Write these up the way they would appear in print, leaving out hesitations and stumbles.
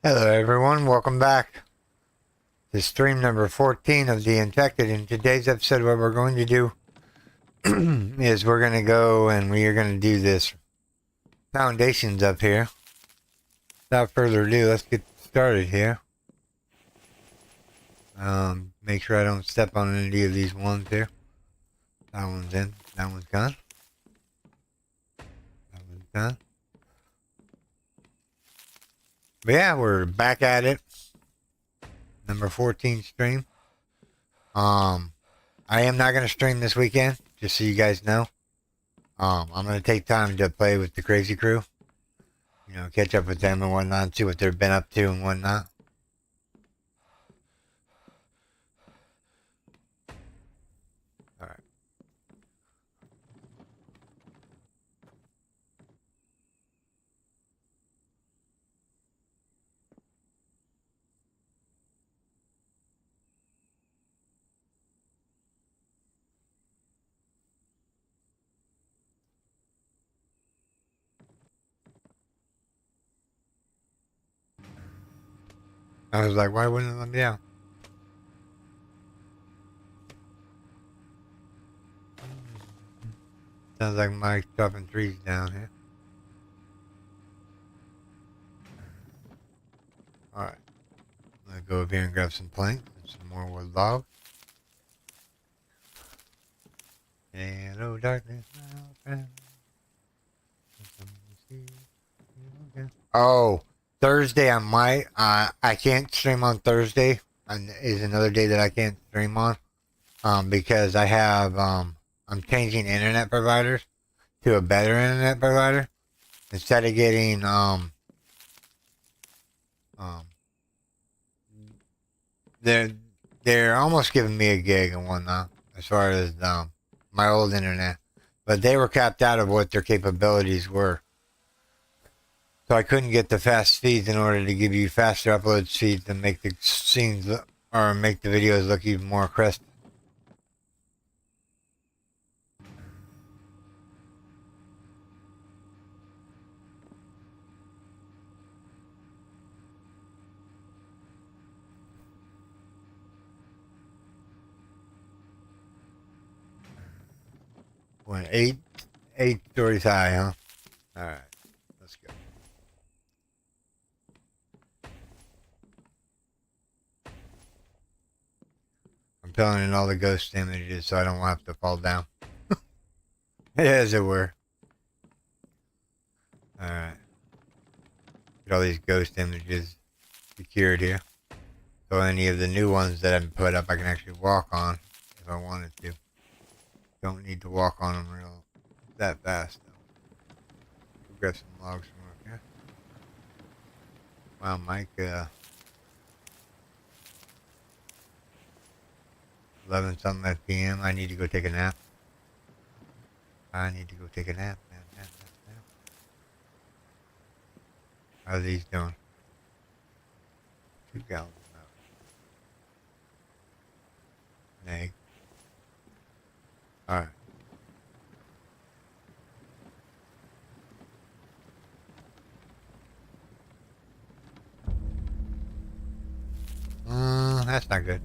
Hello everyone, welcome back to stream number 14 of The Infected. In today's episode, what we're going to do is we're going to go and we are going to do this foundations up here. Without further ado, let's get started here. Make sure I don't step on any of these ones here. That one's in, that one's gone. That one's done. But yeah, we're back at it. Number 14 stream. I am not going to stream this weekend, just so you guys know. I'm going to take time to play with the Crazy Crew. You know, catch up with them and whatnot, see what they've been up to and whatnot. Alright. I was like, why wouldn't it let me out? Sounds like Mike's chopping trees down here. Alright. I'm gonna go over here and grab some planks and some more wood logs. Hello, darkness, my old friend. Oh, Thursday I might. I can't stream on Thursday. Is another day that I can't stream on. Because I have I'm changing internet providers to a better internet provider instead of getting they're almost giving me a gig and whatnot as far as my old internet, but they were capped out of what their capabilities were. So I couldn't get the fast speeds in order to give you faster upload speeds and make the scenes or make the videos look even more crisp. Went eight stories high, huh? All right, let's go. I'm filling in all the ghost images so I don't have to fall down. As it were. Alright. Get all these ghost images secured here. So any of the new ones that I've put up I can actually walk on if I wanted to. Don't need to walk on them that fast though. We'll grab some logs from up here. Wow, Mike, 11 something p.m. I need to go take a nap. I need to go take a nap, man. Nap. How are these doing? 2 gallons of milk. An egg. Alright. That's not good.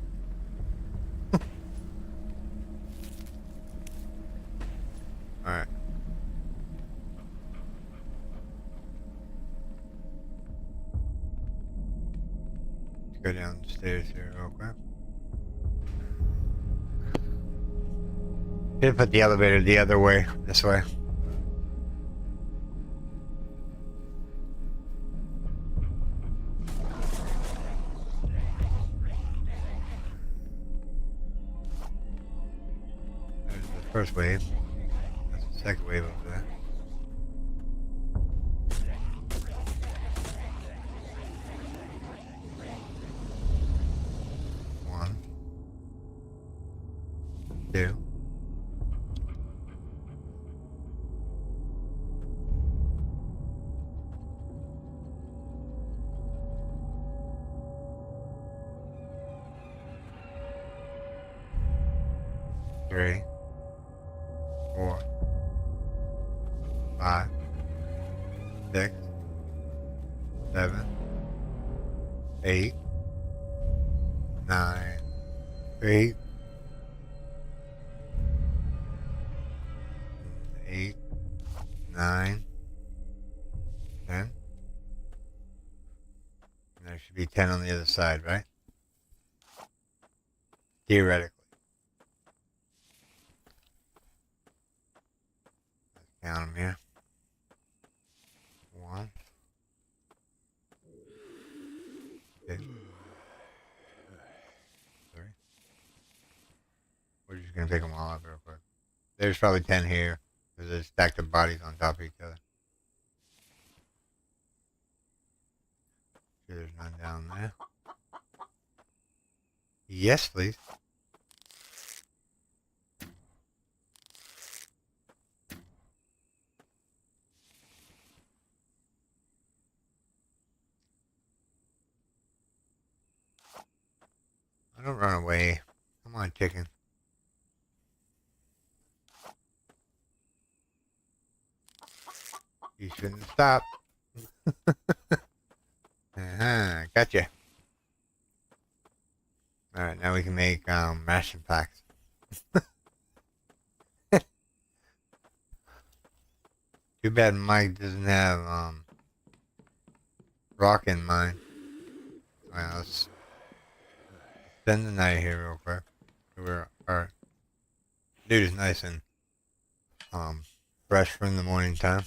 Alright. Let's go downstairs here real quick. Should put the elevator the other way, this way. There's the first wave. That's the second wave over there. One. 2. 3, 4, 5, 6, 7, 8, 9, 8, 8, 9, 10. And there should be 10 on the other side, right? Theoretically. Let's count them here. 1, 2, 3. We're just going to take them all up real quick. There's probably 10 here because there's stacked of bodies on top of each other. Sure, there's none down there. Yes, please. I don't run away. Come on, chicken. You shouldn't stop. Gotcha. Alright, now we can make ration packs. Too bad Mike doesn't have rock in mine. Well, let's spend the night here real quick. Our dude is nice and fresh from the morning time.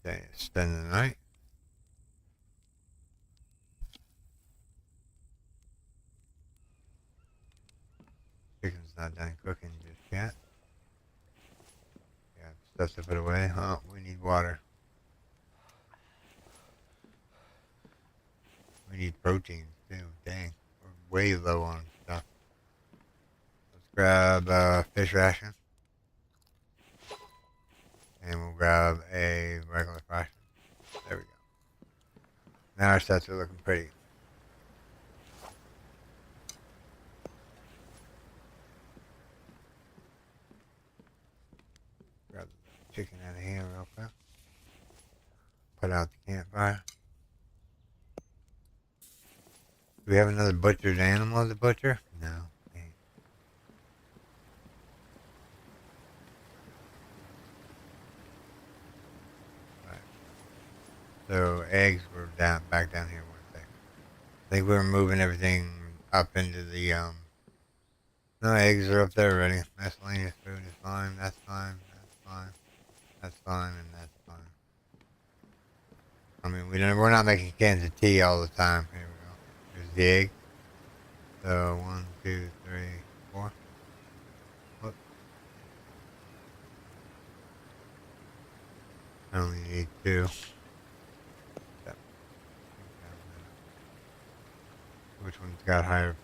Alright, spend the night. Chicken's not done cooking just yet. Yeah, stuff to put away. Oh, we need water. We need protein too. Dang, we're way low on stuff. Let's grab a fish ration. And we'll grab a regular ration. There we go. Now our sets are looking pretty. Grab the chicken out of here real quick. Put out the campfire. Do we have another butchered animal to butcher? No. Okay. Right. So eggs were back down here. I think we were moving everything up into the no, eggs are up there already. Miscellaneous food is fine. That's fine. That's fine. That's fine, and that's fine. I mean, we're not making cans of tea all the time. Here we go. Here's the egg. So 1, 2, 3, 4. Whoop. I only need 2. Yep. Which one's got higher?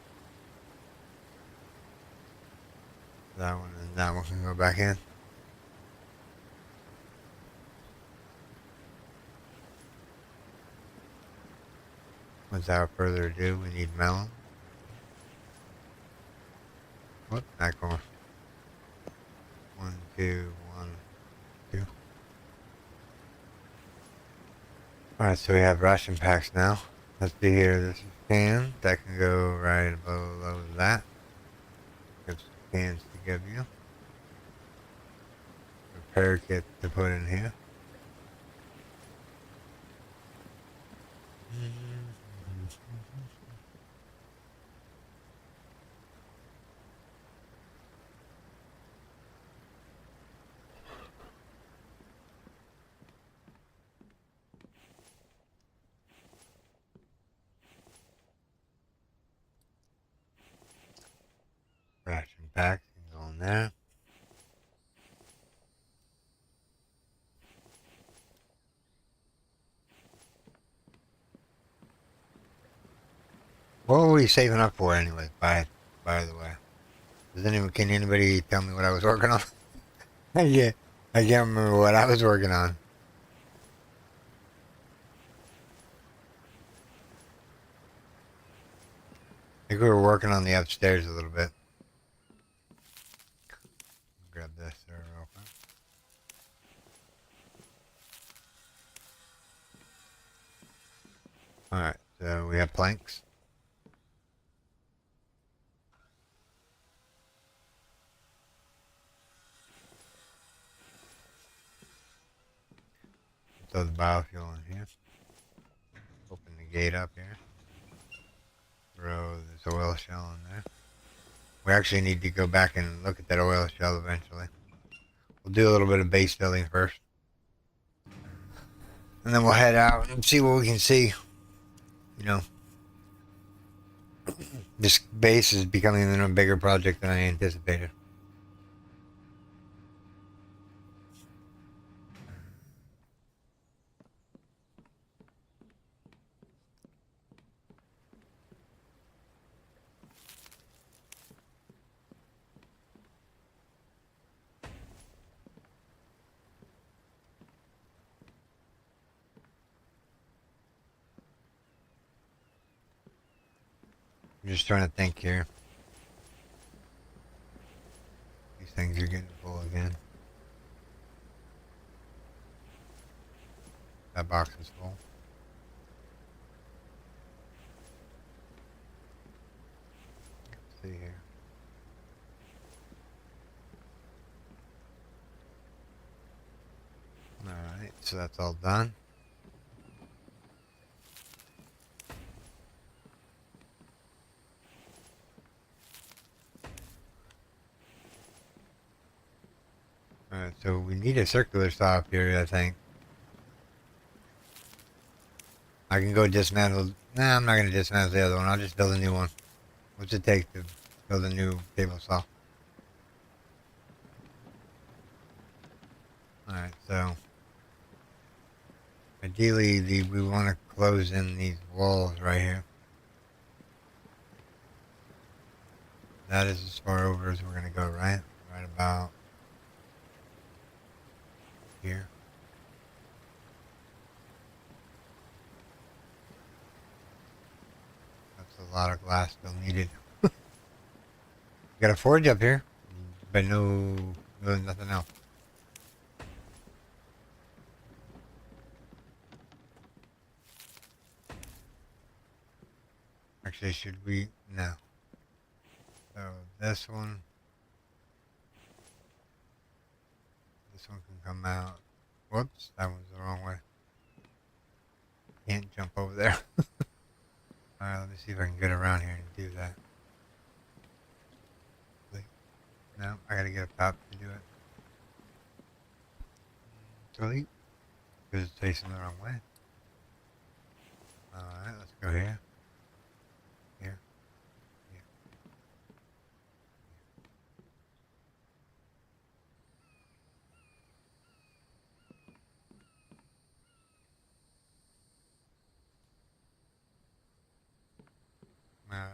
That one, and that one can go back in. Without further ado, we need melon. Whoop, back on. 1, 2, 1, 2. Alright, so we have ration packs now. Let's see here. This is cans. That can go right below that. Give some cans to give you. Repair kit to put in here. Ration packs can go in there. What were we saving up for anyway, by the way? Can anybody tell me what I was working on? Yeah, I can't remember what I was working on. I think we were working on the upstairs a little bit. Grab this there real quick. Alright, so we have planks. Throw the biofuel in here. Open the gate up here. Throw this oil shell in there. We actually need to go back and look at that oil shell eventually. We'll do a little bit of base building first. And then we'll head out and see what we can see. You know, this base is becoming a bigger project than I anticipated. I'm just trying to think here. These things are getting full again. That box is full. Let's see here. Alright, so that's all done. Alright, so we need a circular saw up here, I think. I can go dismantle. Nah, I'm not going to dismantle the other one. I'll just build a new one. What's it take to build a new table saw? Alright, so ideally we want to close in these walls right here. That is as far over as we're going to go, right? Right about here. That's a lot of glass still needed. Got a forge up here, but nothing else. Actually, should we? No. So this one can come out. Whoops, that one's the wrong way. Can't jump over there. Alright, let me see if I can get around here and do that. No, I gotta get a pop to do it. Delete. Because it's facing the wrong way. Alright, let's go here. Here. Here. Alright.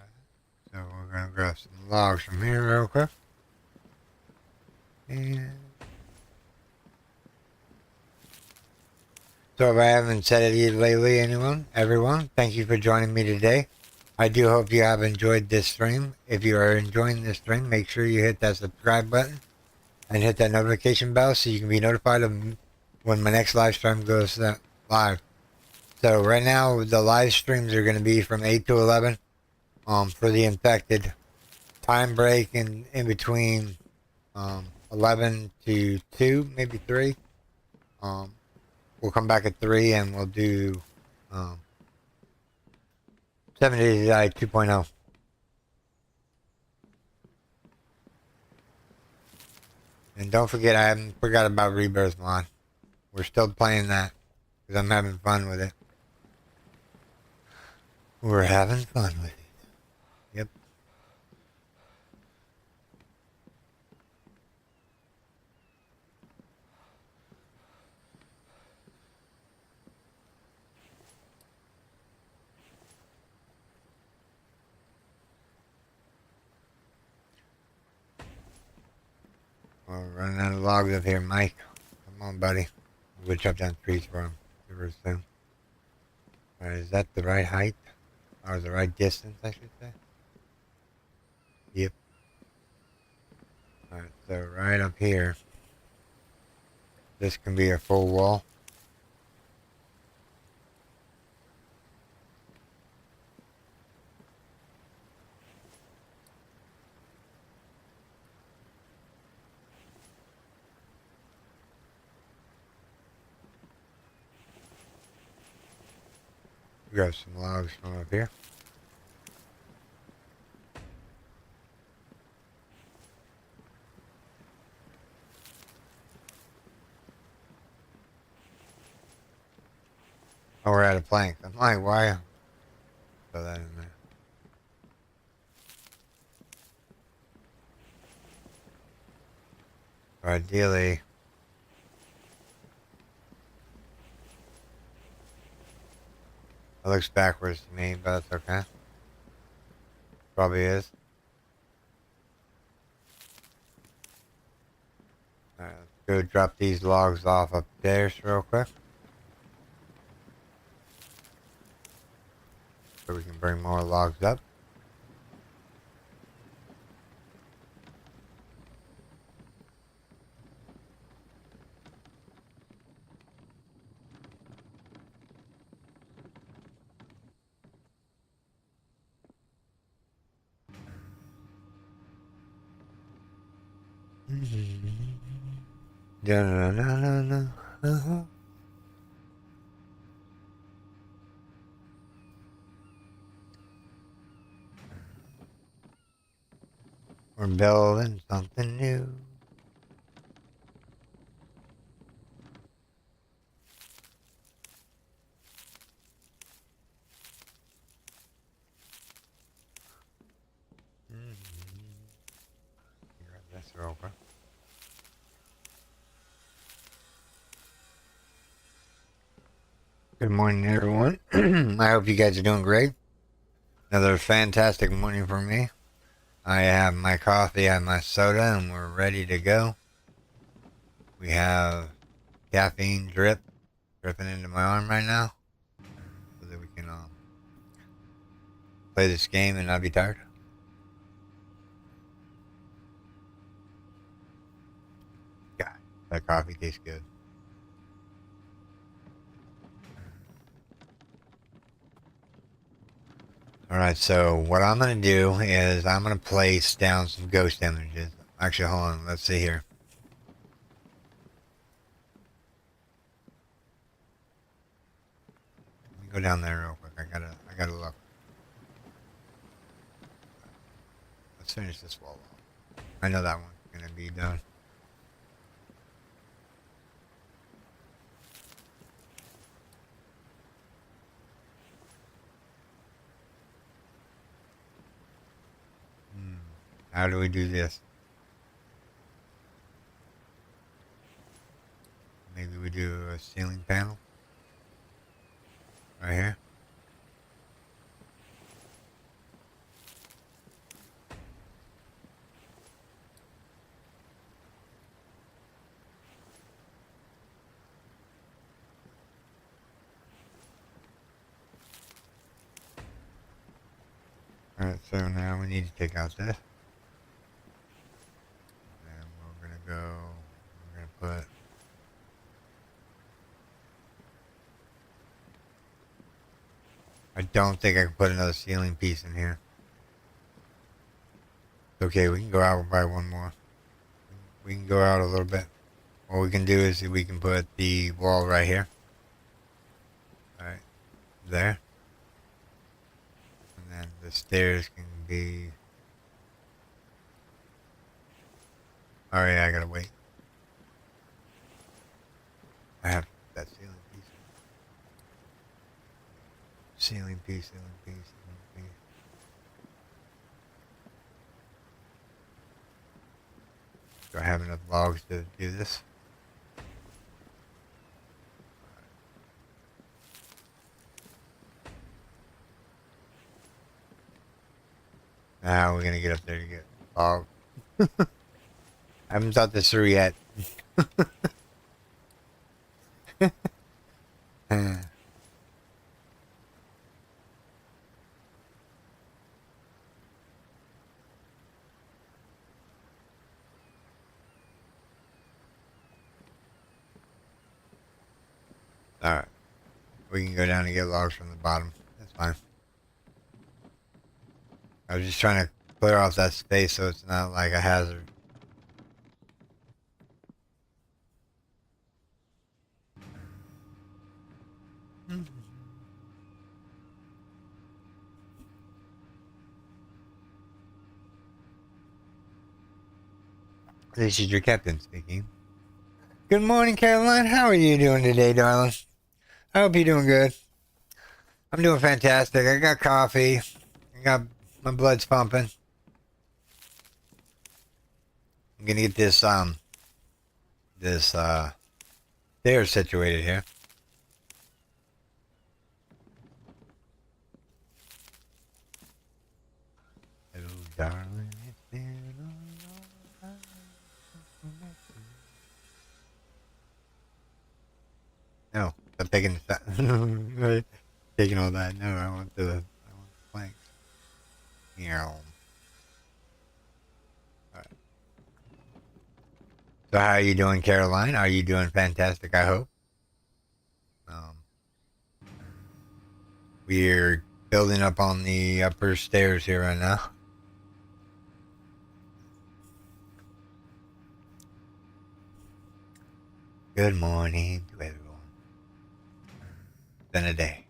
So we're gonna grab some logs from here real quick. And so if I haven't said it lately, everyone, thank you for joining me today. I do hope you have enjoyed this stream. If you are enjoying this stream, make sure you hit that subscribe button and hit that notification bell so you can be notified of when my next live stream goes live. So right now, the live streams are going to be from 8 to 11 for the infected. Time break in between 11 to 2, maybe 3. We'll come back at 3 and we'll do 7 Days to Die 2.0. And don't forget, I haven't forgot about Rebirth Mod. We're still playing that because I'm having fun with it. We're having fun with it. Yep. We're running out of logs up here, Mike. Come on, buddy. We'll chop down trees for him. Super soon. Alright, is that the right height? Or the right distance, I should say? Yep. Alright, so right up here. This can be a full wall. Grab some logs from up here. Oh, we're out of planks. I'm like, why? Throw that in there. Or ideally, it looks backwards to me, but that's okay. Probably is. Alright, let's go drop these logs off upstairs real quick. So we can bring more logs up. We're building something new. Grab this real quick. Good morning, everyone. I hope you guys are doing great. Another fantastic morning for me. I have my coffee and my soda, and we're ready to go. We have caffeine dripping into my arm right now, so that we can play this game and not be tired. God, that coffee tastes good. Alright, so what I'm going to do is I'm going to place down some ghost images. Actually, hold on. Let's see here. Let me go down there real quick. I gotta look. Let's finish this wall off. I know that one's going to be done. How do we do this? Maybe we do a ceiling panel. Right here. Alright, so now we need to take out this. And we're gonna put I don't think I can put another ceiling piece in here. Okay, we can go out by one more. We can go out a little bit. What we can do is we can put the wall right here. Right there. And then the stairs can be... Oh yeah, I gotta wait. I have that ceiling piece. Ceiling piece, ceiling piece, ceiling piece. Do I have enough logs to do this? Now we're gonna get up there to get log. I haven't thought this through yet. Alright. We can go down and get logs from the bottom. That's fine. I was just trying to clear off that space so it's not like a hazard. This is your captain speaking. Good morning, Caroline. How are you doing today, darling? I hope you're doing good. I'm doing fantastic. I got coffee. I got my blood's pumping. I'm gonna get this stairs situated here. Hello, darling. It's been a long time. No, I'm taking that. Taking all that. No, I want the planks. Meow. Alright. So how are you doing, Caroline? Are you doing fantastic, I hope? Um, we're building up on the upper stairs here right now. Good morning to everyone. It's been a day.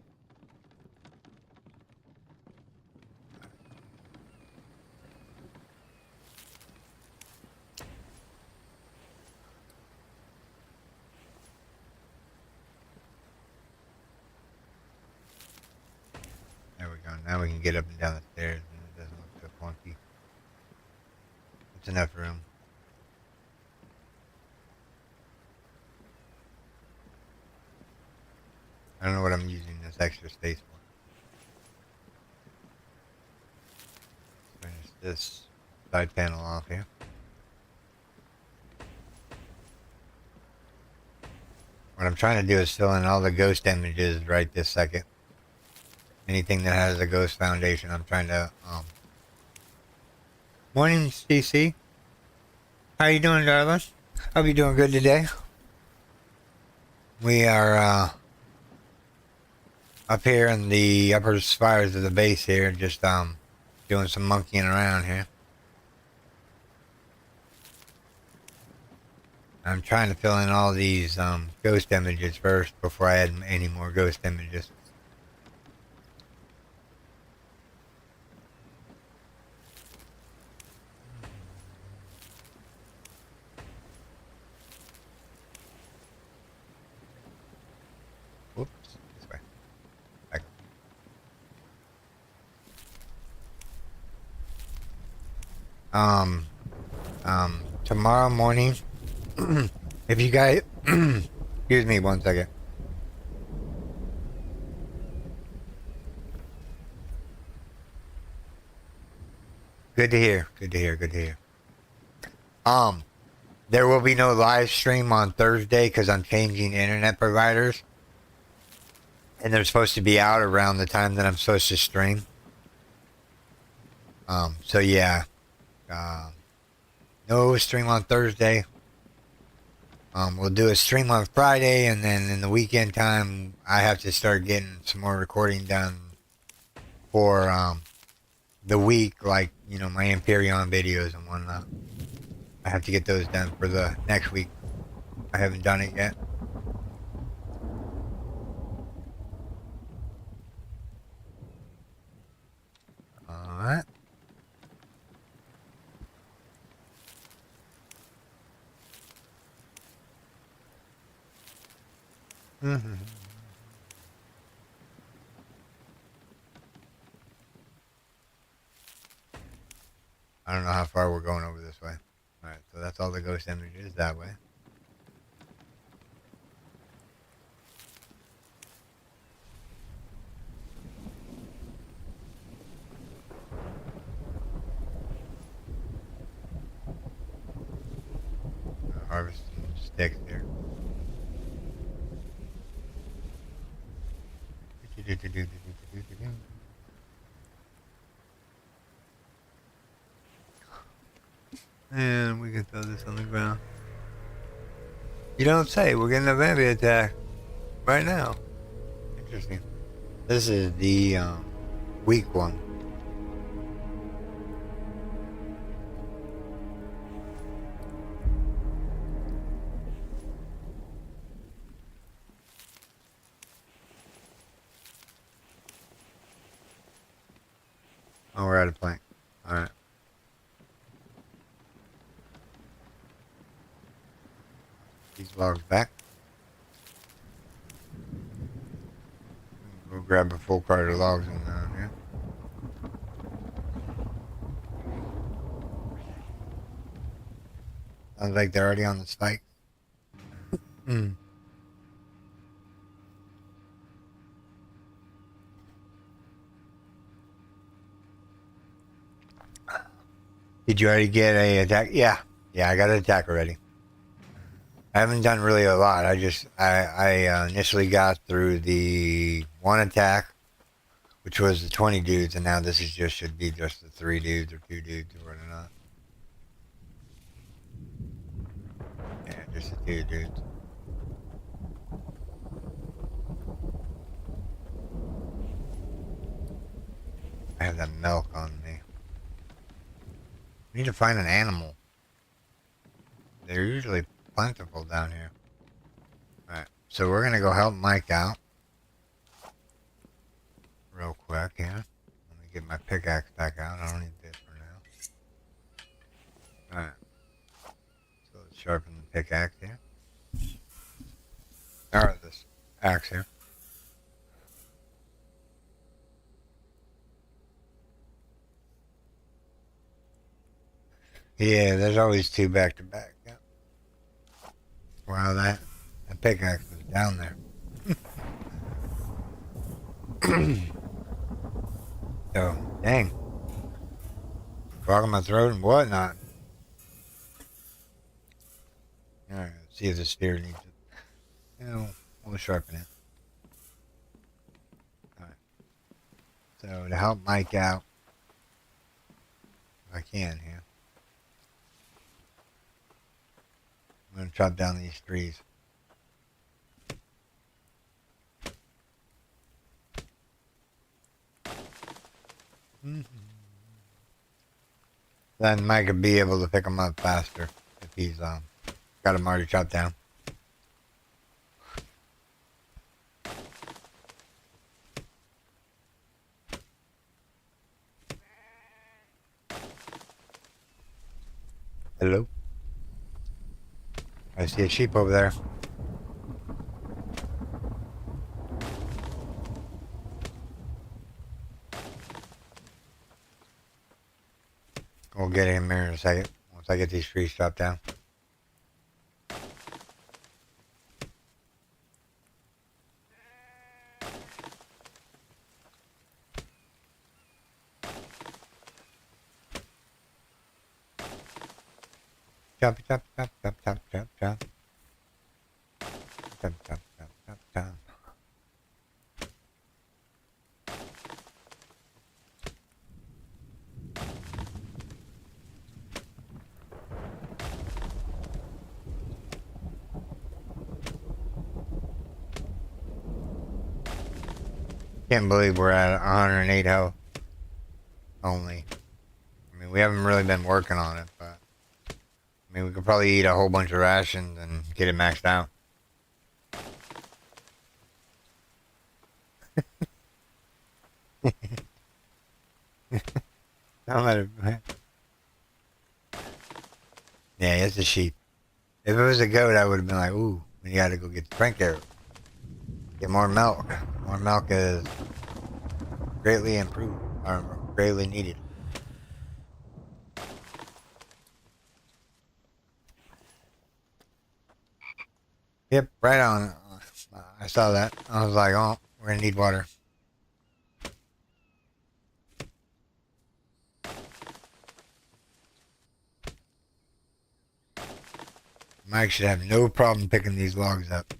There we go. Now we can get up and down the stairs and it doesn't look so clunky. It's enough room. I don't know what I'm using this extra space for. Finish this side panel off here. What I'm trying to do is fill in all the ghost images right this second. Anything that has a ghost foundation, I'm trying to, Morning, CC. How you doing, darling? Hope you're doing good today. We are, up here in the upper spires of the base here, just, doing some monkeying around here. I'm trying to fill in all these, ghost images first before I add any more ghost images. Whoops, this way. Back. Um, tomorrow morning, if you guys, excuse me 1 second. Good to hear. Good to hear. Good to hear. There will be no live stream on Thursday because I'm changing internet providers, and they're supposed to be out around the time that I'm supposed to stream. So yeah, no stream on Thursday. We'll do a stream on Friday, and then in the weekend time, I have to start getting some more recording done for the week, like my Empyrean videos and whatnot. I have to get those done for the next week. I haven't done it yet. All right. Mm-hmm. I don't know how far we're going over this way. Alright, so that's all the ghost images that way. Harvest some sticks here. And we can throw this on the ground. You don't say. We're getting a vampire attack right now. Interesting. This is the weak one. Oh, we're out of plank. All right. these logs back. Go grab a full cart of logs in here. Sounds like they're already on the spike. Did you already get a attack? Yeah. Yeah, I got an attack already. I haven't done really a lot. I initially got through the one attack, which was the 20 dudes, and now this is should be just the 3 dudes or 2 dudes or whatnot. Yeah, just the 2 dudes. I have that milk on me. I need to find an animal. They're usually plentiful down here. Alright, so we're gonna go help Mike out. Real quick, yeah. Let me get my pickaxe back out. I don't need this for now. Alright. So let's sharpen the pickaxe here. Or this axe here. Yeah, there's always 2 back to back. Yeah. Wow, that pickaxe was down there. So, dang. Clogging my throat and whatnot. Alright, let's see if the spear needs it. We'll sharpen it. Alright. So, to help Mike out, if I can here, I'm going to chop down these trees. Then Mike will be able to pick them up faster if he's got them already chopped down. Hello? I see a sheep over there. We'll get him here in a second once I get these trees chopped down. Chop, chop, chop, chop, chop, chop, chop. Chop, chop, chop, chop, chop. Can't believe we're at 108 health only. I mean, we haven't really been working on it, but I mean, we could probably eat a whole bunch of rations and get it maxed out. Don't let it. Yeah, it's a sheep. If it was a goat, I would have been like, ooh, we gotta go get the crank arrow. Get more milk. More milk is greatly improved, or greatly needed. Yep, right on. I saw that. I was like, oh, we're gonna need water. Mike should have no problem picking these logs up.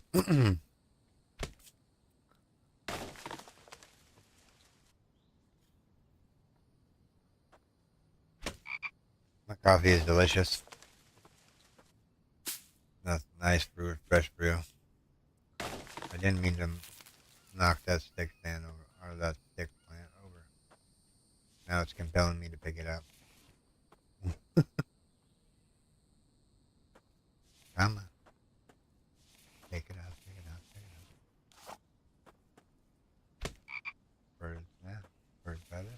My coffee is delicious. That's nice brew, fresh brew. I didn't mean to knock that stick stand over, or that stick plant over. Now it's compelling me to pick it up. Come on. Take it out, take it out, take it out. Birds, yeah. Birds better.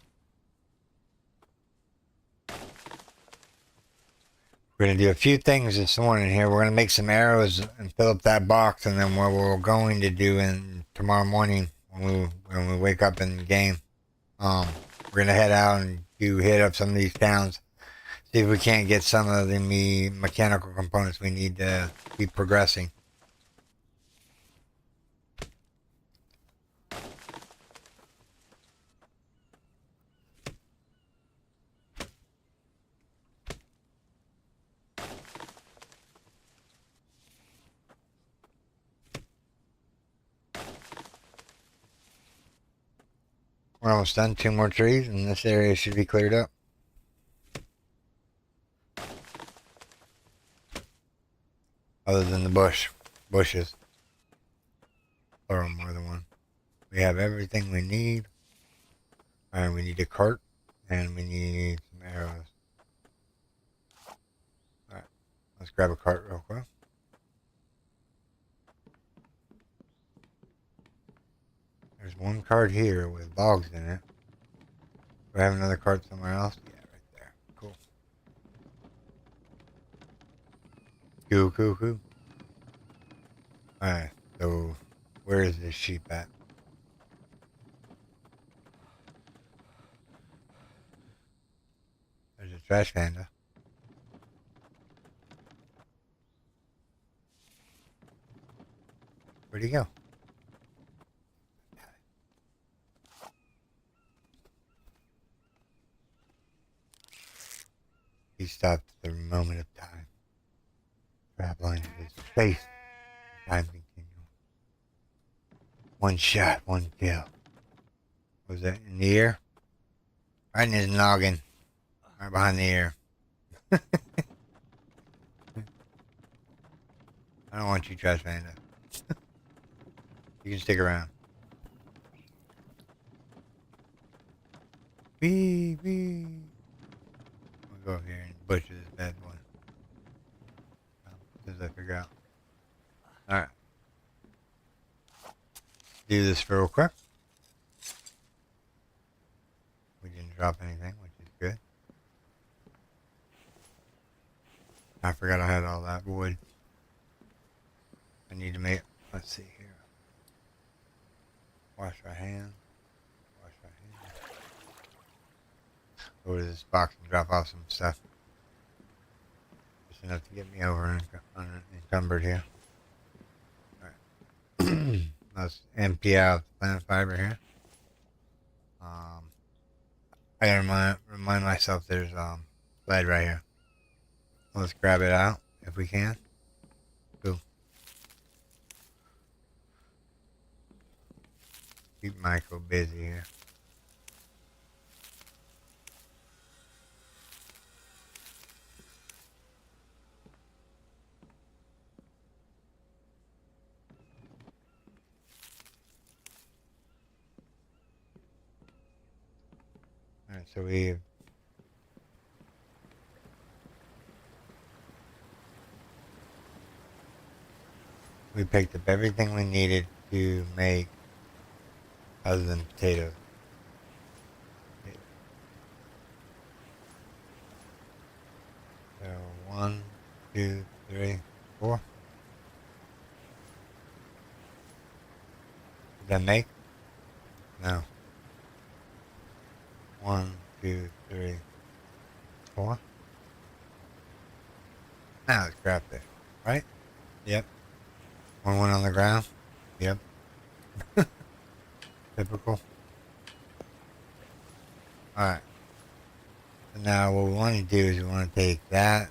We're going to do a few things this morning here. We're going to make some arrows and fill up that box, and then what we're going to do in tomorrow morning when we wake up in the game, we're going to head out and hit up some of these towns, see if we can't get some of the mechanical components we need to keep progressing. We're almost done. 2 more trees, and this area should be cleared up. Other than the bushes. Or more than one. We have everything we need. And we need a cart, and we need some arrows. Alright, let's grab a cart real quick. There's one cart here with logs in it. Do I have another cart somewhere else? Yeah, right there. Cool. Cool. Alright, so where is this sheep at? There's a trash panda. Where'd he go? He stopped at the moment of time. Traveling his face. Time continuum. One shot, one kill. Was that in the ear? Right in his noggin. Right behind the ear. I don't want you, trash panda. You can stick around. Wee. We'll go over here and butcher this bad boy. As I figure out. Alright. Do this real quick. We didn't drop anything, which is good. I forgot I had all that wood. I need to make, let's see here. Wash our hands. Go to this box and drop off some stuff. Just enough to get me over unencumbered here. Alright. Let's empty out the plant fiber here. I gotta remind myself there's lead right here. Let's grab it out if we can. Cool. Keep Michael busy here. Alright, so we picked up everything we needed to make other than potatoes. So 1, 2, 3, 4. Did that make? No. 1, 2, 3, 4. Now it's crap there, right? Yep. One went on the ground. Yep. Typical. Alright. So now what we want to do is we want to take that.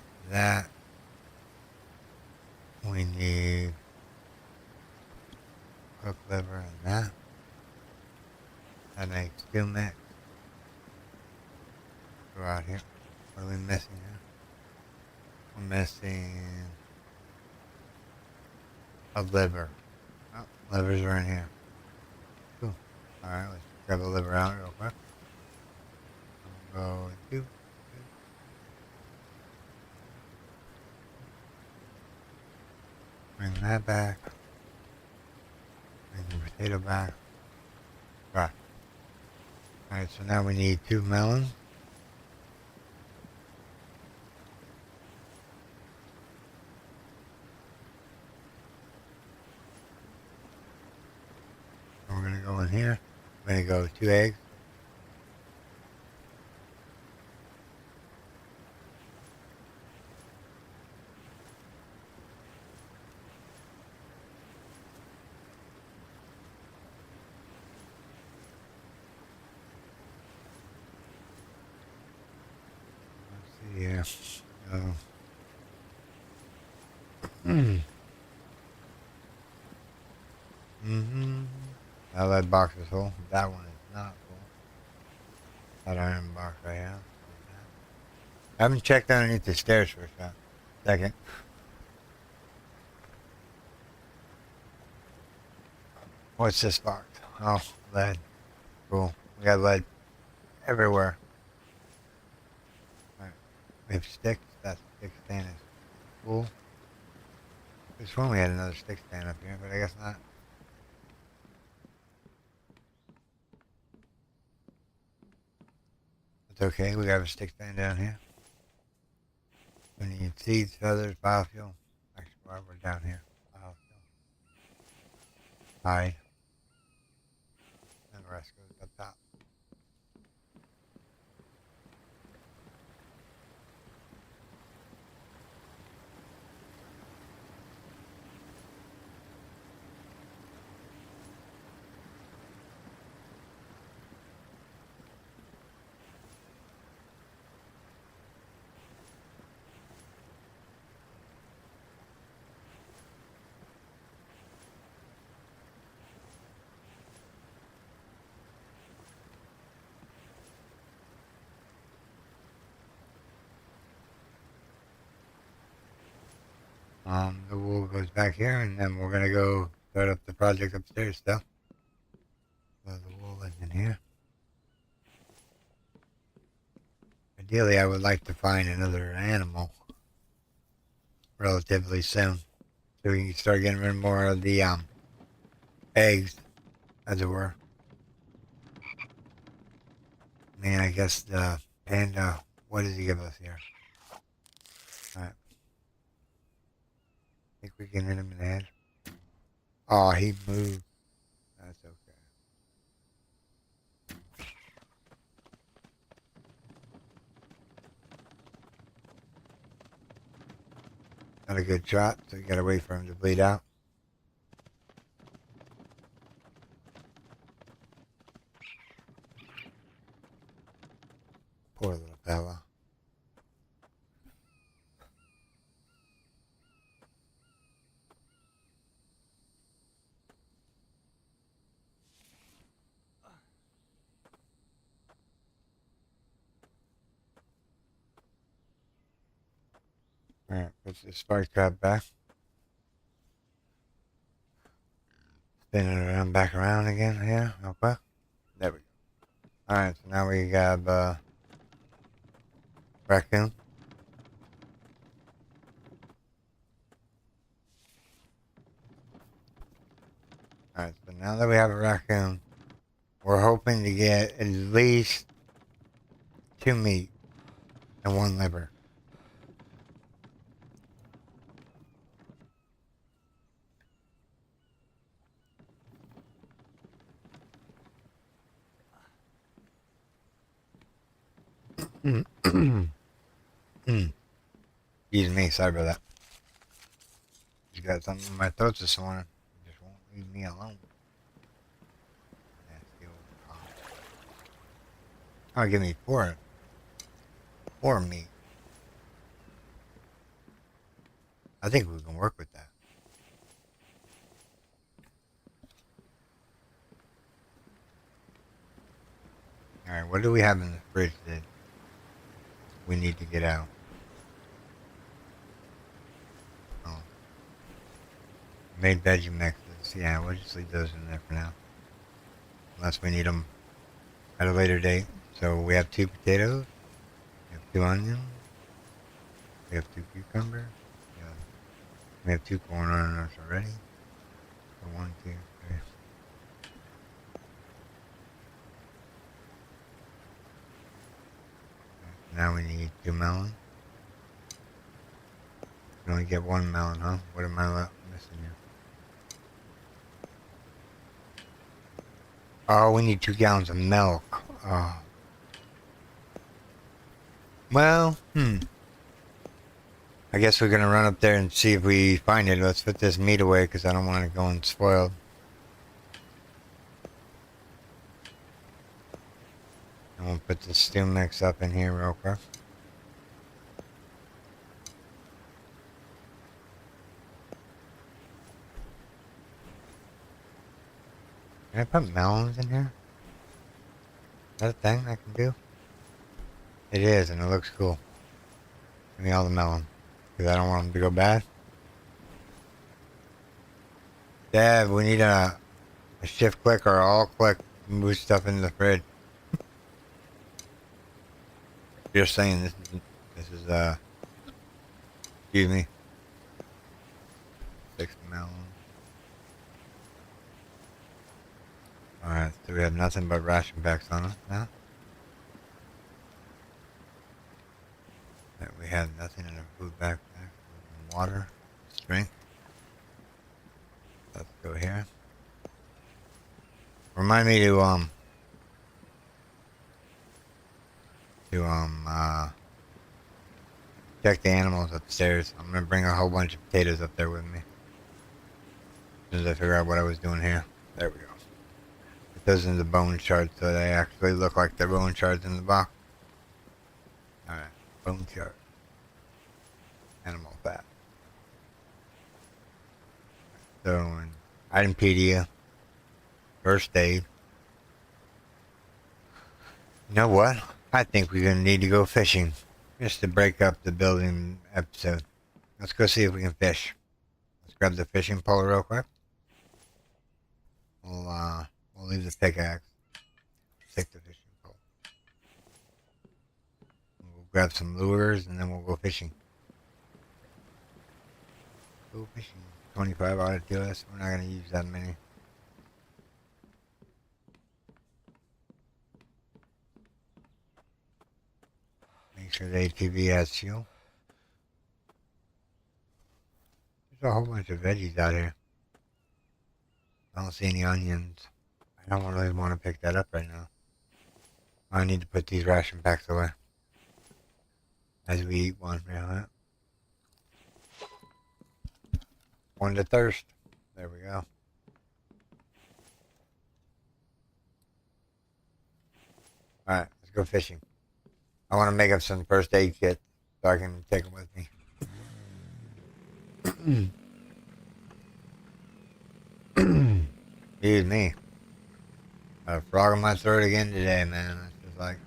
We need cooked liver and that. That makes 2 mix. Go out here. What are we missing here? We're missing a liver. Oh, livers are in here. Cool. Alright, let's grab the liver out real quick. We'll go 2. Bring that back. Bring the potato back. Right. Alright, so now we need 2 melons. here. I'm gonna go 2 eggs. Let's see here. So, now that box is full. That one is not full. That iron box right here. I haven't checked underneath the stairs for a second. What's this box? Oh, lead. Cool. We got lead everywhere. Alright. We have sticks. That stick stand is cool. This one we had another stick stand up here, but I guess not. It's okay. We got a stick stand down here. We need seeds, feathers, biofuel. Actually, while we're down here. Biofuel. Hide. And the rest goes up top. The wool goes back here, and then we're gonna go start up the project upstairs still. So the wool is in here. Ideally, I would like to find another animal relatively soon, so we can start getting rid of more of the eggs, as it were. Man, I guess the panda. What does he give us here? All right. Think we can hit him in the head? Oh, he moved. That's okay. Not a good shot, so you gotta wait for him to bleed out. Poor little fella. Alright, put the spark trap back. Spin it around, back around again here, real quick. There we go. Alright, so now we got raccoon. Alright, so now that we have a raccoon, we're hoping to get at least 2 meat and 1 liver. Excuse me, sorry about that. Just got something in my throat this morning. It just won't leave me alone. Nasty old cock. Oh, give me 4 meat. I think we can work with that. Alright, what do we have in the fridge that we need to get out? Oh. Made veggie mixes. Yeah, we'll just leave those in there for now. Unless we need them at a later date. So we have 2 potatoes. We have 2 onions. We have 2 cucumbers. Yeah. We have 2 corn on us already. So 1, 2, 3. Now we need 2 melons. We only get 1 melon, huh? What am I missing here? Oh, we need 2 gallons of milk. Oh. Well, I guess we're gonna run up there and see if we find it. Let's put this meat away because I don't want it going spoiled. And we'll put the stew mix up in here real quick. Can I put melons in here? Is that a thing I can do? It is, and it looks cool. Give me all the melon. Because I don't want them to go bad. Dad, we need a shift click or all click to move stuff into the fridge. Just saying, this is excuse me, 6 melons. Alright, so we have nothing but ration packs on us now. We have nothing in our food backpack. Water, string. Let's go here. Remind me to check the animals upstairs. I'm gonna bring a whole bunch of potatoes up there with me. As soon as I figure out what I was doing here. There we go. Put those in the bone shards so they actually look like they're bone shards in the box. Alright, bone shard. Animal fat. So, itempedia. First aid. You know what? I think we're gonna need to go fishing. Just to break up the building episode. Let's go see if we can fish. Let's grab the fishing pole real quick. We'll leave the pickaxe. Take the fishing pole. We'll grab some lures and then we'll go fishing. Go fishing. 25 out of 2 us. We're not gonna use that many. Make sure the ATV has fuel. There's a whole bunch of veggies out here. I don't see any onions. I don't really want to pick that up right now. I need to put these ration packs away. As we eat one, yeah. One to thirst. There we go. Alright, let's go fishing. I want to make up some first aid kits so I can take them with me. Excuse me. A frog in my throat again today, man. It's just like,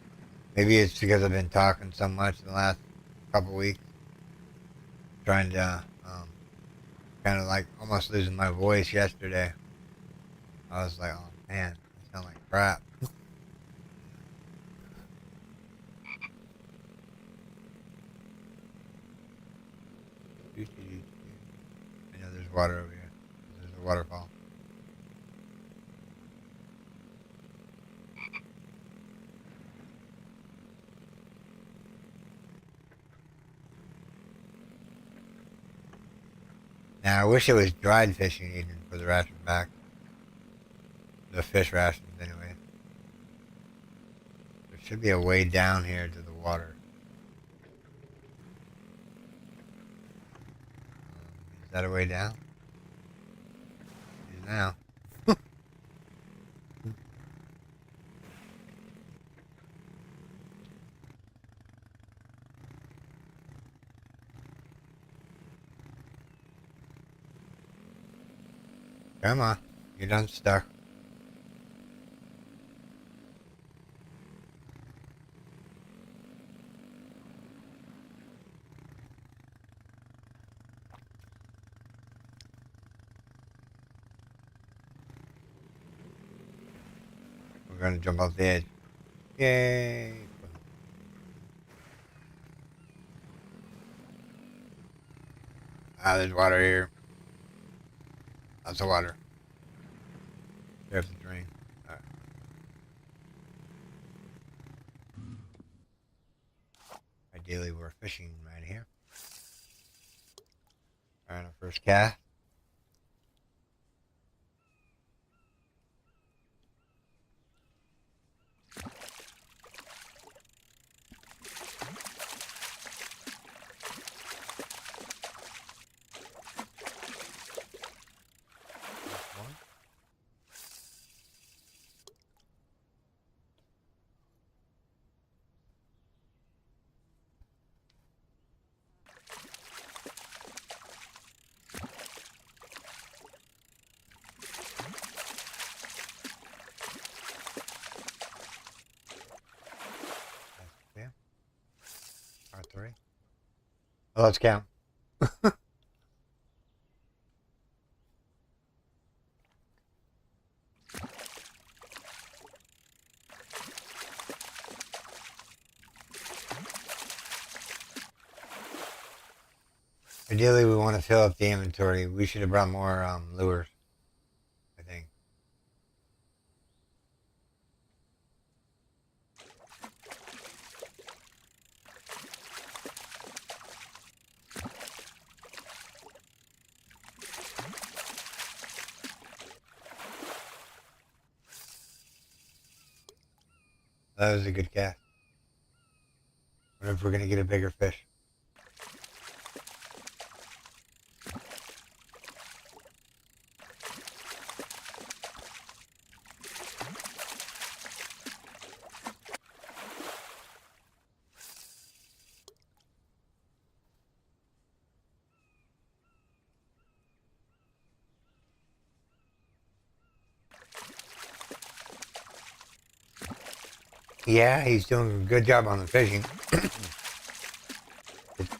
maybe it's because I've been talking so much the last couple weeks. Trying to, kind of like almost losing my voice yesterday. I was like, oh man, I sound like crap. I know there's water over here. There's a waterfall. Now I wish it was dried fishing even for the ration back. The fish rations anyway. There should be a way down here to the water. Is that a way down? It is now. Come on. You're done stuck. We're gonna jump off the edge. Yay! Ah, there's water here. Lots of water. There's the drain. Alright. Ideally, we're fishing right here. Alright, our first cast. Oh, let's count. Ideally, we want to fill up the inventory. We should have brought more lures, I think. That was a good cast. What if we're going to get a bigger fish? Yeah, he's doing a good job on the fishing.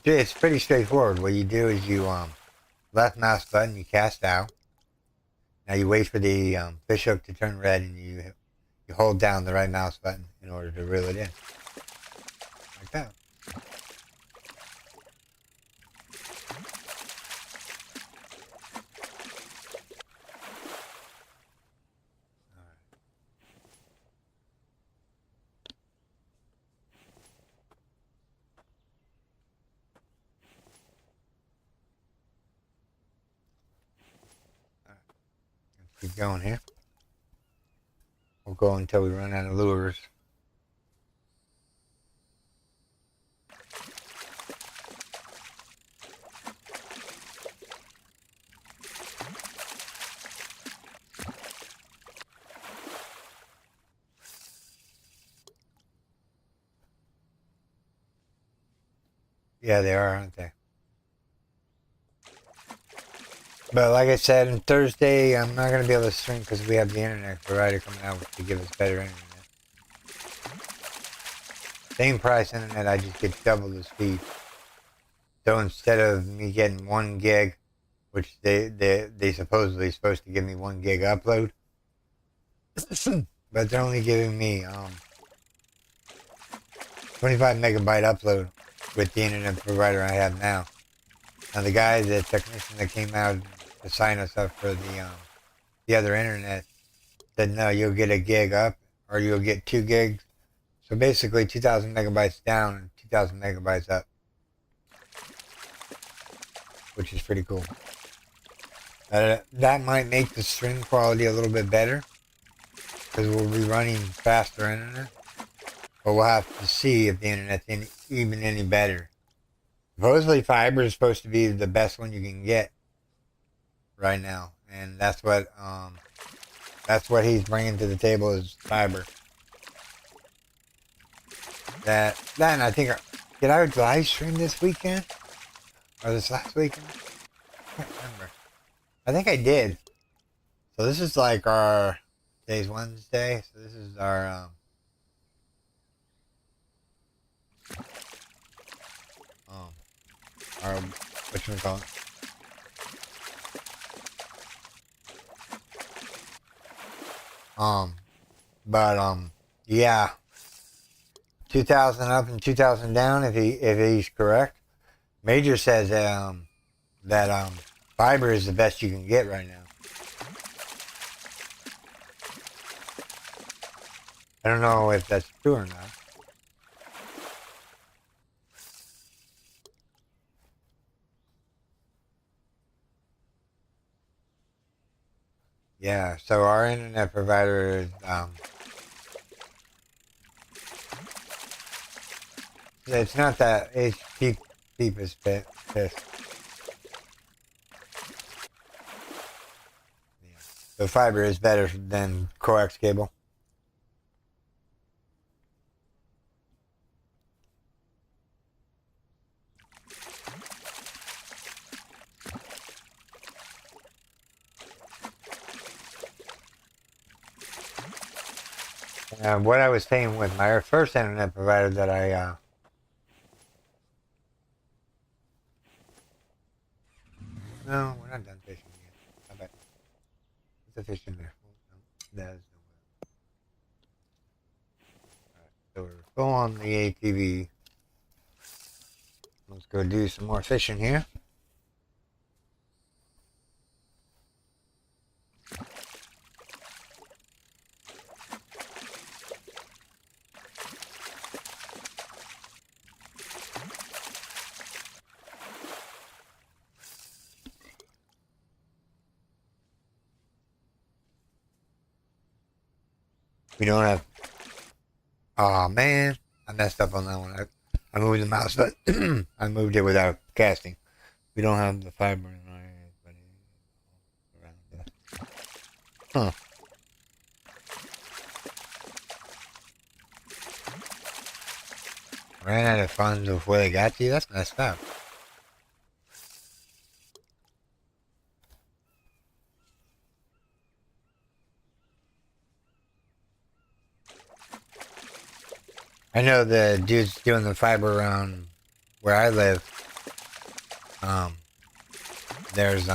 It's pretty straightforward. What you do is you left mouse button, you cast out. Now you wait for the fish hook to turn red, and you hold down the right mouse button in order to reel it in, like that. Keep going here. We'll go until we run out of lures. Yeah, they are, aren't they? But like I said, on Thursday, I'm not going to be able to stream because we have the internet provider coming out to give us better internet. Same price internet, I just get double the speed. So instead of me getting 1 gig, which they supposedly supposed to give me 1 gig upload, but they're only giving me 25 megabyte upload with the internet provider I have now. Now the technician that came out to sign us up for the other internet said no, you'll get a gig up or you'll get 2 gigs. So basically 2,000 megabytes down and 2,000 megabytes up, which is pretty cool. That might make the stream quality a little bit better because we'll be running faster internet. But we'll have to see if the internet's even any better. Supposedly fiber is supposed to be the best one you can get right now, and that's what he's bringing to the table is fiber. That and I think did I live stream this weekend or this last weekend? I can't remember. I think I did. So this is like today's Wednesday, so this is our whatchamacallit? But yeah, 2,000 up and 2,000 down if he's correct. Major says that fiber is the best you can get right now. I don't know if that's true or not. Yeah, so our internet provider is it's not that it's cheapest pissed. Yeah. So fiber is better than coax cable. What I was saying with my first internet provider that I No, we're not done fishing yet. I bet. There's a fish in there. Oh, no, there's no. Alright, so we're full on the ATV. Let's go do some more fishing here. We don't have. Oh man, I messed up on that one. I moved the mouse, but I moved it without casting. We don't have the fiber in our area, but around that. Huh. Ran out of funds before they got to you? That's messed up. I know the dude's doing the fiber around where I live. There's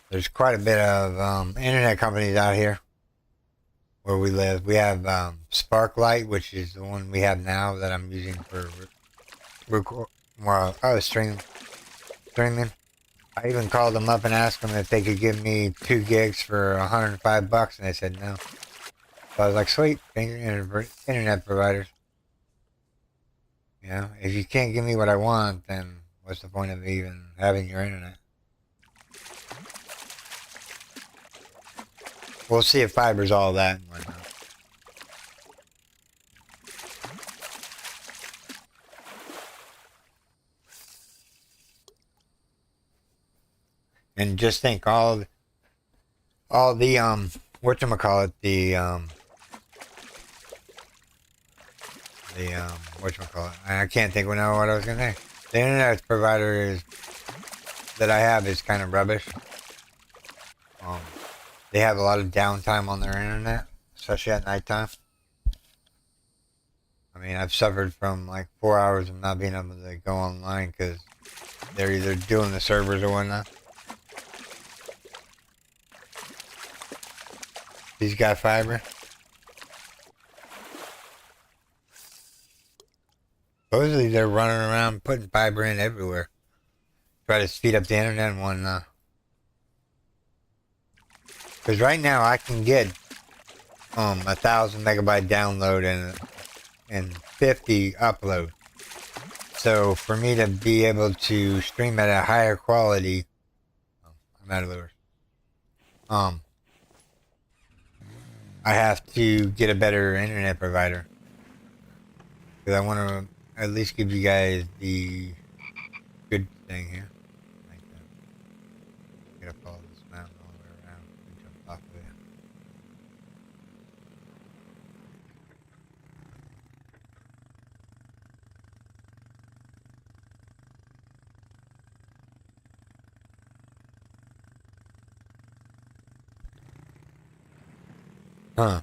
there's quite a bit of internet companies out here where we live. We have Sparklight, which is the one we have now that I'm using for streaming. I even called them up and asked them if they could give me 2 gigs for $105, and they said no. So I was like, sweet, thank you, internet providers. You know, if you can't give me what I want, then what's the point of even having your internet? We'll see if fiber's all that and whatnot. And just think all the whatchamacallit, whatchamacallit, I can't think of what I was gonna say. The internet provider that I have is kind of rubbish. They have a lot of downtime on their internet, especially at nighttime. I mean, I've suffered from like 4 hours of not being able to go online because they're either doing the servers or whatnot. He's got fiber. Supposedly they're running around putting fiber in everywhere. Try to speed up the internet and whatnot. Because right now I can get 1,000 megabyte download and 50 upload. So for me to be able to stream at a higher quality, I'm out of lures. I have to get a better internet provider. Because I want to at least give you guys the good thing here. Like that. Gotta follow this mountain all the way around and jump off of it. Huh.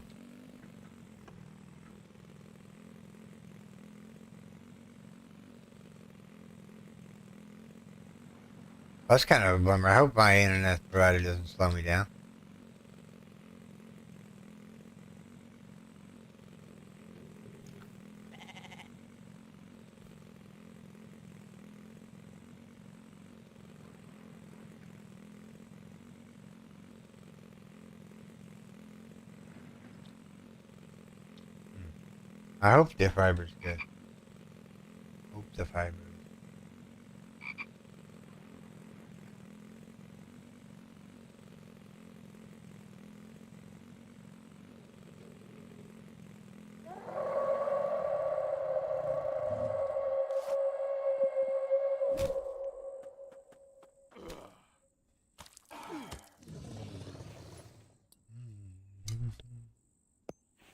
That's kind of a bummer. I hope my internet provider doesn't slow me down. I hope the fiber's good. Hope the fiber.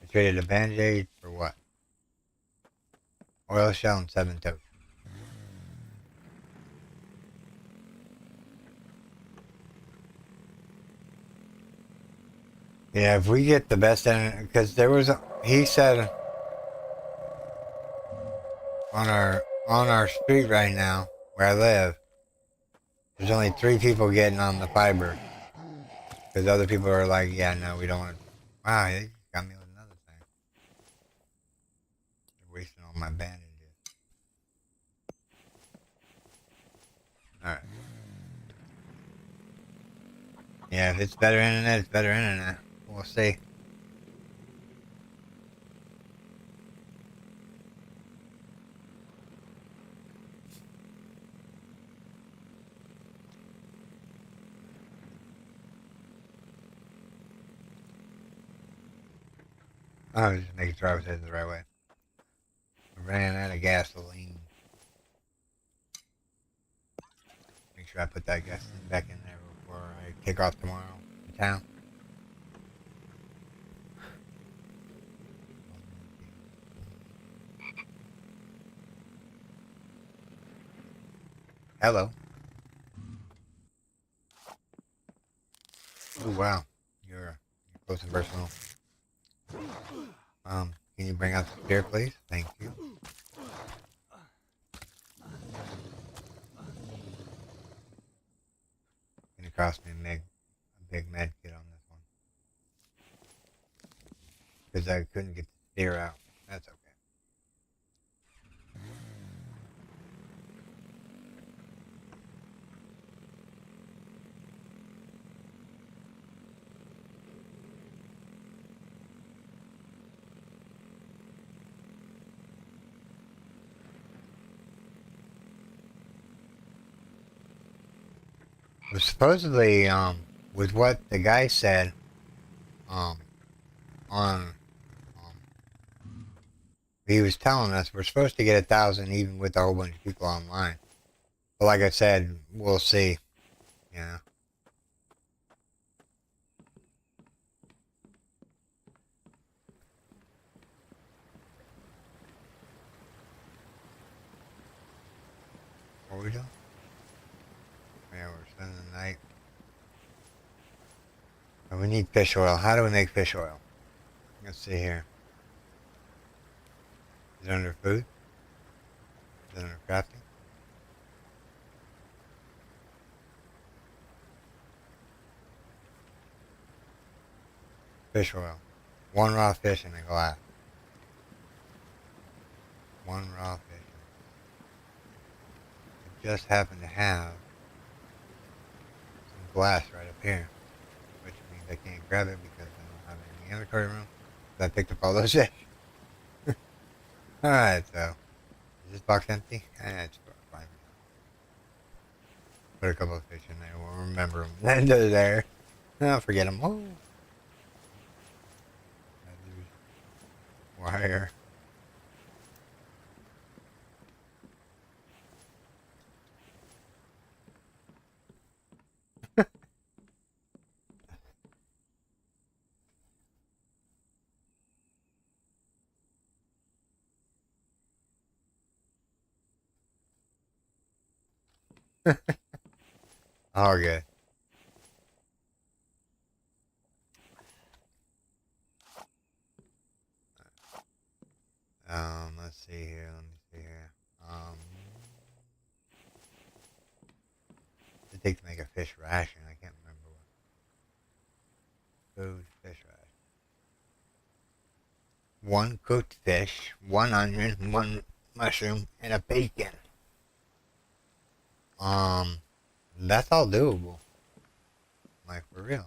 I traded a Band-Aid for what? Oil shell and 7 toast. Yeah, if we get the best internet, because he said on our street right now where I live, There's only 3 people getting on the fiber. Because other people are like, yeah, no, we don't want to. Wow, they just got me with another thing. They're wasting all my bandages. Alright. Yeah, if it's better internet, it's better internet. We'll see. Oh, just making sure I was heading the right way. I ran out of gasoline. Make sure I put that gasoline back in there before I kick off tomorrow in town. Hello. Oh wow, you're close and personal. Can you bring out the spear, please? Thank you. Gonna cost me a big med kit on this one because I couldn't get the spear out. That's okay. Well, supposedly, with what the guy said, um, on, he was telling us we're supposed to get 1,000 even with a whole bunch of people online. But like I said, we'll see. Yeah. What are we doing? Yeah, we're spending the night. And we need fish oil. How do we make fish oil? Let's see here. Is it under food? Is it under crafting? Fish oil. 1 raw fish in a glass. 1 raw fish. I just happen to have some glass right up here, which means I can't grab it because I don't have any inventory room. I picked up all those fish. Alright, so is this box empty? It's fine. Put a couple of fish in there. We'll remember them. Then they're there. I'll forget them. Oh. Wire. All good. Let's see here. Let me see here. It takes to make a fish ration. I can't remember what. Food, fish ration. 1 cooked fish, 1 onion, 1 mushroom, and a bacon. That's all doable. Like, for real.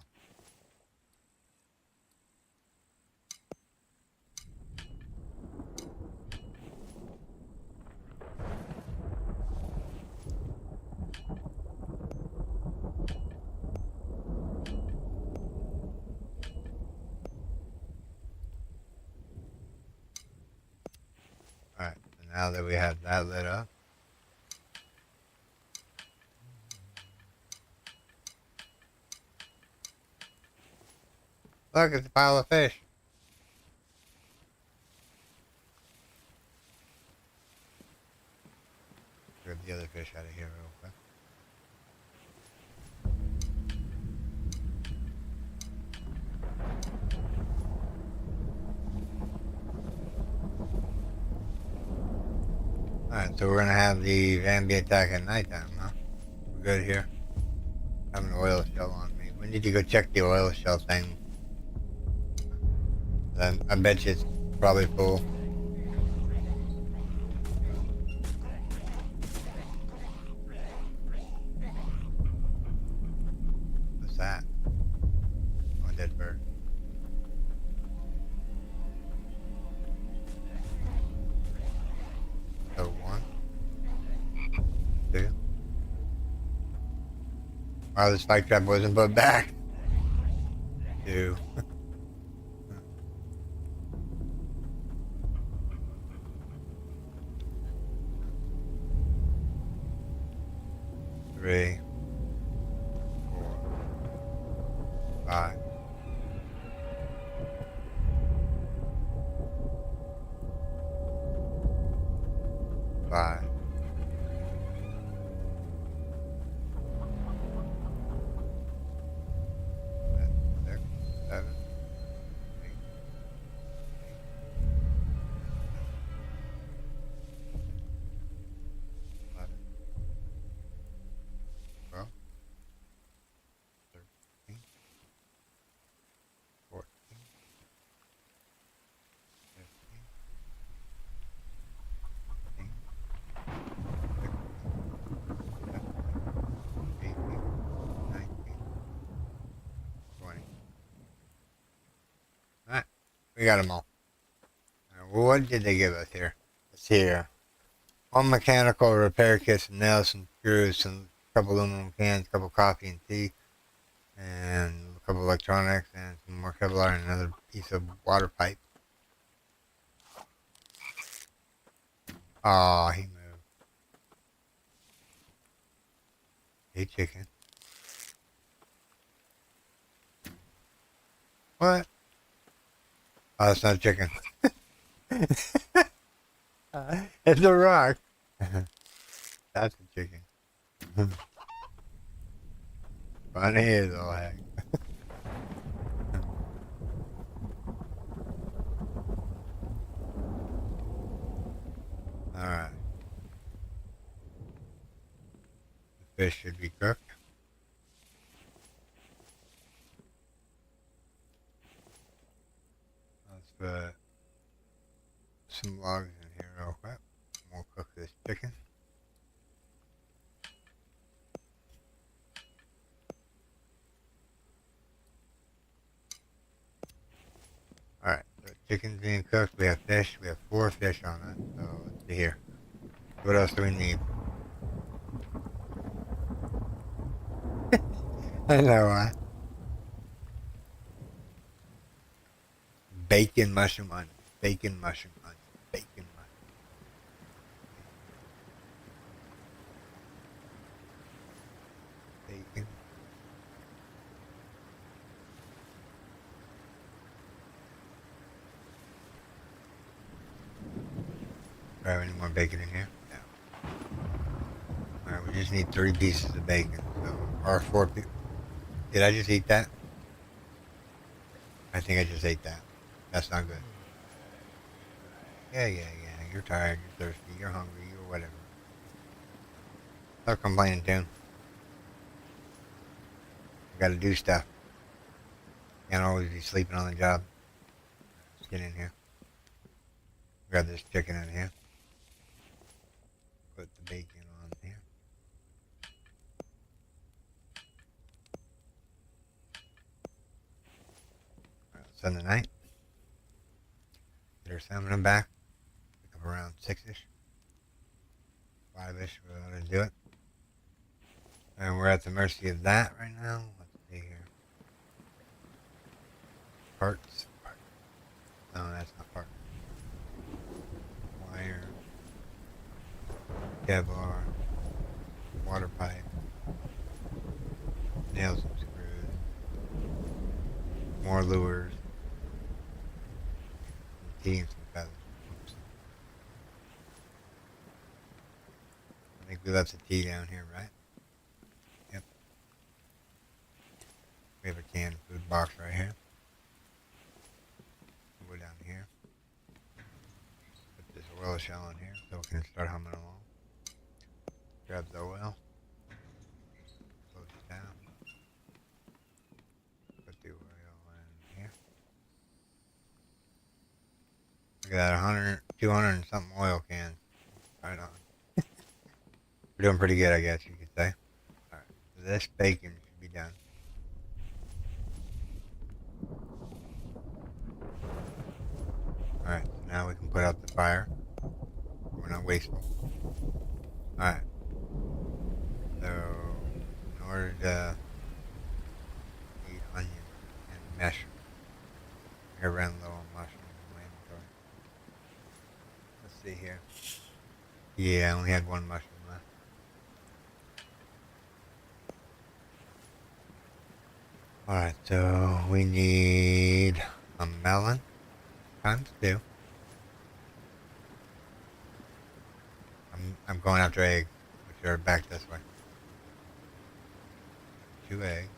Alright, so now that we have that lit up, look, it's a pile of fish. Grab the other fish out of here real quick. Alright, so we're gonna have the Van attack at nighttime, huh? We're good here. have an oil shell on me. We need to go check the oil shell thing. Then I bet you it's probably full. What's that? Oh, a dead bird. So 1, 2. Wow, the spike trap wasn't put back. 2. 3, 4, 5. 5. 6, 7, 8, 11, 12, 13, 14, 15, 16, 17, 18, 19, 20. Alright, we got them all. Well, what did they give us here? Let's see here. 1 mechanical repair kit, some nails, some screws, some couple aluminum cans, a couple coffee and tea, and a couple electronics, and some more Kevlar, and another piece of water pipe. Aw, he moved. Hey, chicken. What? Oh, that's not a chicken. It's a rock. That's a chicken. Funny as all heck. Alright. The fish should be cooked. Let's put some logs in here real quick. We'll cook this chicken. Alright, so chicken's being cooked. We have fish. We have 4 fish on it. So let's see here. What else do we need? I know why. Bacon mushroom onion. Bacon mushroom onion. Bacon mushroom. Bacon. Do I have any more bacon in here? No. Alright, we just need 3 pieces of bacon. So, or 4 pieces. Did I just eat that? I think I just ate that. That's not good. Yeah. You're tired, you're thirsty, you're hungry, you're whatever. Stop complaining, Tune. I gotta do stuff. Can't always be sleeping on the job. Let's get in here. Grab this chicken in here. Put the bacon on here. Alright, spend the night. Get our salmon back. Pick up around 6-ish. 5-ish, we're gonna do it. And we're at the mercy of that right now. Let's see here. Parts. No, that's not parts. Wire. Kevlar. Water pipe. Nails and screws. More lures. Some tea and some feathers. Oops. I think we left the tea down here, right? Yep. We have a canned food box right here. We'll go down here. Put this oil shell in here so we can start humming along. Grab the oil. Close it down. at that, 100, 200 and something oil cans. Right on. We're doing pretty good, I guess you could say. Alright, so this bacon should be done. Alright, so now we can put out the fire. We're not wasteful. Alright. So, in order to eat onion and mushroom, I ran low on mushrooms in my inventory. Let's see here. Yeah, I only had one mushroom left. Alright, so we need a melon times 2. I'm going after eggs, which are back this way. 2 eggs.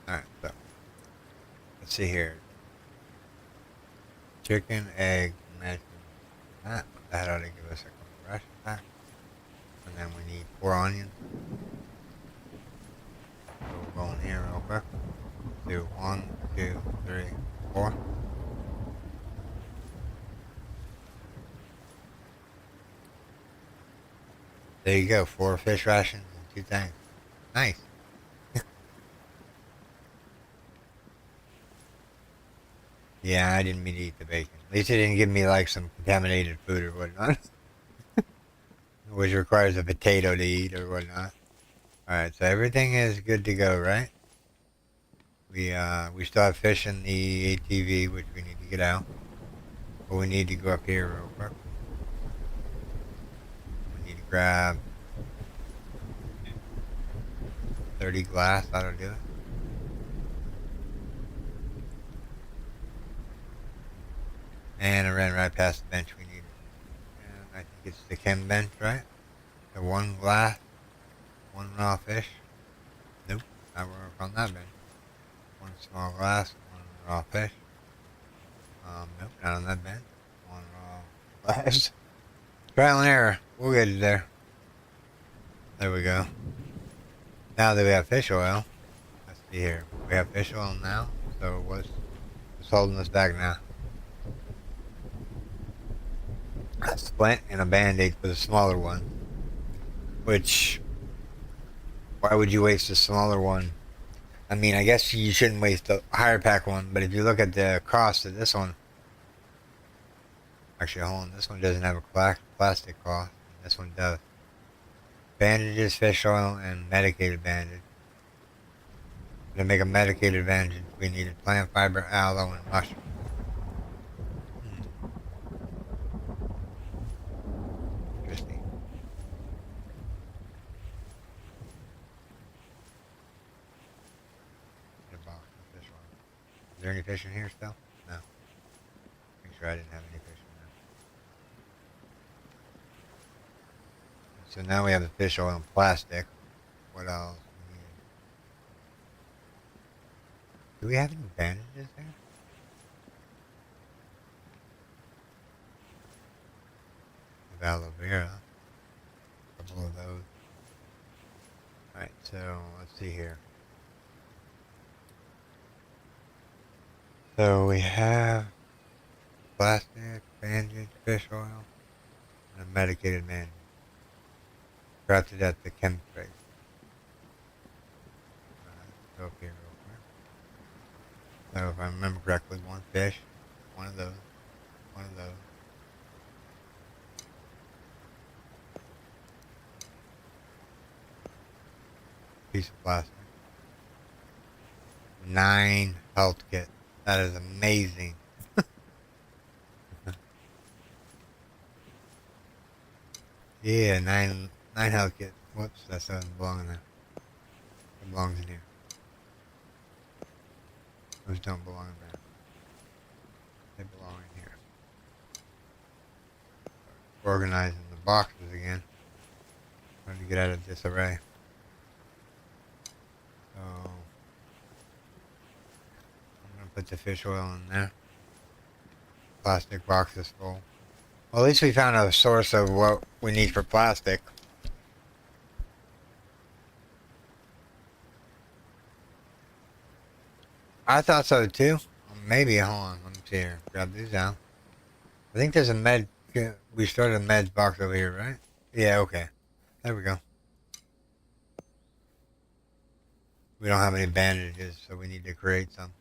Alright, so let's see here. Chicken, egg, mashed. That ought to give us a quick ration pack. And then we need 4 onions. So we'll go in here real quick. Do 1, 2, 3, 4. There you go, 4 fish rations and 2 things. Nice. Yeah, I didn't mean to eat the bacon. At least it didn't give me like some contaminated food or whatnot. Which requires a potato to eat or whatnot. Alright, so everything is good to go, right? We still have fish in the ATV, which we need to get out. But we need to go up here real quick. We need to grab 30 glass, that'll do it. And I ran right past the bench we needed. And I think it's the chem bench, right? The 1 glass, 1 raw fish. Nope, I work on that bench. 1 small glass, 1 raw fish. Nope, not on that bench. 1 raw glass. Trial and error. We'll get it there. There we go. Now that we have fish oil, let's see here. We have fish oil now, so what's holding us back now? A splint and a band-aid for the smaller one. Which, why would you waste a smaller one? I mean, I guess you shouldn't waste a higher pack one, but if you look at the cost of this one, actually, hold on, this one doesn't have a plastic cost. This one does. Bandages, fish oil, and medicated bandage. To make a medicated bandage, we needed plant fiber, aloe, and mushroom. Interesting. Get a box of fish oil. Is there any fish in here still? No. Make sure I didn't have any fish in there. So now we have the fish oil and plastic. What else? Do we have any bandages there? We have aloe vera. A couple of those. Alright, so let's see here. So we have plastic, bandage, fish oil, and a medicated bandage. Crafted at the chem trade. Go up here real quick. So if I remember correctly, 1 fish, 1 of those, 1 of those. Piece of plastic. 9 health kit. That is amazing. Yeah, 9 health kit. Whoops, that doesn't belong in there. It belongs in here. Those don't belong in there. They belong in here. Organizing the boxes again. Trying to get out of disarray. So I'm gonna put the fish oil in there. Plastic box is full. Well, at least we found a source of what we need for plastic. I thought so too. Maybe, hold on, let me see here. Grab these out. think there's a med. We started a med box over here, right? Yeah, okay. There we go. We don't have any bandages, so we need to create some.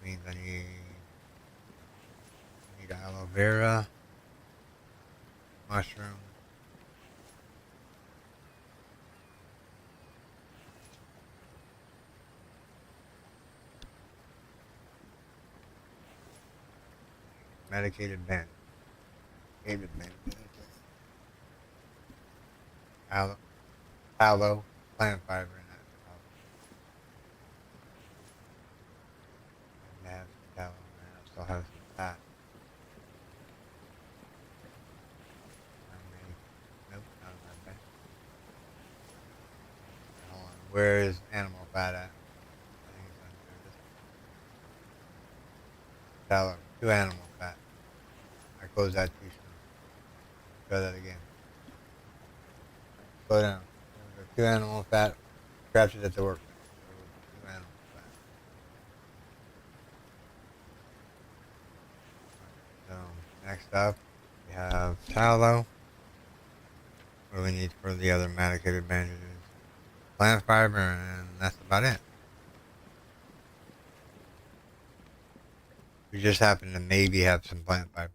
Which means I need aloe vera, mushroom. Medicated bandage. Medicated bandage. Aloe, plant fiber, and that. Have some tallow, and I still have some fat. Nope, not in that bag. Hold on. Where is animal fat at? I think it's under this. Tallow, 2 animal fat. I closed that too soon. Try that again. Slow down. There we go. 2 animal fat. Scratch it at the workbench. So 2 animal fat. So next up, we have tallow. What do we need for the other medicated bandages? Plant fiber, and that's about it. We just happen to maybe have some plant fiber.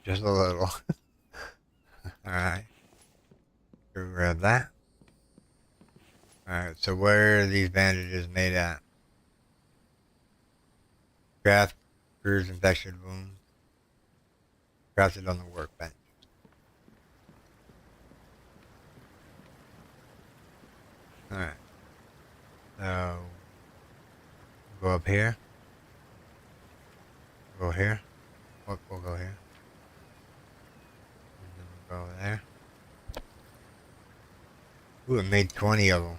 Just a little. Alright. Grab that. Alright, so where are these bandages made at? Craft, bruised, infected wounds. Crafted on the workbench. Alright. So, go up here. Go here. We'll go here. And then we'll go over there. Ooh, it made 20 of them.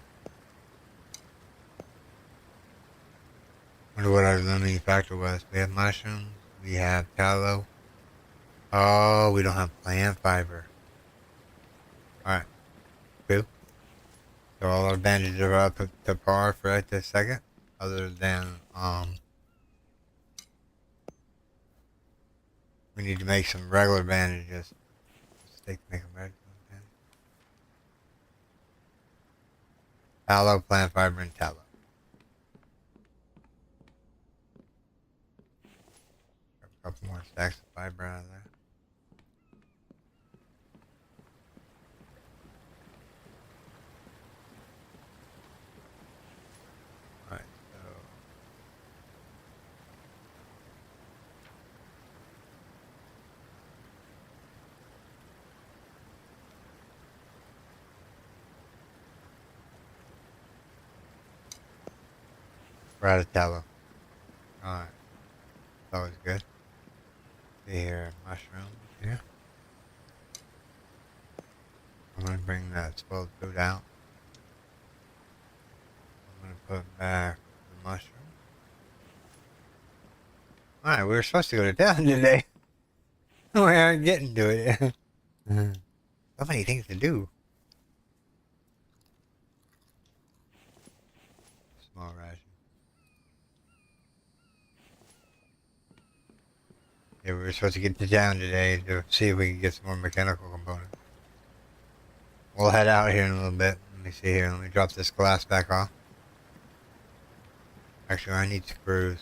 Wonder what our limiting factor was. We have mushrooms. We have tallow. Oh, we don't have plant fiber. Alright. Cool. So all our bandages are up to par for right this second. Other than, we need to make some regular bandages. Make them regular bandages. Tallow, plant fiber, and tallow. A couple more stacks of fiber out of there. Alright, so we're out of tallow. Alright. That was good. See here, mushrooms here. I'm gonna bring that spoiled food out. I'm gonna put back the mushroom. Alright, we were supposed to go to town today. We aren't getting to it. So many things to do. Small ration. Yeah, we were supposed to get to town today to see if we can get some more mechanical components. We'll head out here in a little bit. Let me see here. Let me drop this glass back off. Actually, I need screws.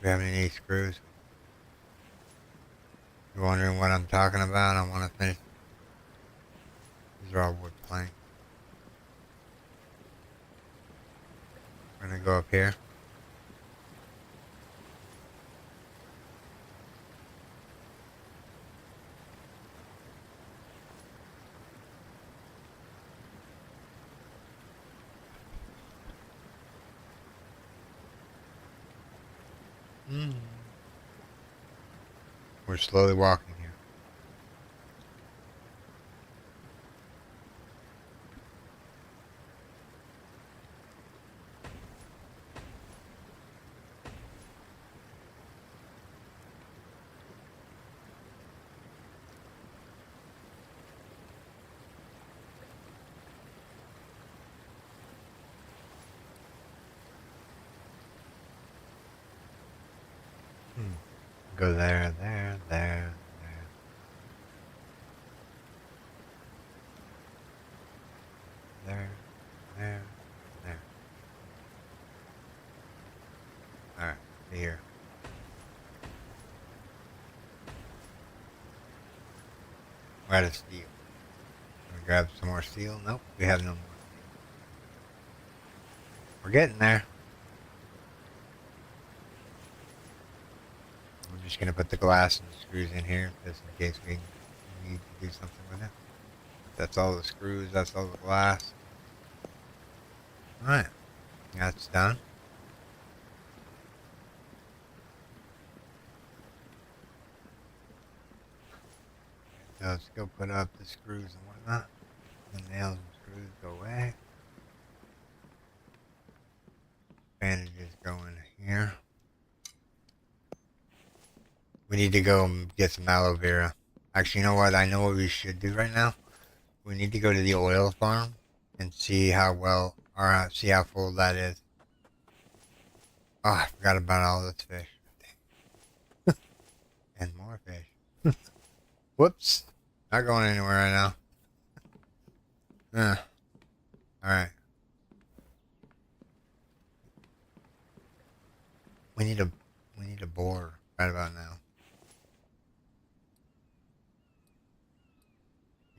Do we have any screws? You're wondering what I'm talking about? I want to finish. These are all wood planks. We're going to go up here. We're slowly walking here. go there, there, there, there, there, there. Alright, here. We're out of steel. Can we grab some more steel? Nope, we have no more steel. We're getting there. I'm just gonna put the glass and the screws in here just in case we need to do something with it. That's all the screws, that's all the glass. Alright, that's done. So let's go put up the screws and whatnot. The nails and screws go away. Bandages go in here. We need to go and get some aloe vera. Actually, you know what? I know what we should do right now. We need to go to the oil farm and see how well, or see how full that is. Oh, I forgot about all this fish. And more fish. Whoops. Not going anywhere right now. Alright. We need a boar right about now.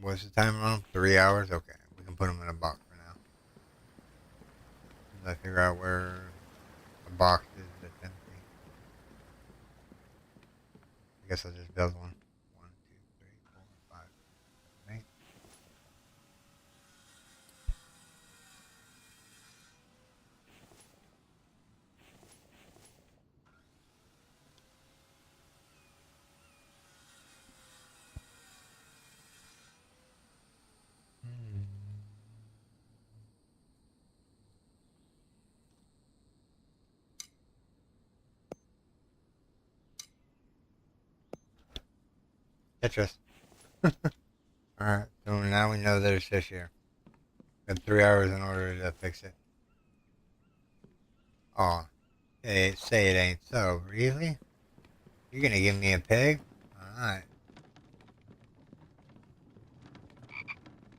What's the time on them? 3 hours? Okay. We can put them in a box for now. Until I figure out where the box is that's empty. I guess I'll just build one. 1, 2, 3, 4, 5, 7, 8. Tetris. Alright, so now we know there's fish here. Got 3 hours in order to fix it. Aw. Hey, say it ain't so. Really? You're gonna give me a pig? Alright.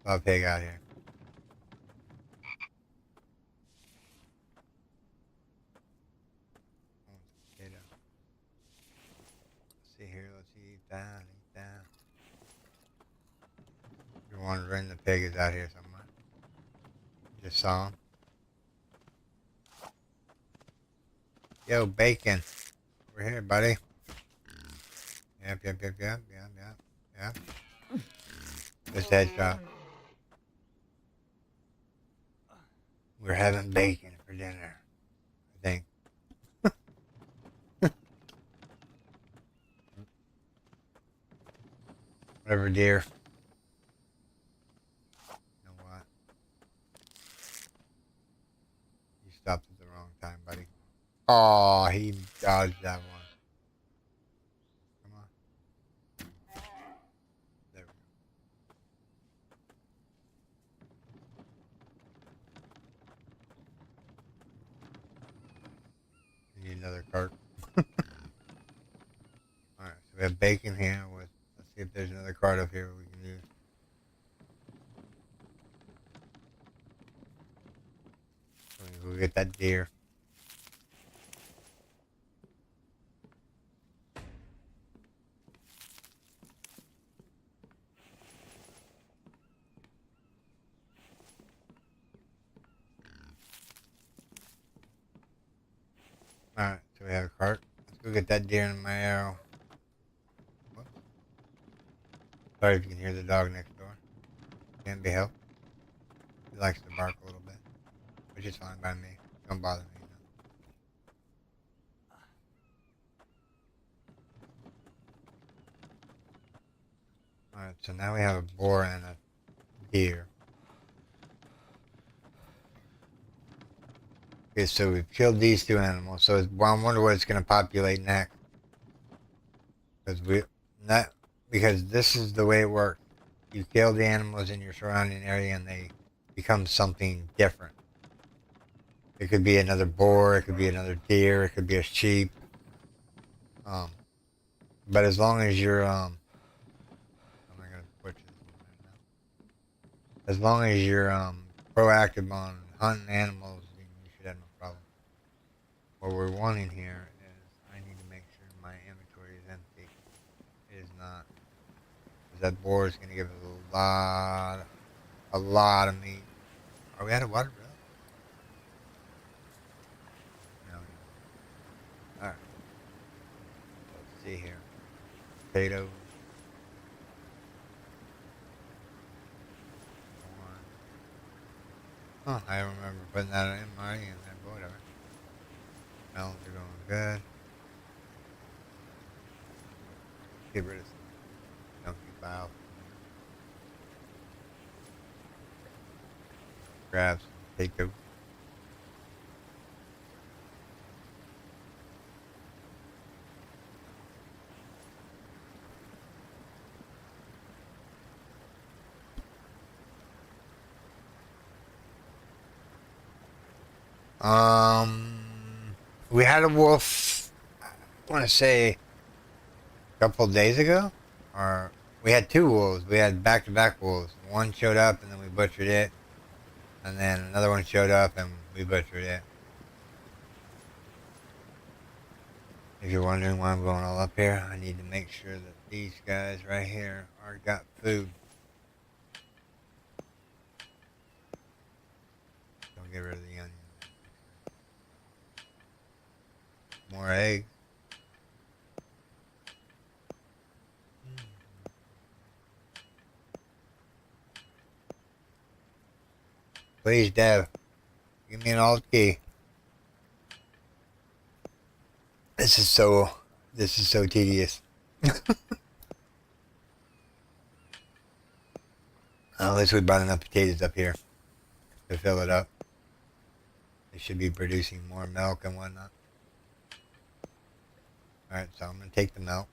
Saw a pig out here. Potato. Let's see here, let's eat that, eat that. You're wondering, the pig is out here somewhere. Just saw him. Yo, bacon. We're here, buddy. Yep. Just headshot. We're having bacon for dinner, I think. Whatever, dear. You know what? You stopped at the wrong time, buddy. Oh, he dodged that one. Come on. There we go. We need another cart. Alright, so we have bacon here with, let's see if there's another cart up here we can use. So we can go get that deer. Alright, so we have a cart. Let's go get that deer in my arrow. Whoops. Sorry if you can hear the dog next door. Can't be helped. He likes to bark a little bit, which is fine by me. Don't bother me. Alright, so now we have a boar and a deer. Okay, so we've killed these two animals. So I wonder what it's going to populate next. Because this is the way it works. You kill the animals in your surrounding area and they become something different. It could be another boar, it could be another deer, it could be a sheep. But as long as you're I'm not gonna butcher this one right now. As long as you're proactive on hunting animals, you should have no problem. What we're wanting here is I need to make sure my inventory is empty. It is not, because that boar is gonna give us a lot of meat. Are we out of water, bro? No, no. All right. Let's see here. Potatoes. Corn. Huh, I remember putting that in my in there, but whatever. Melons are going good. Get rid of some junky files from here. Grab some potatoes. We had a wolf, I want to say a couple of days ago, or we had two wolves. We had back-to-back wolves. One showed up and then we butchered it, and then another one showed up and we butchered it. If you're wondering why I'm going all up here, I need to make sure that these guys right here are got food. Don't get rid of the onion. More eggs. Please, Dev, give me an alt key. This is so tedious. At least we brought enough potatoes up here to fill it up. They should be producing more milk and whatnot. Alright, so I'm going to take the milk.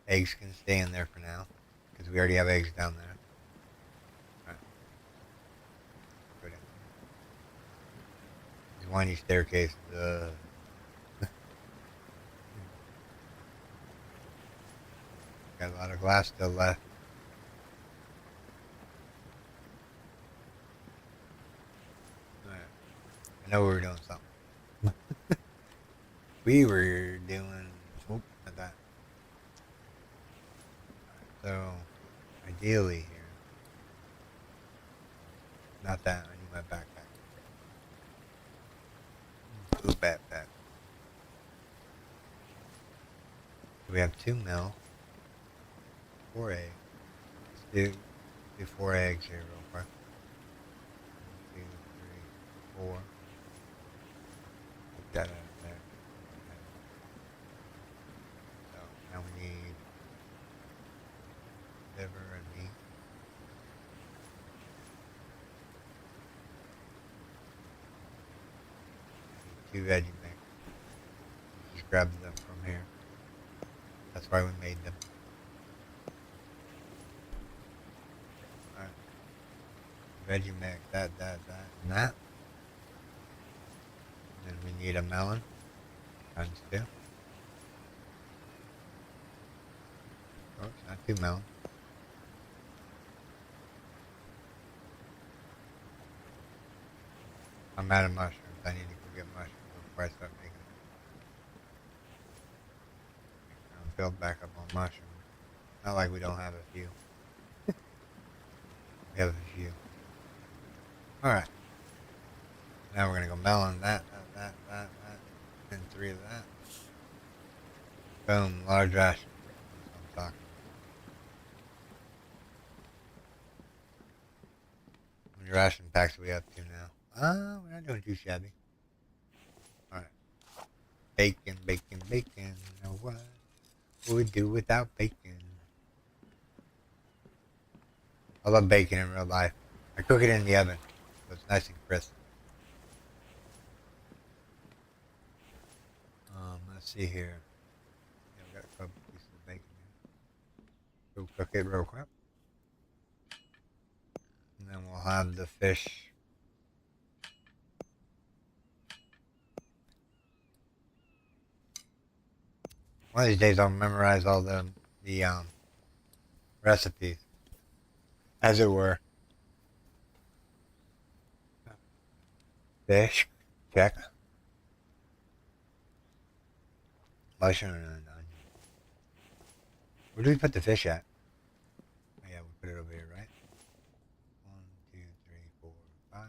Eggs can stay in there for now, because we already have eggs down there. Alright. Go down. These windy staircases. Got a lot of glass still left. Alright. I know we were doing something. We were doing... Oop, not that. So, ideally here... Not that, I need my backpack. Ooh, backpack. So we have 2 mil. 4 eggs. Let's do 4 eggs here real quick. 1, 2, 3, 4. Put that out of there. So now we need liver and meat. Need 2 veggie mix. Just grab them from here. That's why we made them. Alright. Veggie mix, that, and that. And then we need a melon. Times 2. Oh, it's not 2 melons. I'm out of mushrooms. I need to go get mushrooms before I start making them. I'm filled back up on mushrooms. Not like we don't have a few. We have a few. Alright. Now we're gonna go melon that, and 3 of that. Boom, large ration. That's what I'm talking about. How many ration packs are we up to now? We're not doing too shabby. Alright. Bacon. You know what we would do without bacon? I love bacon in real life. I cook it in the oven, so it's nice and crisp. Let's see here. Yeah, we got a couple pieces of bacon here. Go cook it real quick. And then we'll have the fish. One of these days I'll memorize all the recipes, as it were. Fish, check. Mushroom and onion. Where do we put the fish at? Oh, yeah, we put it over here, right? 1, 2, 3, 4, 5.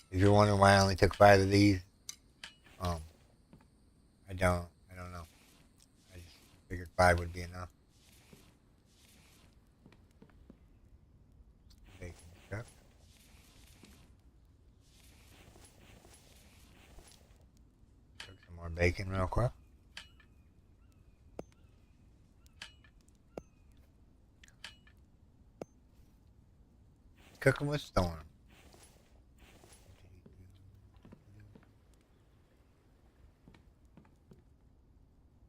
If you're wondering why I only took 5 of these, um, I don't know. I just figured 5 would be enough. Bacon cook. Cook some more bacon real quick. Cooking with Storm.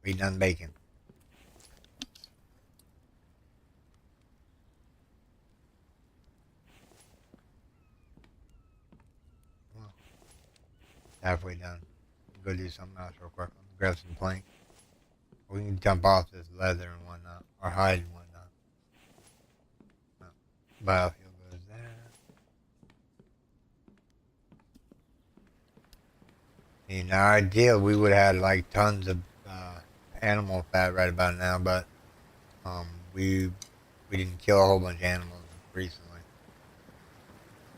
We done bacon. Well, halfway done. Go do something else real quick. Let me grab some plank. We can jump off this leather and whatnot, or hide and whatnot. No. Biofuel goes there. In our ideal, we would have had like tons of animal fat right about now, but um, we we didn't kill a whole bunch of animals recently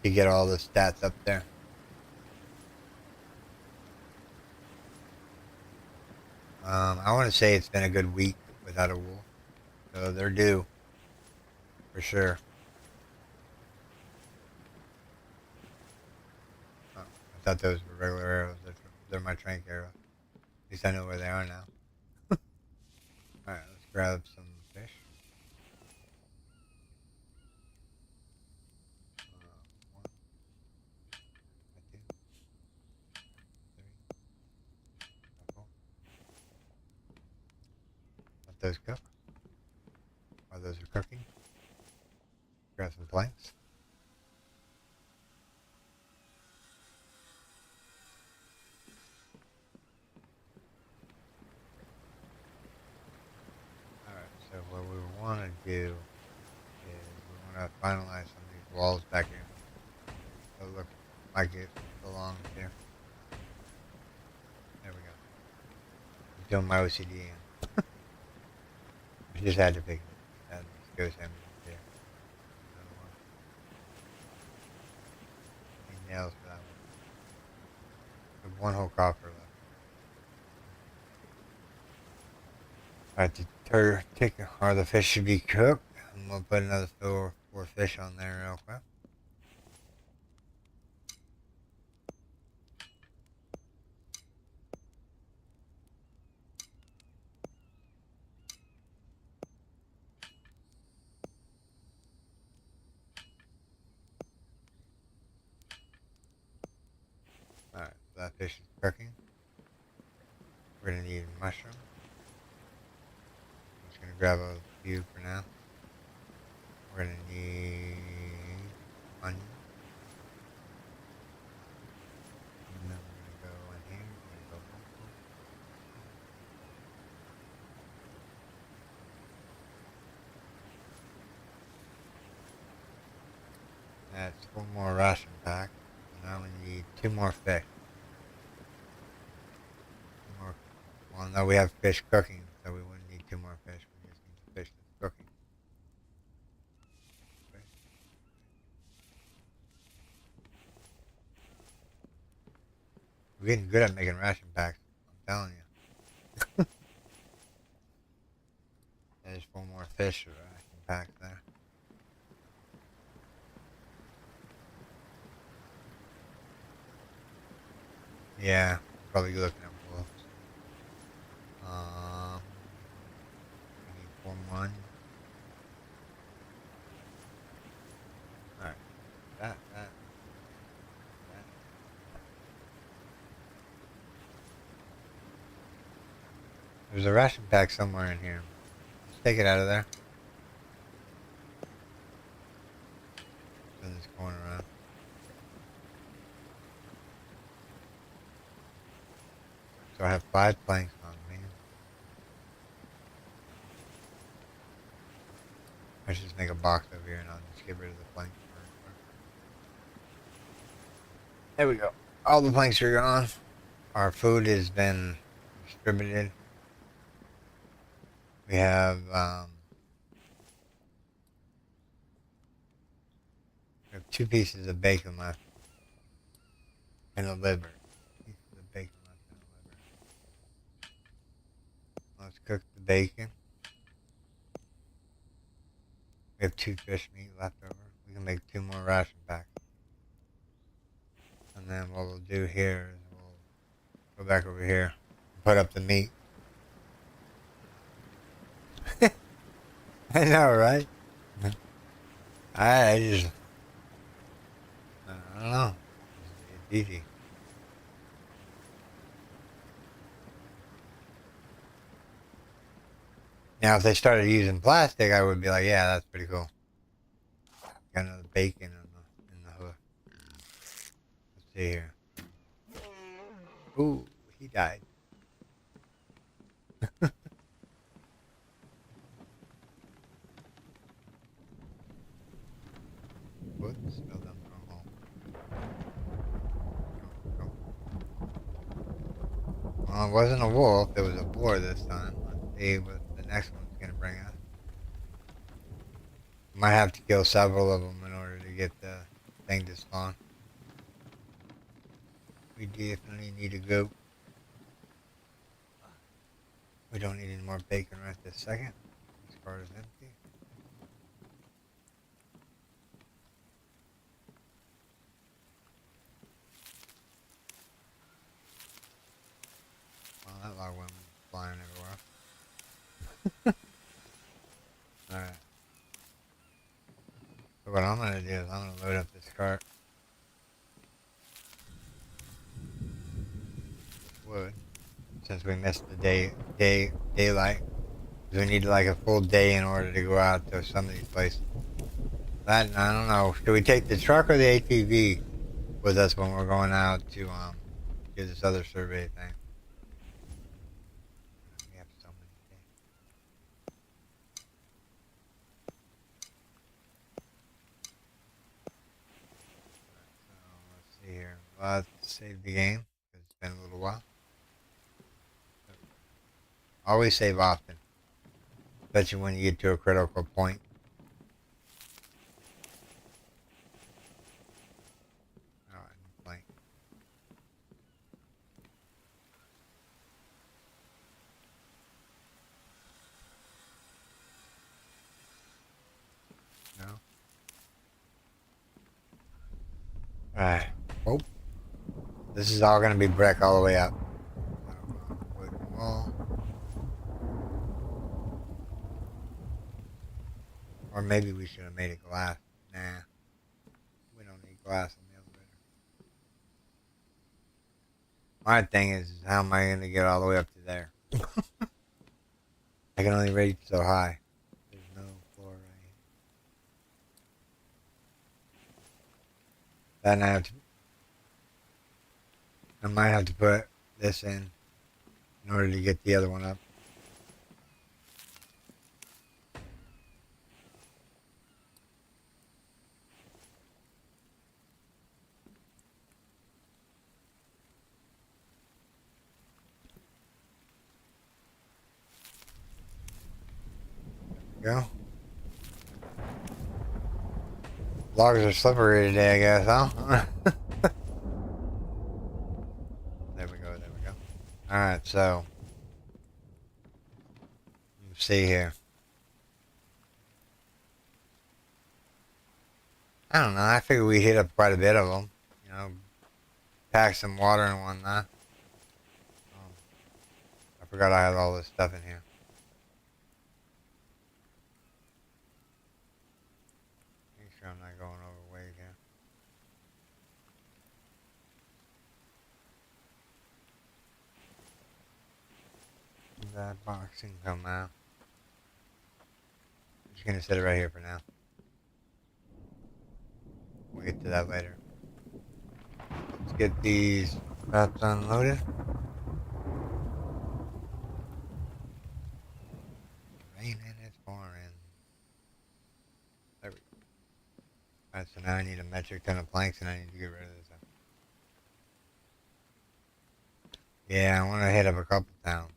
to get all the stats up there. I want to say it's been a good week without a wolf, so they're due for sure. Oh, I thought those were regular arrows. They're my trank arrows. At least I know where they are now. All right, let's grab some fish. One, two, three, four. Let those cook. While those are cooking, grab some planks. All right, so what we want to do is we want to finalize some of these walls back here. So look like it belongs here. There we go. I'm doing my OCD in. I just had to pick it. That goes in there. Any nails for that one. One whole copper left. Alright, the fish should be cooked. I'm gonna put another four fish on there real quick. Alright, that fish is cooking. We're gonna need mushroom. I'm just gonna grab a few for now. We're gonna need onion. And then we're gonna go in here. We're gonna go That's one more ration pack. Now we need 2 more fish. 2 more. Well, no, we have fish cooking, so we wouldn't need 2 more fish. We just need the fish that's cooking. We're getting good at making ration packs. I'm telling you. There's 4 more fish ration packs there. Yeah, probably looking at wolves. We need 4 more onions. Alright, that. There's a ration pack somewhere in here. Let's take it out of there. Turn this corner around. So I have 5 planks on me. I should just make a box over here and I'll just get rid of the planks. There we go. All the planks are gone. Our food has been distributed. We have 2 pieces of bacon left and a liver. Pieces of bacon left and a liver. Let's cook the bacon. We have 2 fish meat left over. We can make 2 more ration packs. And then what we'll do here is we'll go back over here and put up the meat. I know, right? I just, I don't know. It's easy. Now, if they started using plastic, I would be like, yeah, that's pretty cool. Got another bacon in the hook. Let's see here. Ooh, he died. Whoops, spilled them from home. Well, it wasn't a wolf, it was a boar this time. Let's see what the next one's gonna bring us. Might have to kill several of them in order to get the thing to spawn. We definitely need a goat. We don't need any more bacon right this second. This cart is empty. Well, that log went flying everywhere. Alright. So what I'm gonna do is I'm gonna load up this cart. Wood. Since we missed the daylight. We need like a full day in order to go out to some of these places. That, I don't know. Should we take the truck or the ATV with us when we're going out to do this other survey thing? We have so many days. So let's see here. Let's save the game because it's been a little while. Always save often, especially when you get to a critical point. No. Alright. Oh. This is all gonna be brick all the way up. Wooden wall. Or maybe we should have made it glass. Nah. We don't need glass in the elevator. My thing is how am I gonna get all the way up to there? I can only reach so high. There's no floor right here. Then I might have to put this in order to get the other one up. Go. Logs are slippery today, I guess, huh? There we go, there we go. Alright, so. Let's see here. I don't know, I figure we hit up quite a bit of them. You know, pack some water and whatnot. I forgot I had all this stuff in here. Make sure I'm not going over weight here. That box can come out. I'm just gonna set it right here for now. We'll get to that later. Let's get these wraps unloaded. now I need a metric ton of planks and I need to get rid of this. Yeah, I want to hit up a couple towns.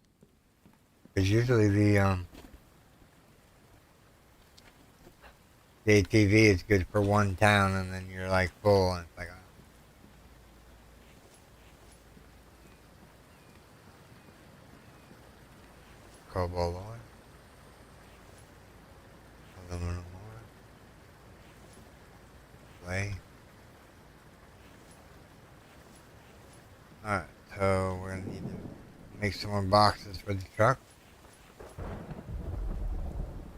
Because usually the ATV is good for one town and then you're like full and it's like, cobalt oil, aluminum oil, clay. Alright, so we're gonna need to make some more boxes for the truck.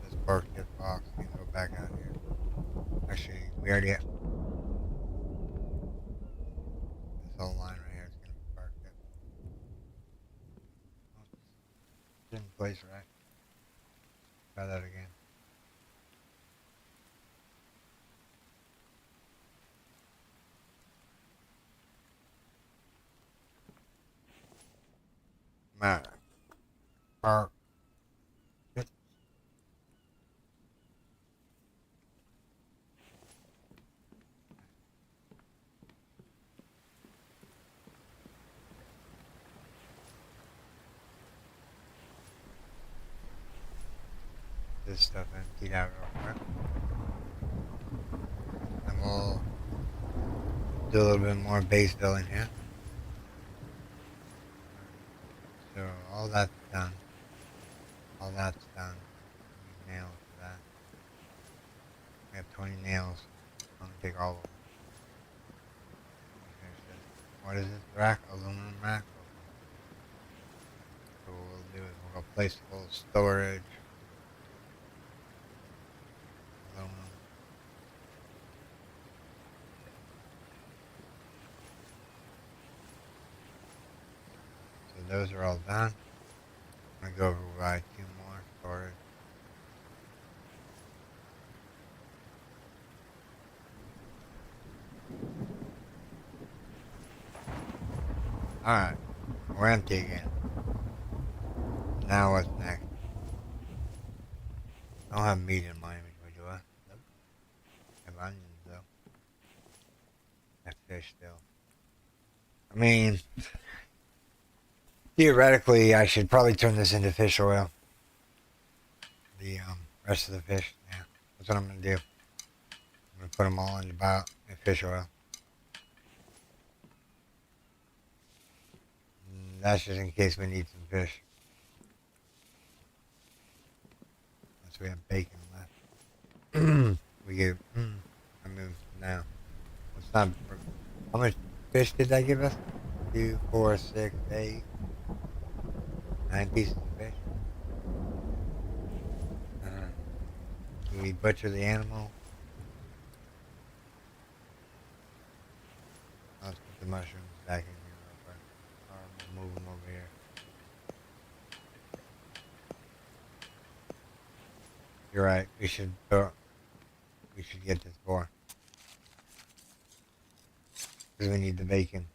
This park this box, we can go back out here. Actually, we already have this whole line right here is gonna be parked up. Oh, it's in place, right? Try that again. Alright. Park. Yep. This stuff emptied out real quick. And we'll do a little bit more base building here. So all that's done. All that's done. We need nails for that. We have 20 nails. I'm gonna take all of them. Finish this. What is this rack? Aluminum rack? So what we'll do is we'll go place a little storage. Aluminum. So those are all done. I'm gonna go over by 2 more storage. Alright, we're empty again. Now what's next? I don't have meat in my inventory, do I? Nope. I have onions though. I have fish still. I mean, theoretically, I should probably turn this into fish oil. The rest of the fish, yeah. That's what I'm gonna do. I'm gonna put them all in fish oil. And that's just in case we need some fish. Unless we have bacon left. We get. I moved now. It's not. How much fish did that give us? 2, 4, 6, 8, 9 pieces of fish. Do we butcher the animal? Let's put the mushrooms back in here real quick. Or we'll move them over here. You're right. We should get this boar. Because we need the bacon.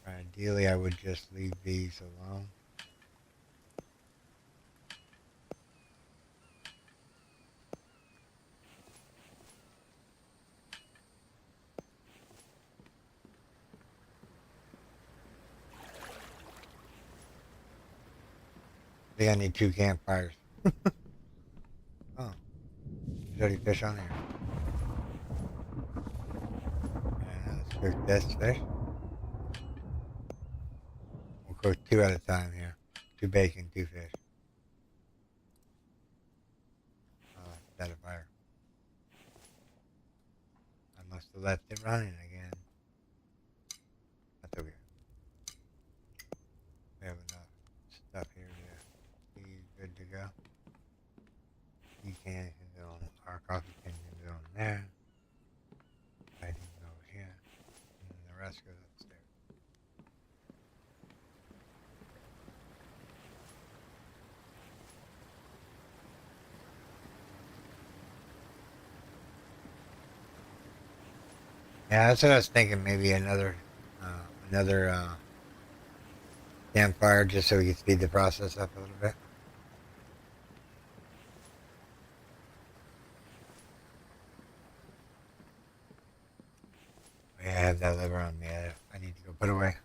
Ideally, I would just leave these alone. I think I need 2 campfires. Oh, there's already fish on here. Let's cook this fish. We'll cook 2 at a time here. 2 bacon, 2 fish. Oh, set a fire. I must have left it running again. That's okay. We have enough stuff here to be good to go. Tea can go on, our coffee can go on there. I can go over here. And then the rest goes upstairs. Yeah, that's what I was thinking. Maybe another campfire, just so we can speed the process up a little bit. Okay, I have that liver on me. I need to go put away.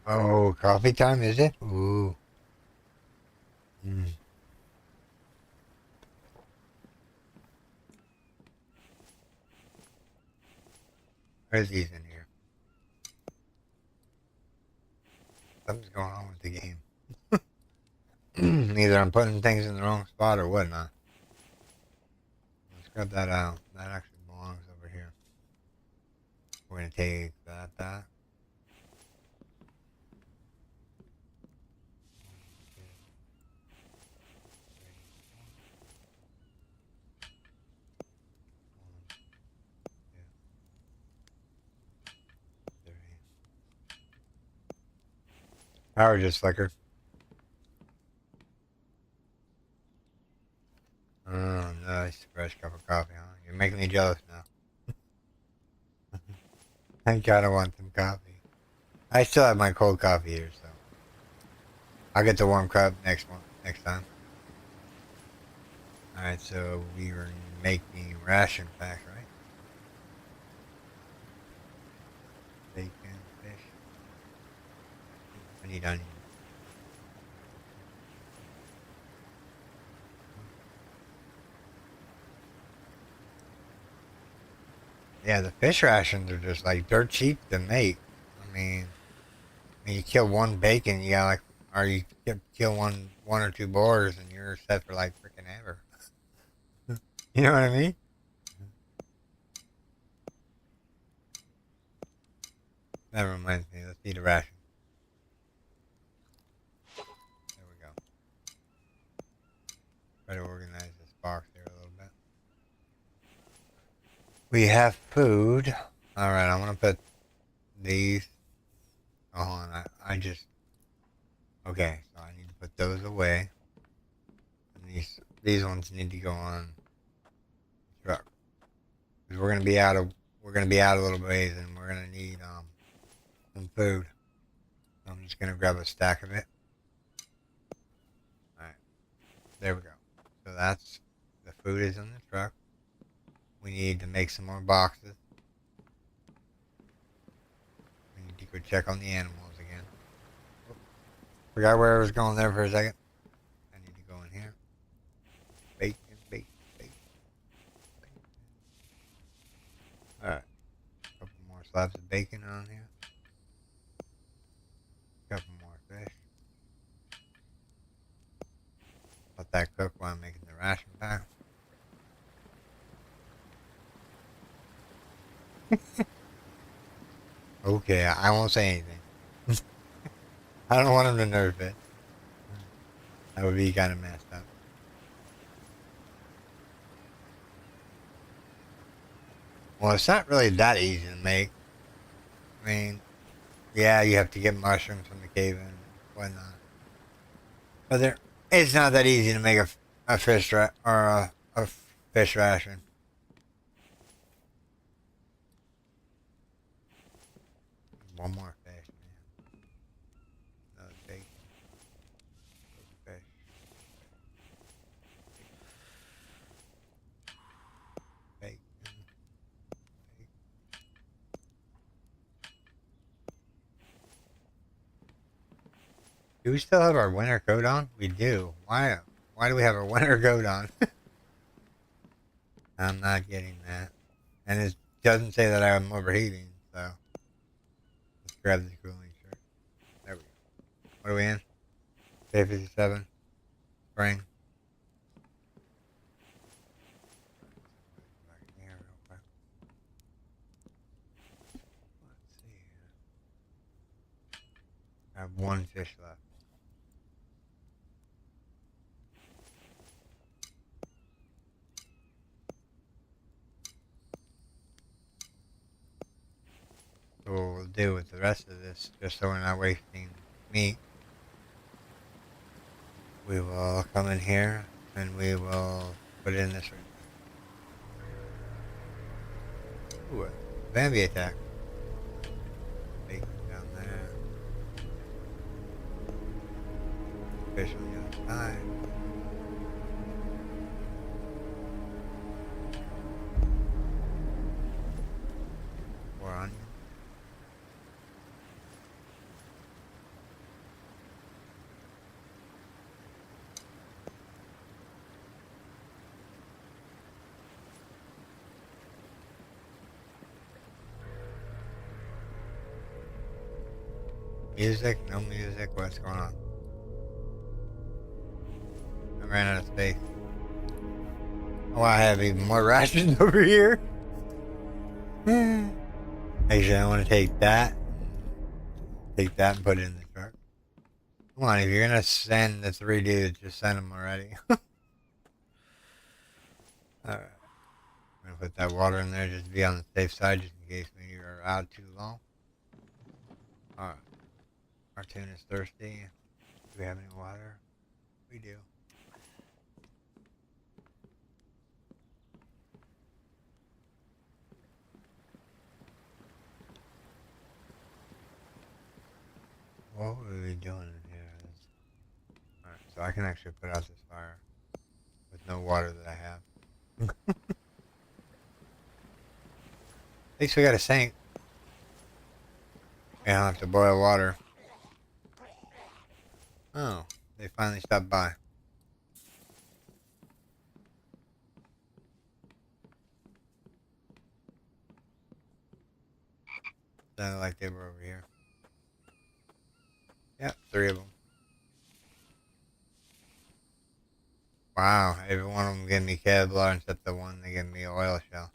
Oh, coffee time, is it? Ooh. Mm. There's these in here. Something's going on with the game. Either I'm putting things in the wrong spot or whatnot. Let's grab that out. That actually belongs over here. We're going to take that. Power just flickered. Oh, nice. Fresh cup of coffee, huh? You're making me jealous now. I kind of want some coffee. I still have my cold coffee here, so I'll get the warm cup next time. All right, so we were making ration packs, right? Bacon, fish. I need onions. Yeah, the fish rations are just like dirt cheap to make. I mean, when you kill one bacon, you got like, or you kill one or two boars, and you're set for like freaking ever. You know what I mean? That reminds me. Let's eat a ration. There we go. Try to organize this box here a little bit. We have food. All right, I'm gonna put these. Oh, hold on. I just. Okay, so I need to put those away. And these ones need to go on the truck. Because we're gonna be out a little ways, and we're gonna need some food. So I'm just gonna grab a stack of it. All right, there we go. So that's the food is in the truck. We need to make some more boxes. We need to go check on the animals again. Oh, forgot where I was going there for a second. I need to go in here. Bacon, bacon, bacon, bacon. All right, a couple more slabs of bacon on here. A couple more fish. Let that cook while I'm making the ration pack. Okay, I won't say anything. I don't want him to nerve it. That would be kind of messed up. Well, it's not really that easy to make. I mean, yeah, you have to get mushrooms from the cave and whatnot. But it's not that easy to make a fish or a fish ration. One more fish, man. Another bacon. Fish. Bacon. Bacon. Do we still have our winter coat on? We do. Why? Why do we have our winter coat on? I'm not getting that. And it doesn't say that I'm overheating, so let's grab the cooling shirt. There we go. What are we in? Day 57. Spring. Let's see. I have one fish left. do with the rest of this, just so we're not wasting meat. We will come in here and we will put it in this room. Ooh, a Bambi attack. Bacon down there. Fish on the other side. More onion. Music? No music? What's going on? I ran out of space. Oh, I have even more rations over here. Actually, I want to take that. Take that and put it in the truck. Come on, if you're going to send the 3 dudes, just send them already. Alright. I'm going to put that water in there just to be on the safe side, just in case we are out too long. Alright. Our tune is thirsty. Do we have any water? We do. What are we doing in here? Alright, so I can actually put out this fire with no water that I have. At least we got a sink. I don't have to boil water. Oh, they finally stopped by. Sounded like they were over here. Yep, 3 of them. Wow, every one of them gave me Kevlar except the one they gave me oil shell.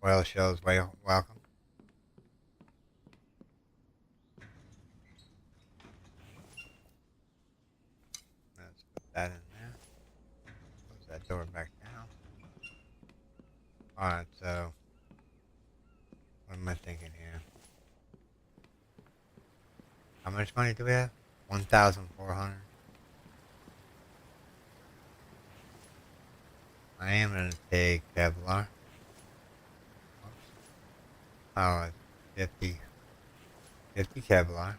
Oil shell is welcome. Let's put that in there. Close that door back down. Alright, so what am I thinking here? How much money do we have? 1,400. I am going to take Kevlar. Oh, it's 50 Kevlar.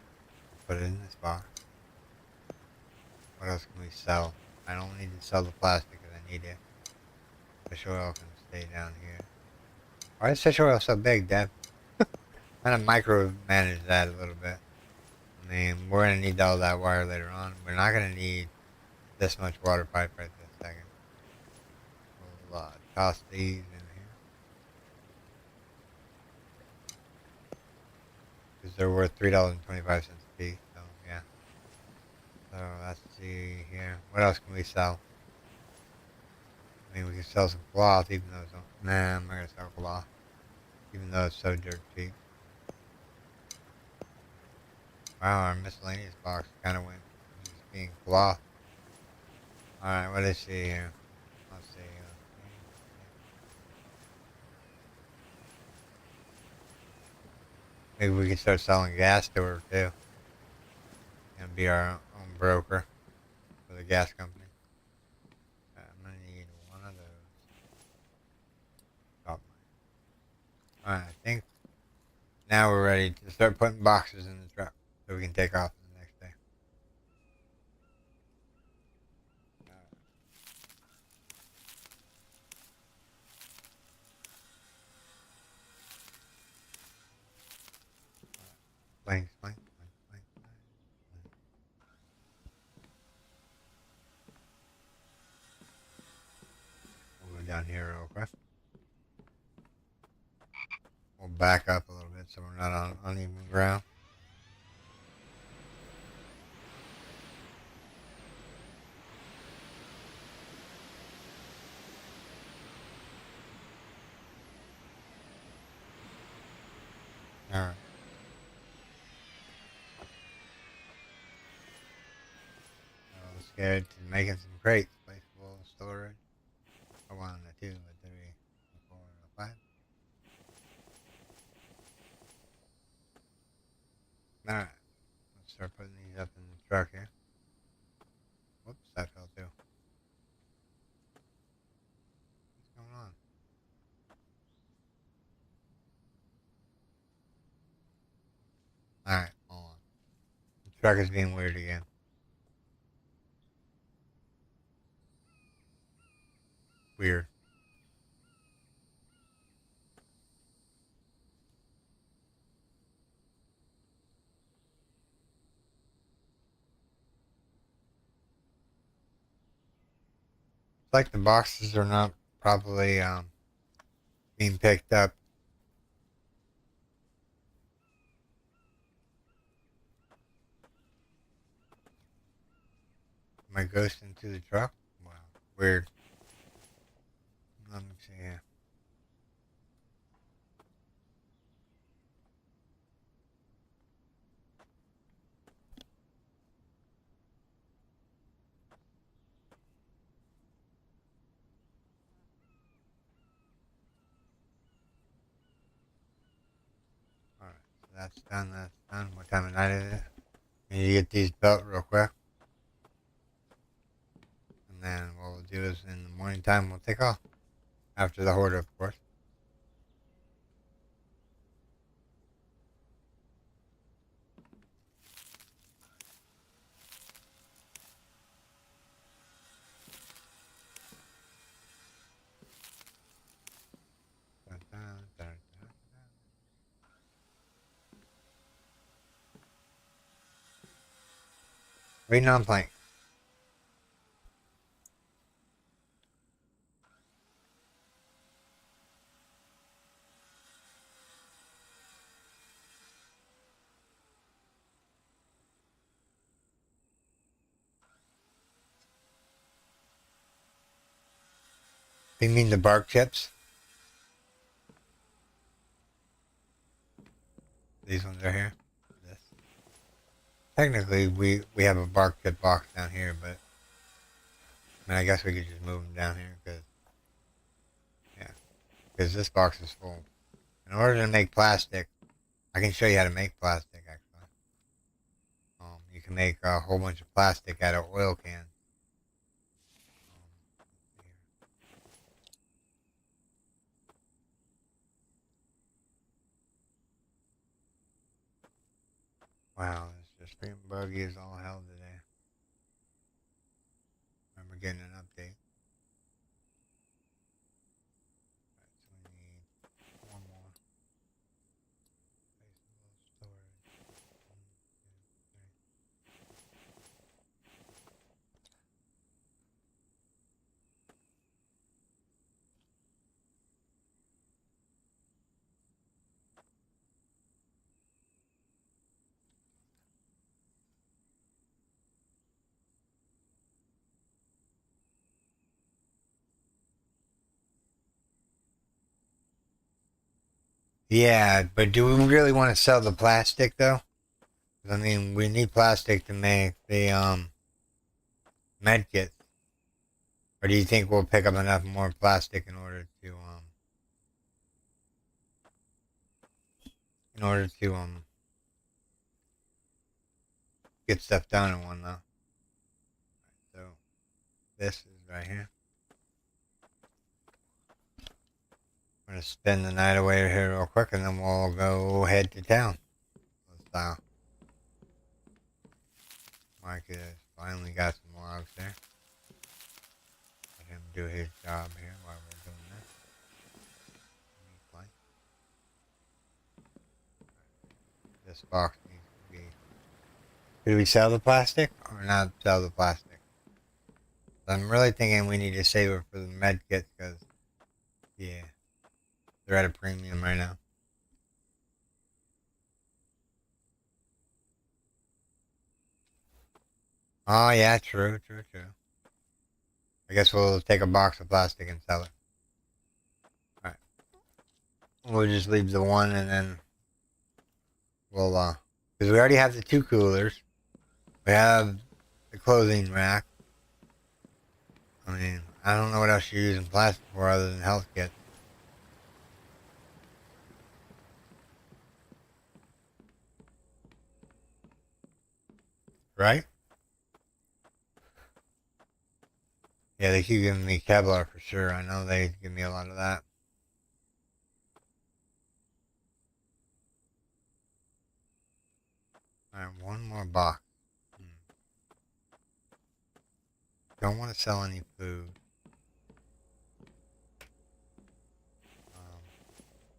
Put it in this box. What else can we sell? I don't need to sell the plastic because I need it. Fish oil can stay down here. Why is fish oil so big, Deb? Kind of micromanage that a little bit. I mean, we're going to need all that wire later on. We're not going to need this much water pipe right this second. We'll toss these in here. Because they're worth $3.25 a piece, so yeah. So let's see here. What else can we sell? I mean, we can sell some cloth, even though it's... Nah, I'm not going to sell cloth. Even though it's so dirt cheap. Wow, our miscellaneous box kind of went just being cloth. Alright, what do I see here? Let's see. Maybe we can start selling gas to her too. And be our own broker for the gas company. I'm gonna need one of those. Oh. Alright, I think now we're ready to start putting boxes in the truck so we can take off the next day. Blank, blank, blank, blank, blank. We'll go down here real quick. We'll back up a little bit so we're not on uneven ground. Alright. Let's get to making some crates. Place full of storage. A 1, a 2, a 3, a 4, a 5. Alright. Let's start putting these up in the truck here. Whoops, that fell too. What's going on? Alright, hold on. The truck is being weird again. Weird. It's like the boxes are not properly being picked up. Am I ghosting to the truck? Wow, weird. Let me see here. Alright, so that's done, that's done. What time of night is it? Need to get these built real quick. And then what we'll do is in the morning time we'll take off. After the hoarder, of course. Dun, dun, dun, dun, dun. Waiting on plank. You mean the bark chips? These ones are here. This. Technically, we have a bark chip box down here, but I mean, I guess we could just move them down here because because this box is full. In order to make plastic, I can show you how to make plastic. Actually, you can make a whole bunch of plastic out of oil cans. Wow, this just freaking buggy is all hell today. Remember getting an update. Right, so we need one more. Storage. 1, 2, 3. Yeah, but do we really want to sell the plastic though? I mean, we need plastic to make the med kits. Or do you think we'll pick up enough more plastic in order to get stuff done in one though? So this is right here. I'm gonna spend the night away here real quick, and then we'll go head to town. Let's Mike has finally got some logs there. Let him do his job here while we're doing this. This box needs to be. Could we sell the plastic or not sell the plastic? I'm really thinking we need to save it for the med kits because, yeah, they're at a premium right now. Oh yeah, true. I guess we'll take a box of plastic and sell it. Alright. We'll just leave the one and then we'll, because we already have the 2 coolers. We have the clothing rack. I mean, I don't know what else you're using plastic for other than health kits. right? Yeah, they keep giving me Kevlar for sure. I know they give me a lot of that. Alright, one more box. Don't want to sell any food.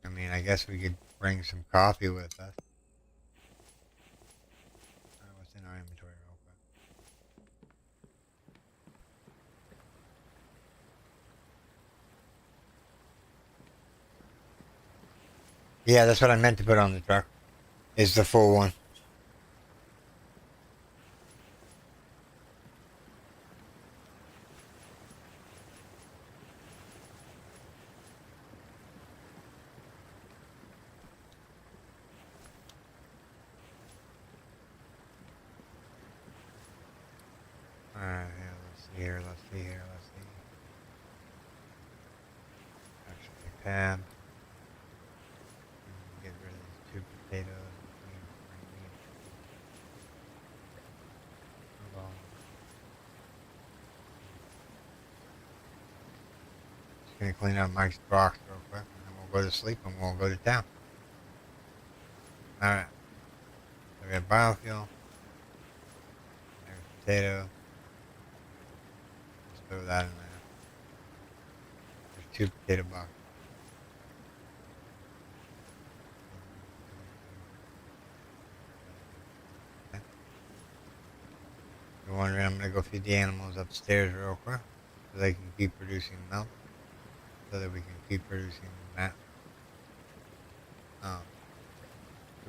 I mean, I guess we could bring some coffee with us. Alright, what's in our inventory real quick? Yeah, that's what I meant to put on the truck. Is the full one. Alright, yeah, let's see here, let's see here, let's see. Actually, tab. Get rid of these two potatoes. Just gonna clean up Mike's box real quick, and then we'll go to sleep and we'll go to town. Alright. So we got biofuel. There's potato. Let's throw that in there. There's two potato boxes. If you're wondering, I'm gonna go feed the animals upstairs real quick so they can keep producing milk, so that we can keep producing that. So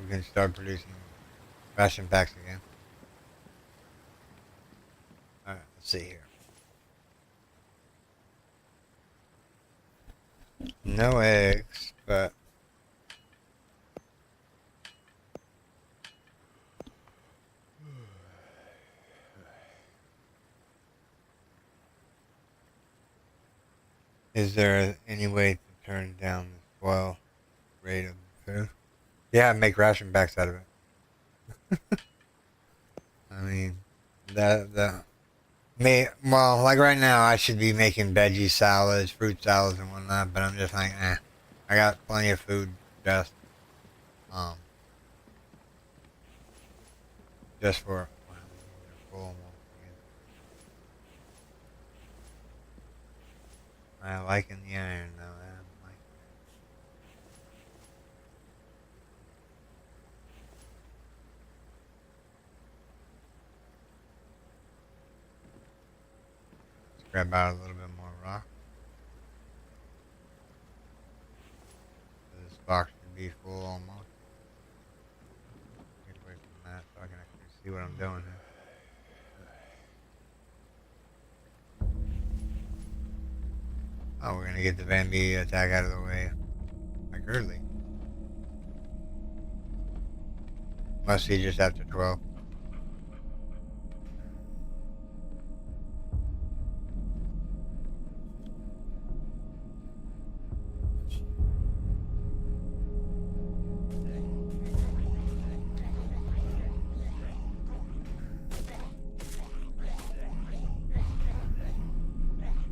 we can start producing ration packs again. Alright, let's see here. No eggs, but is there any way to turn down the spoil rate of food? Yeah, make ration packs out of it. I mean, well, like right now, I should be making veggie salads, fruit salads, and whatnot, but I'm just like, I got plenty of food um, just for. Wow, they're full almost again. I liking the iron though. I'm like, let's grab out a little bit more rock. So this box should be full almost. Get away from that so I can actually see what I'm doing here. Oh, we're gonna get the Van B attack out of the way. Like early. Must be just after 12.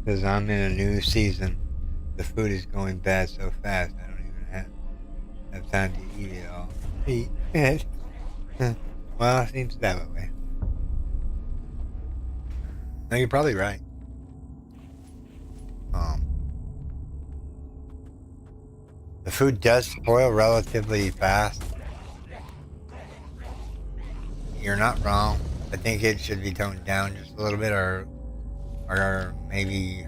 Because I'm in a new season. The food is going bad so fast, I don't even have time to eat it all. Eat it. Well, it seems that way. No, you're probably right. The food does spoil relatively fast. You're not wrong. I think it should be toned down just a little bit, or maybe.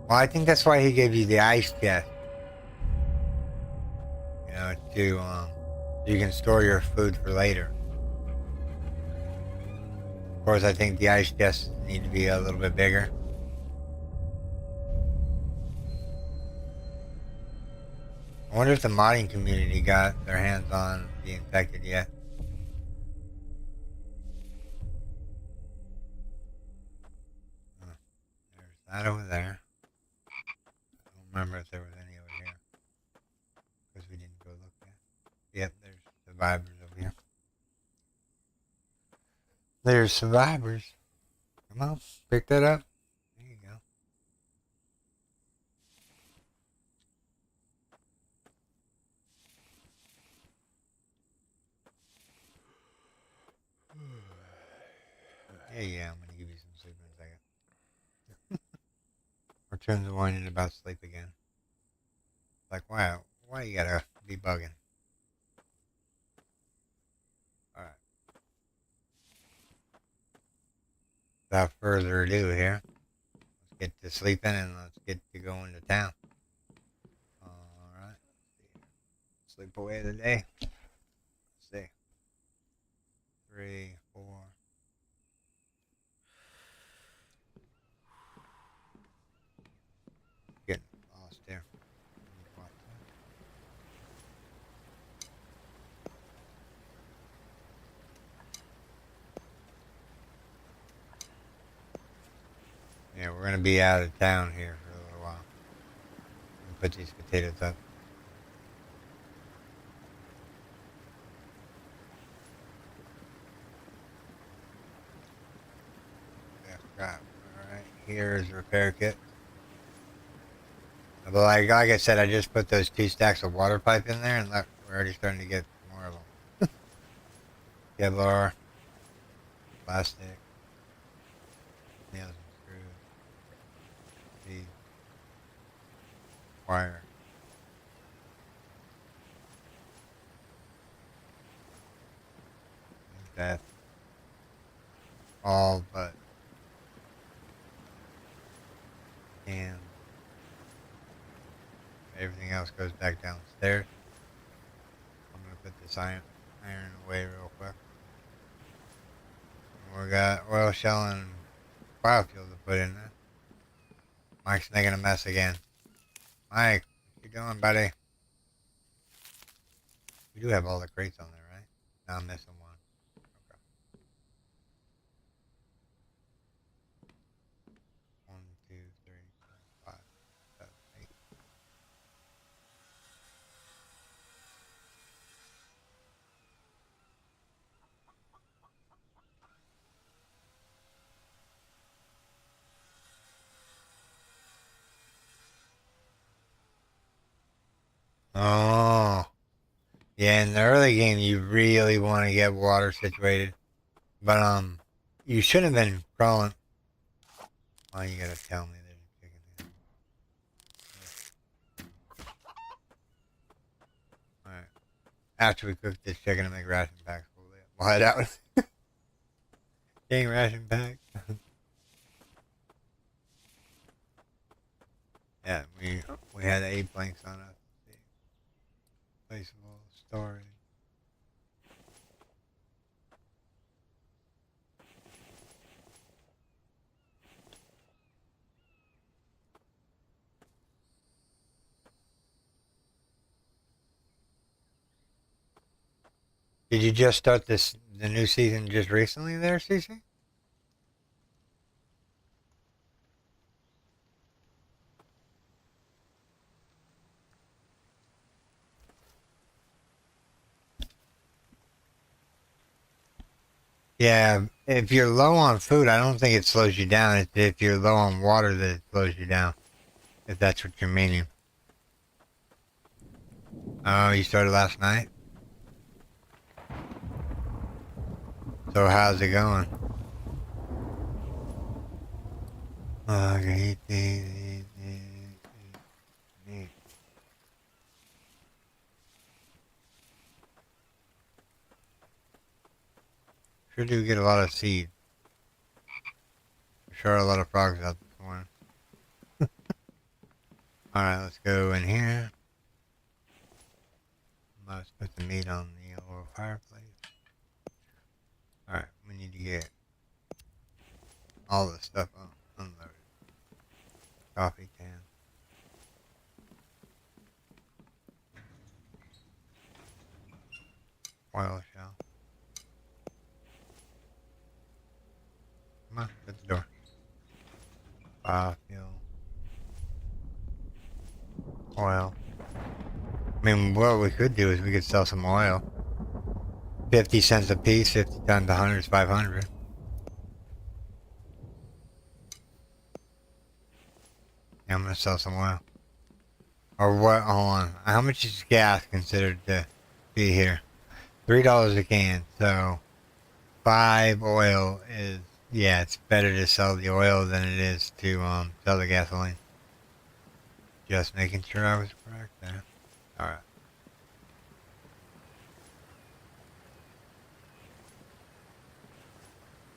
Well, I think that's why he gave you the ice chest. You know, so you can store your food for later. Of course, I think the ice chests need to be a little bit bigger. I wonder if the modding community got their hands on the infected yet. There's that over there. I don't remember if there was any over here. Because we didn't go look yet. Yep, there's survivors over here. There's survivors. Come on, pick that up. There you go. Yeah, I'm gonna give you some sleep in a second. Or turn the warning about sleep again. Like, wow, why you gotta be bugging? Alright. Without further ado here, let's get to sleeping and let's get to going to town. Alright. Sleep away the day. Let's see. 3, 4. Getting lost here. Yeah, we're gonna be out of town here for a little while. Put these potatoes up. Yeah, got alright. Here's a repair kit. But like I said, I just put those 2 stacks of water pipe in there, and look, we're already starting to get more of them. Kevlar, plastic, nails and screws, the wire. That's all but and everything else goes back downstairs. I'm gonna put this iron away real quick. And we got oil shell and biofuel to put in there. Mike's making a mess again. Mike, what you doing, buddy? We do have all the crates on there, right? No, I'm missing one. Okay. 1, 2, 3, 4, 5, 7, 8. Oh, yeah. In the early game, you really want to get water situated, but you shouldn't have been crawling. Oh, you gotta tell me there's a chicken here. All right. After we cook this chicken and make ration packs, we'll head out. Dang ration pack. Yeah, we had 8 planks on us. Placeable storage. Did you just start the new season just recently there, Cece? Yeah, if you're low on food, I don't think it slows you down. It's if you're low on water that it slows you down, if that's what you're meaning. Oh, you started last night? So how's it going? Okay. Sure do get a lot of seed. Sure, a lot of frogs out this morning. Alright, let's go in here. Let's put the meat on the little fireplace. Alright, we need to get all the stuff unloaded. Coffee can. Oil shell. Come on, at the door. Biofuel. Oil. I mean, what we could do is we could sell some oil. 50 cents a piece, 50 times 100 is 500. Yeah, I'm gonna sell some oil. Or what? Hold on. How much is gas considered to be here? $3 a can. So 5 oil is, yeah, it's better to sell the oil than it is to sell the gasoline. Just making sure I was correct there. All right.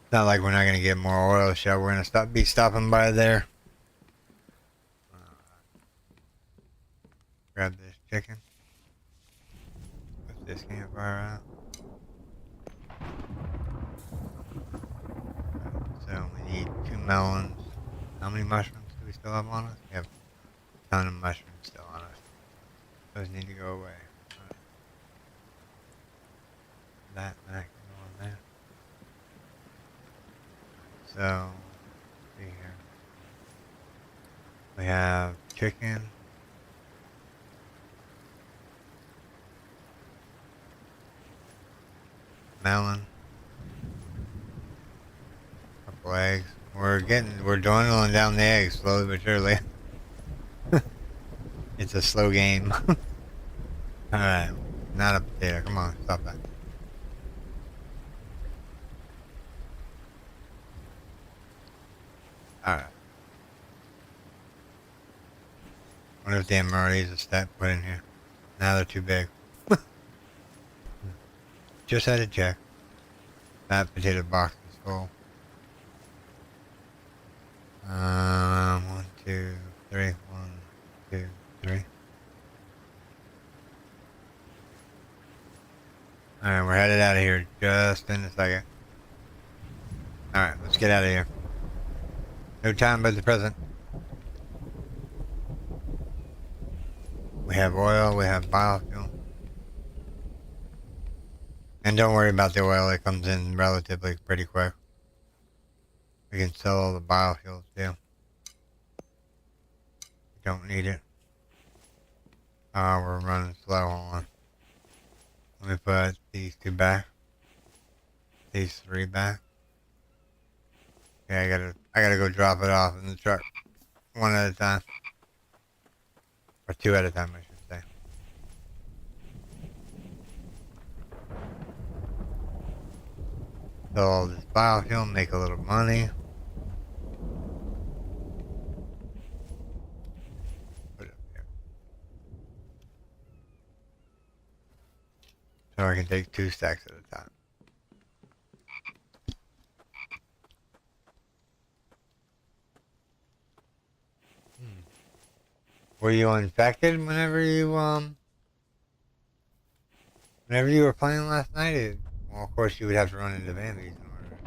It's not like we're not gonna get more oil, shall we're gonna be stopping by there. Grab this chicken. Put this campfire out. So we need 2 melons. How many mushrooms do we still have on us? We have a ton of mushrooms still on us. Those need to go away. Right. That can go on there. So, let's see here. We have chicken. Melon. Couple eggs. We're dwindling down the eggs slowly but surely. It's a slow game. Alright. Not a potato. Come on, stop that. Alright. Wonder if the Amarys are step put in here. Now they're too big. Just had to check. That potato box is full. 1, 2, 3. 1, 2, 3. Alright, we're headed out of here just in a second. Alright, let's get out of here. No time but the present. We have oil, we have biofuel. And don't worry about the oil, it comes in relatively pretty quick. We can sell all the biofuels too. Don't need it. We're running slow, hold on. Let me put these 2 back. These 3 back. Yeah, I gotta go drop it off in the truck. 1 at a time. Or 2 at a time, I should say. So all this biofuel, make a little money. Put it up here. So I can take 2 stacks at a time. Were you infected whenever you were playing last night? Well, of course you would have to run into Bambies in order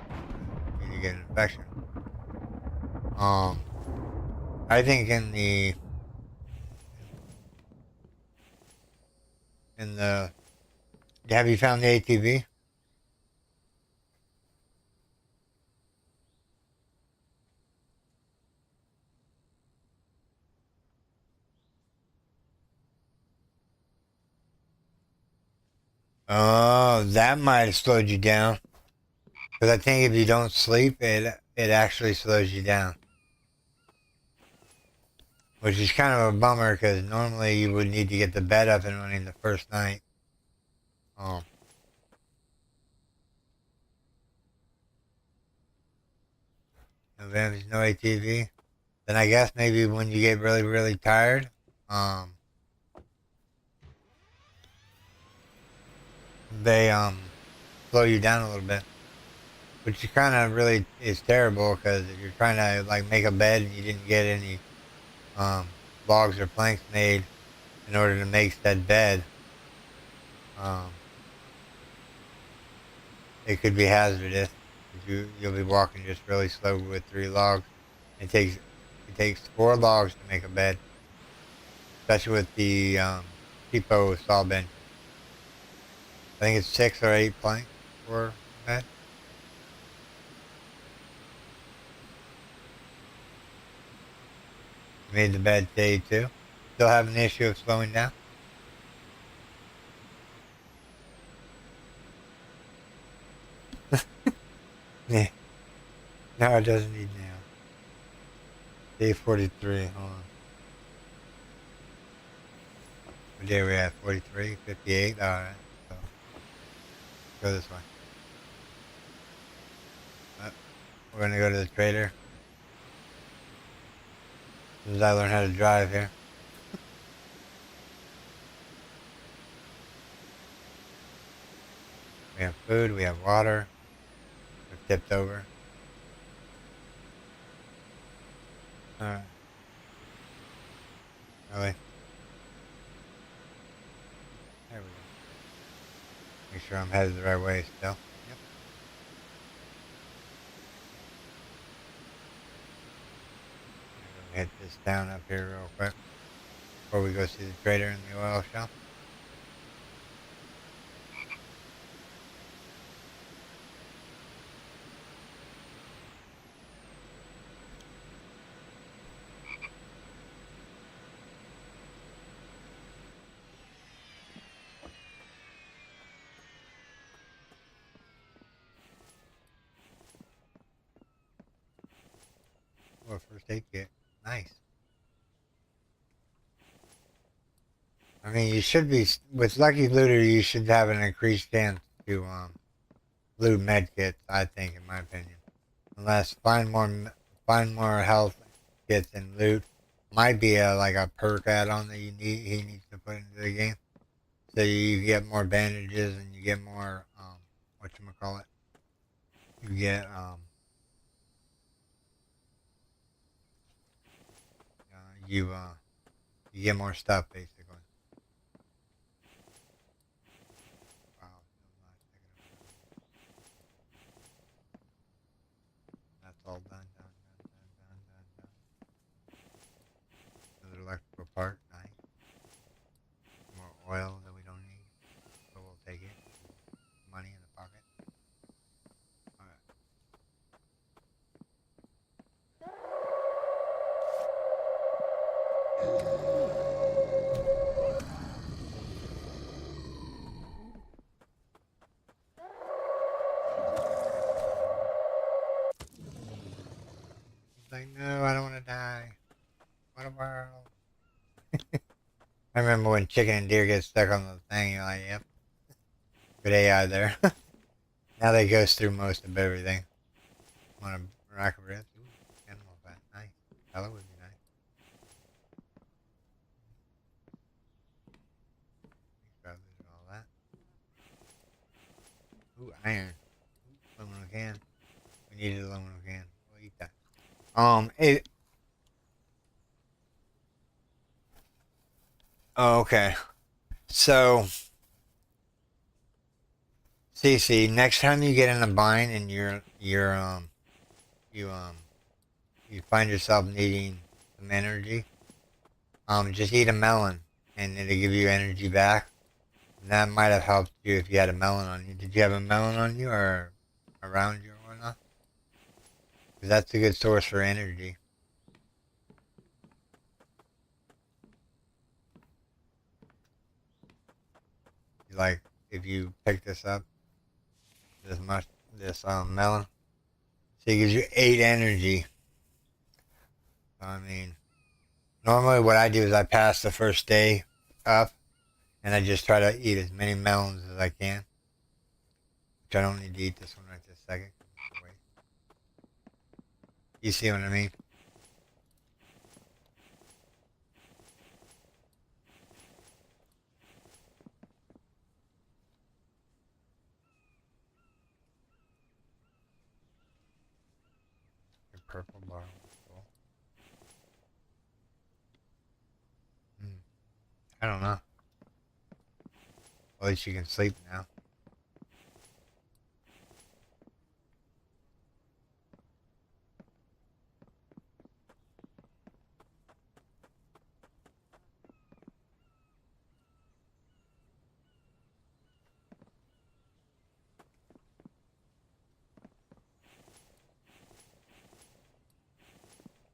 for you to get an infection. I think in the have you found the ATV? Oh, that might have slowed you down. Because I think if you don't sleep, it actually slows you down. Which is kind of a bummer because normally you would need to get the bed up and running the first night. No Bambies, no ATV. Then I guess maybe when you get really, really tired, they slow you down a little bit, which is kind of really is terrible because if you're trying to like make a bed and you didn't get any logs or planks made in order to make said bed, it could be hazardous. You'll be walking just really slow with 3 logs. It takes 4 logs to make a bed, especially with the cheapo saw bench. I think it's 6 or 8 planks for a bed. Made the bed day 2. Still have an issue of slowing down. Yeah. No, it doesn't need now. Day 43. Hold on. What day are we at? 43, 58? Alright. So, go this way. We're gonna go to the trader. As soon as I learn how to drive here. We have food, we have water. We're tipped over. Alright. Really? There we go. Make sure I'm headed the right way still. Yep. I'm gonna hit this down up here real quick before we go see the trader in the oil shop. Oh, first aid kit. Nice. I mean, you should be, with Lucky Looter, you should have an increased chance to loot med kits, I think, in my opinion. Unless find more health kits and loot might be like a perk add-on that he needs to put into the game. So you get more bandages and you get more, whatchamacallit. You get, you, you get more stuff, basically. Wow. That's all done. Another electrical part, nice. More oil that we don't need, but we'll take it. Money in the pocket. Alright. He's like, no, I don't want to die. What a world. I remember when chicken and deer get stuck on the thing, you're like, yep, good AI there. Now they goes through most of everything. Want a rack of ribs? Ooh, animal fat. Nice. Color would be nice. Probably all that. Ooh, iron. Ooh, aluminum can. We needed aluminum can. We'll eat that. It. Oh, okay. So, Cece, next time you get in a bind and you you find yourself needing some energy, just eat a melon and it'll give you energy back. And that might have helped you if you had a melon on you. Did you have a melon on you or around you or whatnot? Because that's a good source for energy. Like if you pick this up, this melon, so it gives you 8 energy. So, I mean, normally what I do is I pass the first day up, and I just try to eat as many melons as I can. Which I don't need to eat this one right this second. Wait. You see what I mean? The purple bar. Cool. I don't know. At least you can sleep now.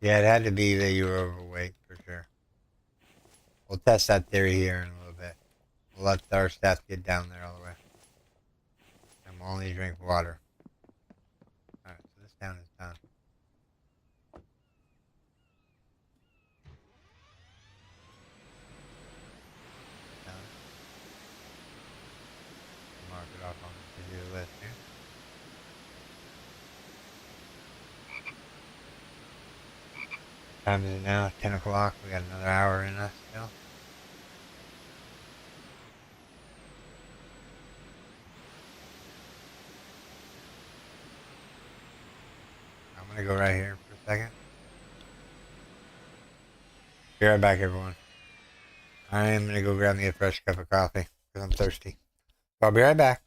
Yeah, it had to be that you were overweight for sure. We'll test that theory here in a little bit. We'll let our staff get down there all the way. And we'll only drink water. Alright, so this town is done. time is it now? 10 o'clock. We got another hour in us still. I'm gonna go right here for a second. Be right back, everyone. I am gonna go grab me a fresh cup of coffee because I'm thirsty. I'll be right back.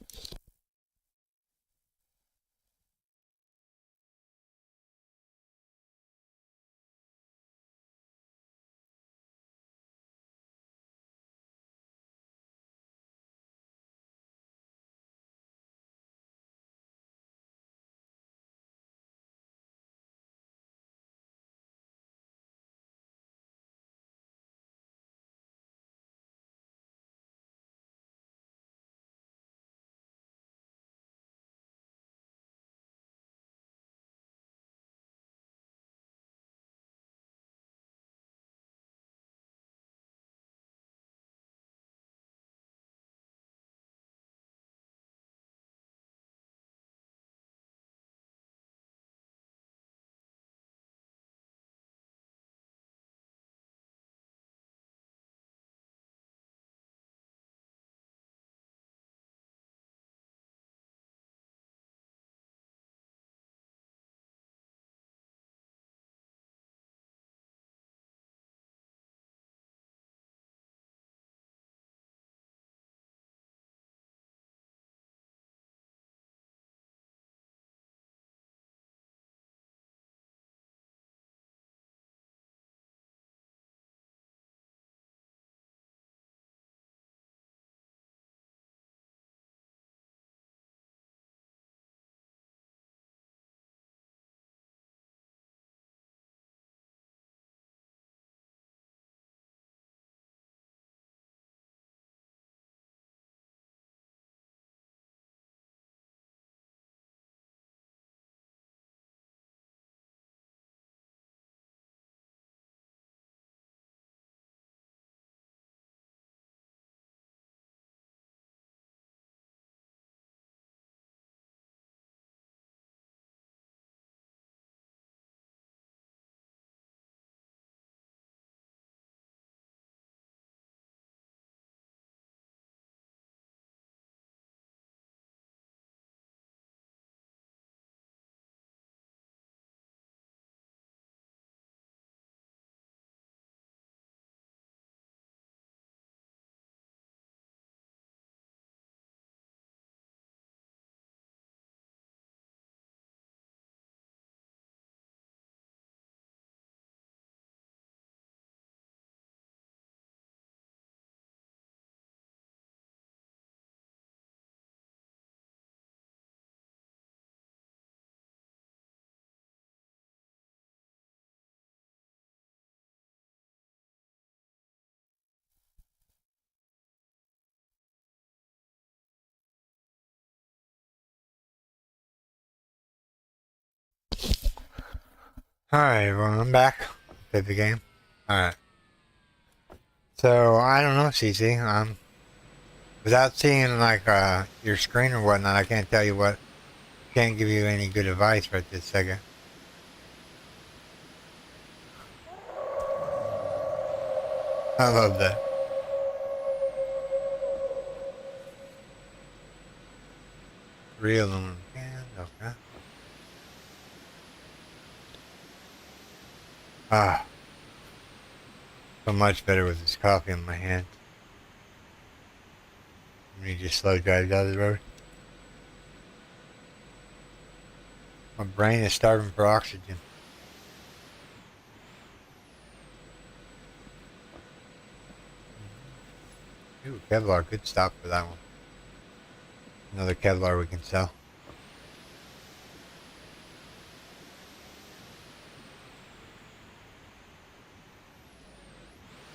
Alright, everyone, I'm back. Played the game. Alright. So, I don't know, CC. Without seeing, like, your screen or whatnot, I can't tell you what. Can't give you any good advice right this second. I love that. Real aluminum can, okay. Ah, so much better with this coffee in my hand. Let me just slow drive down the road. My brain is starving for oxygen. Ooh, Kevlar, good stop for that one. Another Kevlar we can sell.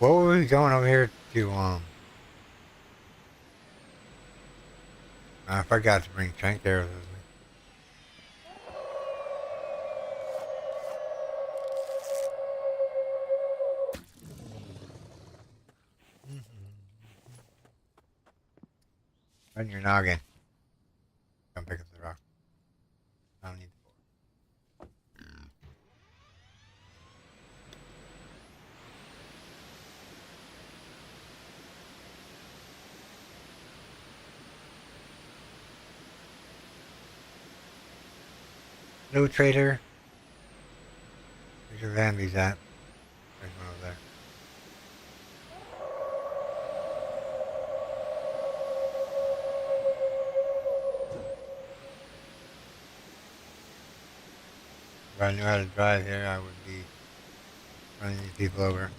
What were we going over here to, I forgot to bring tank arrows with me. On your noggin. Come pick up the rock. I don't need the board. Hello, trader. Where's your Vambies at? There's one over there. If I knew how to drive here, I would be running these people over.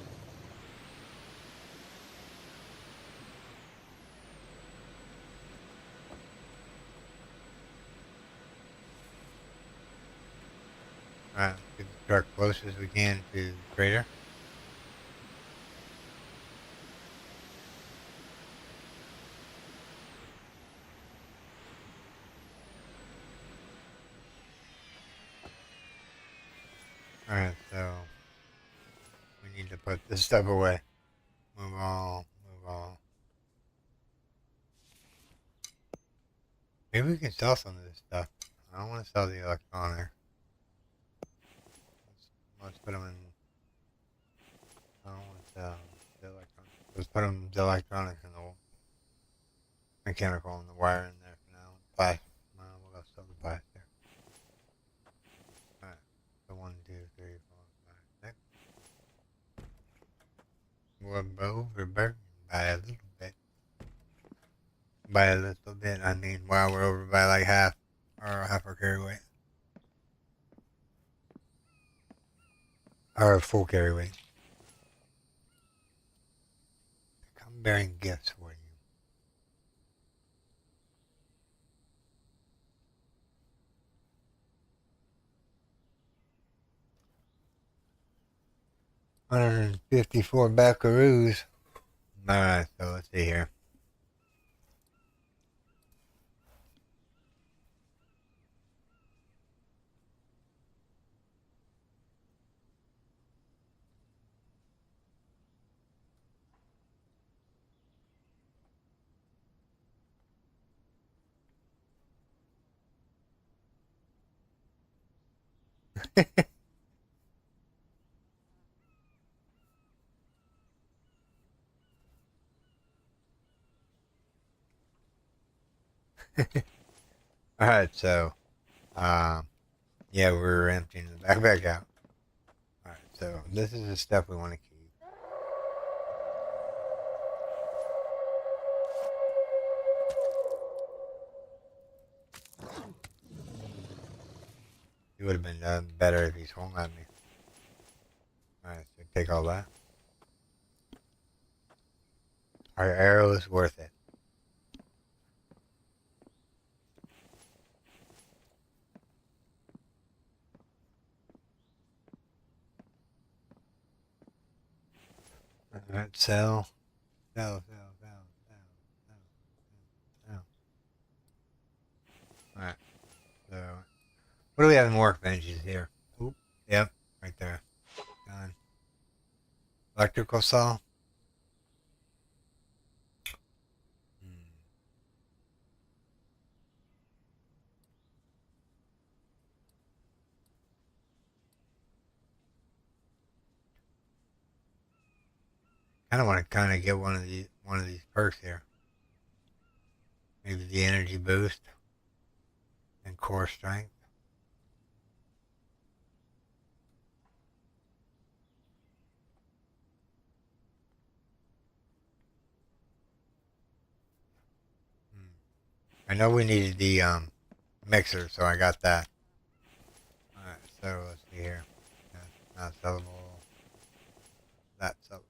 Alright, let's get the truck close as we can to the trader. Alright, so we need to put this stuff away. Move on, move on. Maybe we can sell some of this stuff. I don't want to sell the electronics. Let's put them in. I don't want to sell the electronics. Let's put them the electronics in the mechanical and the wire in there for now. Plastic. We'll go sell the plastic. Alright. So 1, 2, 3, 4, 5, 6. We're over by a little bit. By a little bit, I mean, wow, we're over by like half our carry weight. Or full carry weight. Come bearing gifts for you. $154 buckaroos. Alright, so let's see here. Alright, so yeah, we're emptying the backpack out. Alright, so this is the stuff we want to keep. It would have been better if he swung at me. Alright, so take all that. Our arrow is worth it. Alright, sell. Sell. Alright, so what do we have in workbenches here? Oop, yep, right there. Done. Electrical saw. I don't want to kind of get one of these perks here. Maybe the energy boost and core strength. I know we needed the mixer, so I got that. Alright, so let's see here. That's not sellable. That's sellable.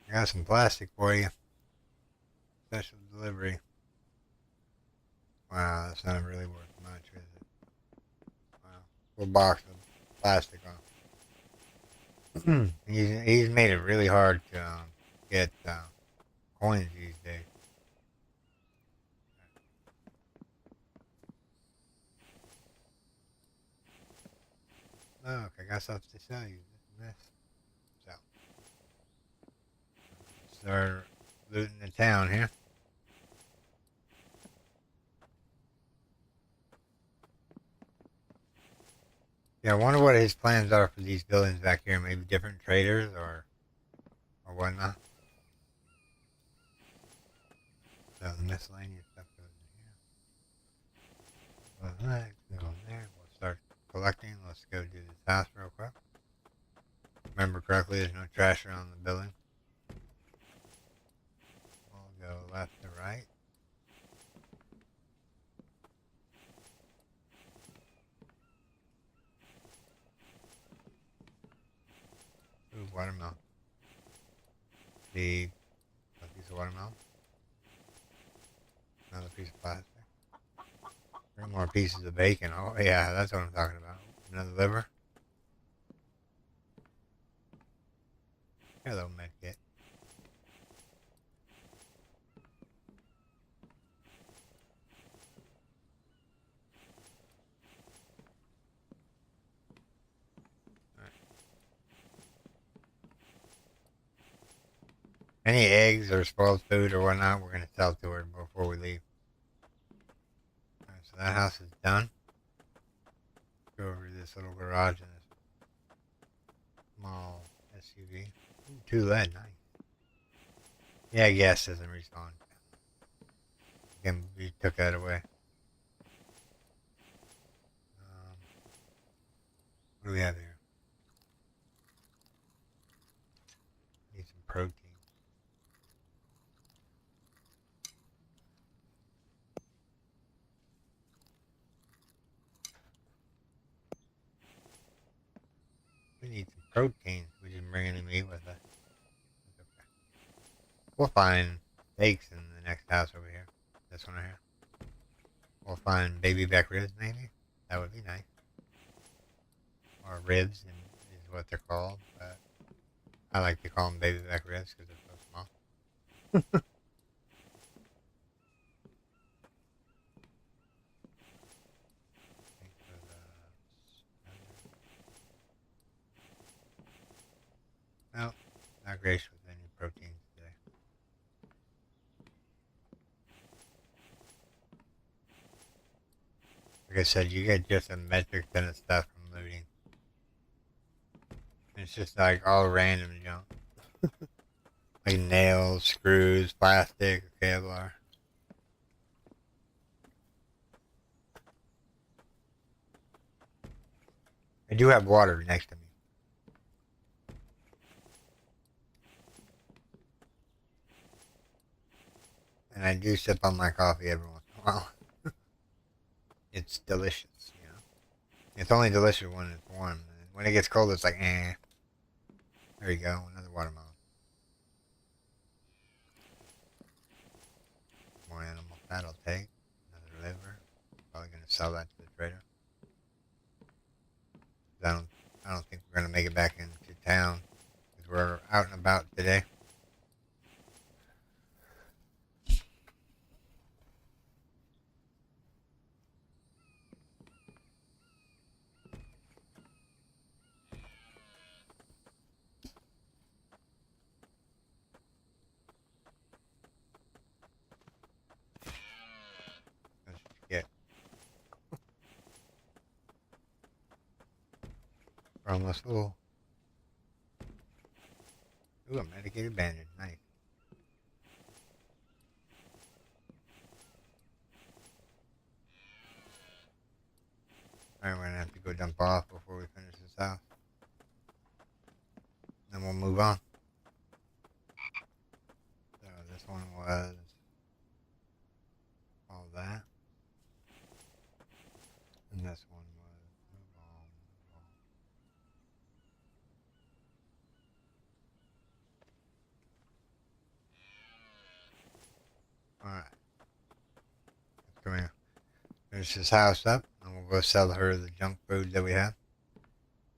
I got some plastic for you. Special delivery. Wow, that's not really worth much, is it? Wow. Full box of plastic on. he's made it really hard to get coins these days. Look, I got stuff to sell you. This. So, start looting the town here. Yeah, I wonder what his plans are for these buildings back here. Maybe different traders or whatnot. So the miscellaneous stuff goes in here. Alright, go in there. We'll start collecting. Let's go do this house real quick. Remember correctly, there's no trash around the building. We'll go left to right. Ooh, watermelon. Seed. A piece of watermelon. Another piece of plastic. 3 more pieces of bacon. Oh yeah, that's what I'm talking about. Another liver. Hello, medkit. Any eggs or spoiled food or whatnot, we're gonna sell to her before we leave. Alright, so that house is done. Go over to this little garage and this small SUV. Ooh, 2 lead, nice. Yeah, gas doesn't respawn. Again, we took that away. What do we have here? Need some protein. We need some protein. We didn't bring any meat with us. That's okay. We'll find steaks in the next house over here. This one right here. We'll find baby back ribs, maybe. That would be nice. Or ribs is what they're called. But I like to call them baby back ribs because they're so small. No, not gracious with any proteins today. Like I said, you get just a metric ton of stuff from looting. It's just like all random junk. Like nails, screws, plastic, Kevlar. I do have water next to me. And I do sip on my coffee every once in a while. It's delicious, you know. It's only delicious when it's warm. When it gets cold, it's like, eh. There you go, another watermelon. More animal fat I'll take. Another liver. Probably gonna sell that to the trader. I don't think we're gonna make it back into town because we're out and about today. Let's get from this little. Ooh, a medicated bandage. Nice. Alright, we're gonna have to go dump off before we finish this house. Then we'll move on. So this one was all that. And this one was move on, move on. Alright. Let's come here. Finish this house up and we'll go sell her the junk food that we have.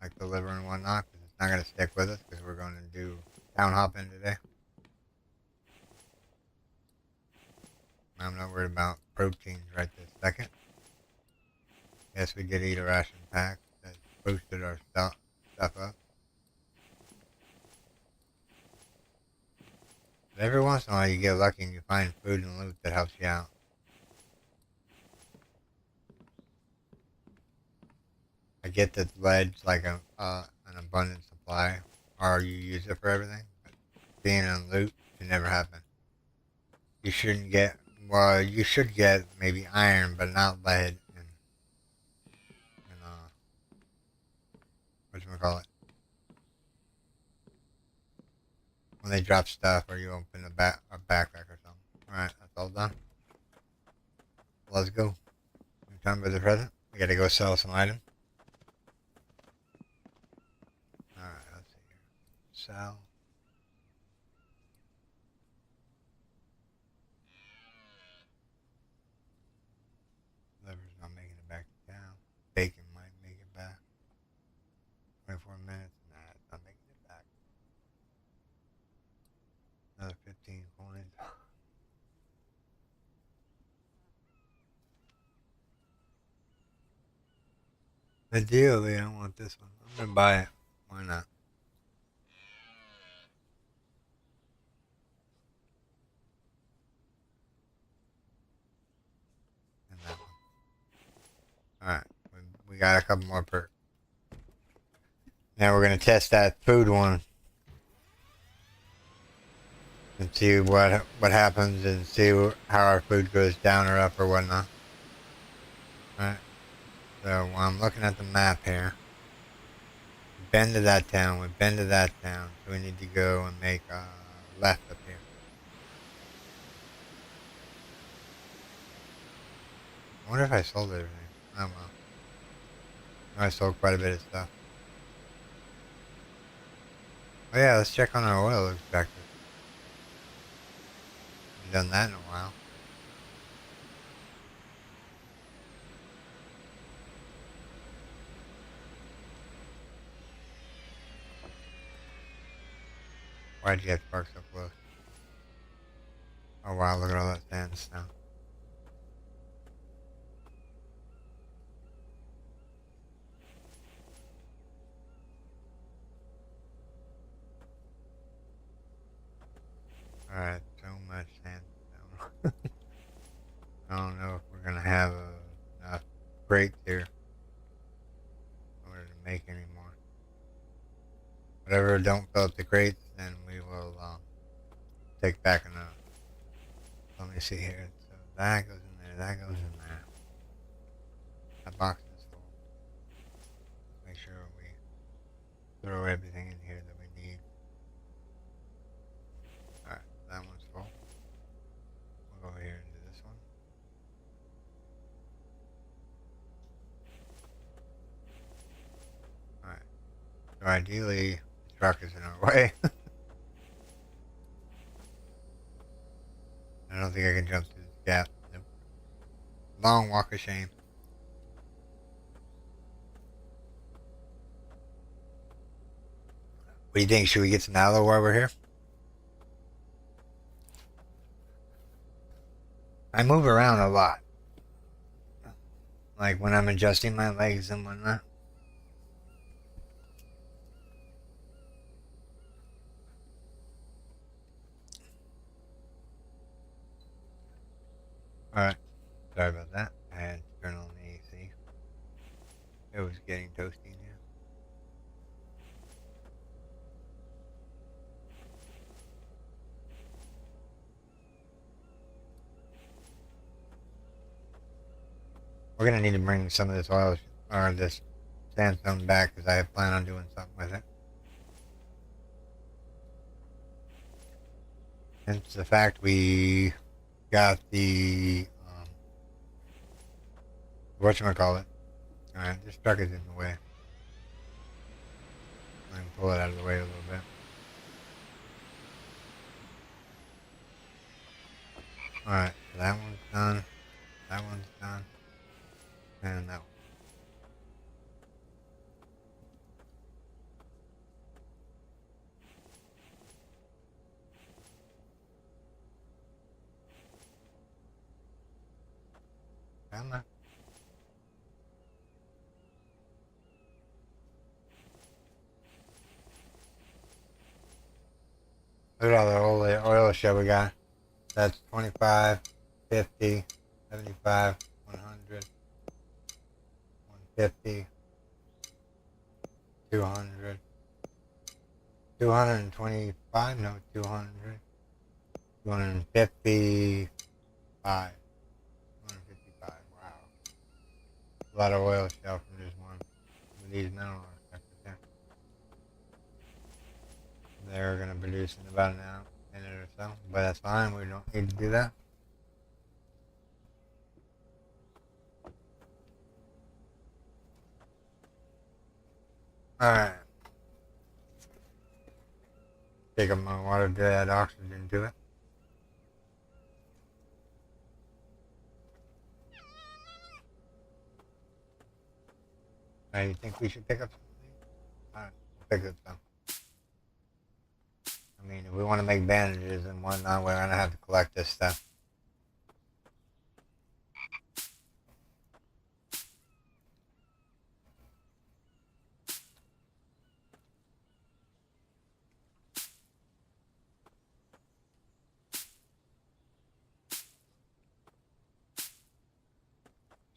Like the liver and whatnot. Because it's not going to stick with us because we're going to do town hopping today. I'm not worried about proteins right this second. Yes, we did eat a ration pack that boosted our stuff up. But every once in a while you get lucky and you find food and loot that helps you out. I get that lead's like an abundant supply, or you use it for everything. But being on loot should never happen. You shouldn't get, well, you should get maybe iron, but not lead. And whatchamacallit, when they drop stuff or you open a backpack or something. Alright, that's all done. Let's go. Time for the present. We gotta go sell some items. Alright, let's see here. Sell. Liver's not making it back to town. Bacon might make it back. 24 minutes. Nah, it's not making it back. Another 15 coins. Ideally, I want this one. I'm gonna buy it. Why not? And that one. Alright, we got a couple more perks. Now we're gonna test that food one and see what happens and see how our food goes down or up or whatnot. Alright, so I'm looking at the map here. We've been to that town, we've been to that town, so we need to go and make a left up here. I wonder if I sold everything. I don't know. I sold quite a bit of stuff. Oh yeah, let's check on our oil extractor. Haven't done that in a while. Why'd you have to park so close? Oh wow, look at all that sand and snow. Alright, so much sandstone. I don't know if we're gonna have enough crates here in order to make any more. Whatever don't fill up the crates, then we will take back enough. Let me see here. So that goes in there, that goes in there. That box is full. Make sure we throw everything in here that we need. Alright, that one's full. We'll go over here and do this one. Alright. So ideally, the truck is in our way. I don't think I can jump through this gap. Nope. Long walk of shame. What do you think? Should we get some aloe while we're here? I move around a lot. Like when I'm adjusting my legs and whatnot. Alright. Sorry about that. I had to turn on the AC. It was getting toasty in here. We're gonna need to bring some of this oil or this sandstone back because I plan on doing something with it. Hence the fact we got the whatchamacallit. Alright, this truck is in the way. I can pull it out of the way a little bit. Alright, so that one's done. That one's done. And that one. Come on. Look at all the oil shit we got. That's 25, 50, 75, 100, 150, 200, 225, no, 200, 255, 255, wow. A lot of oil shell from just one of these mineral detectors there. They're going to produce in about an hour, minute or so, but that's fine. We don't need to do that. All right. Take up my water to add oxygen to it. You think we should pick up something? All right, we'll pick up some. I mean, if we want to make bandages and whatnot, we're going to have to collect this stuff.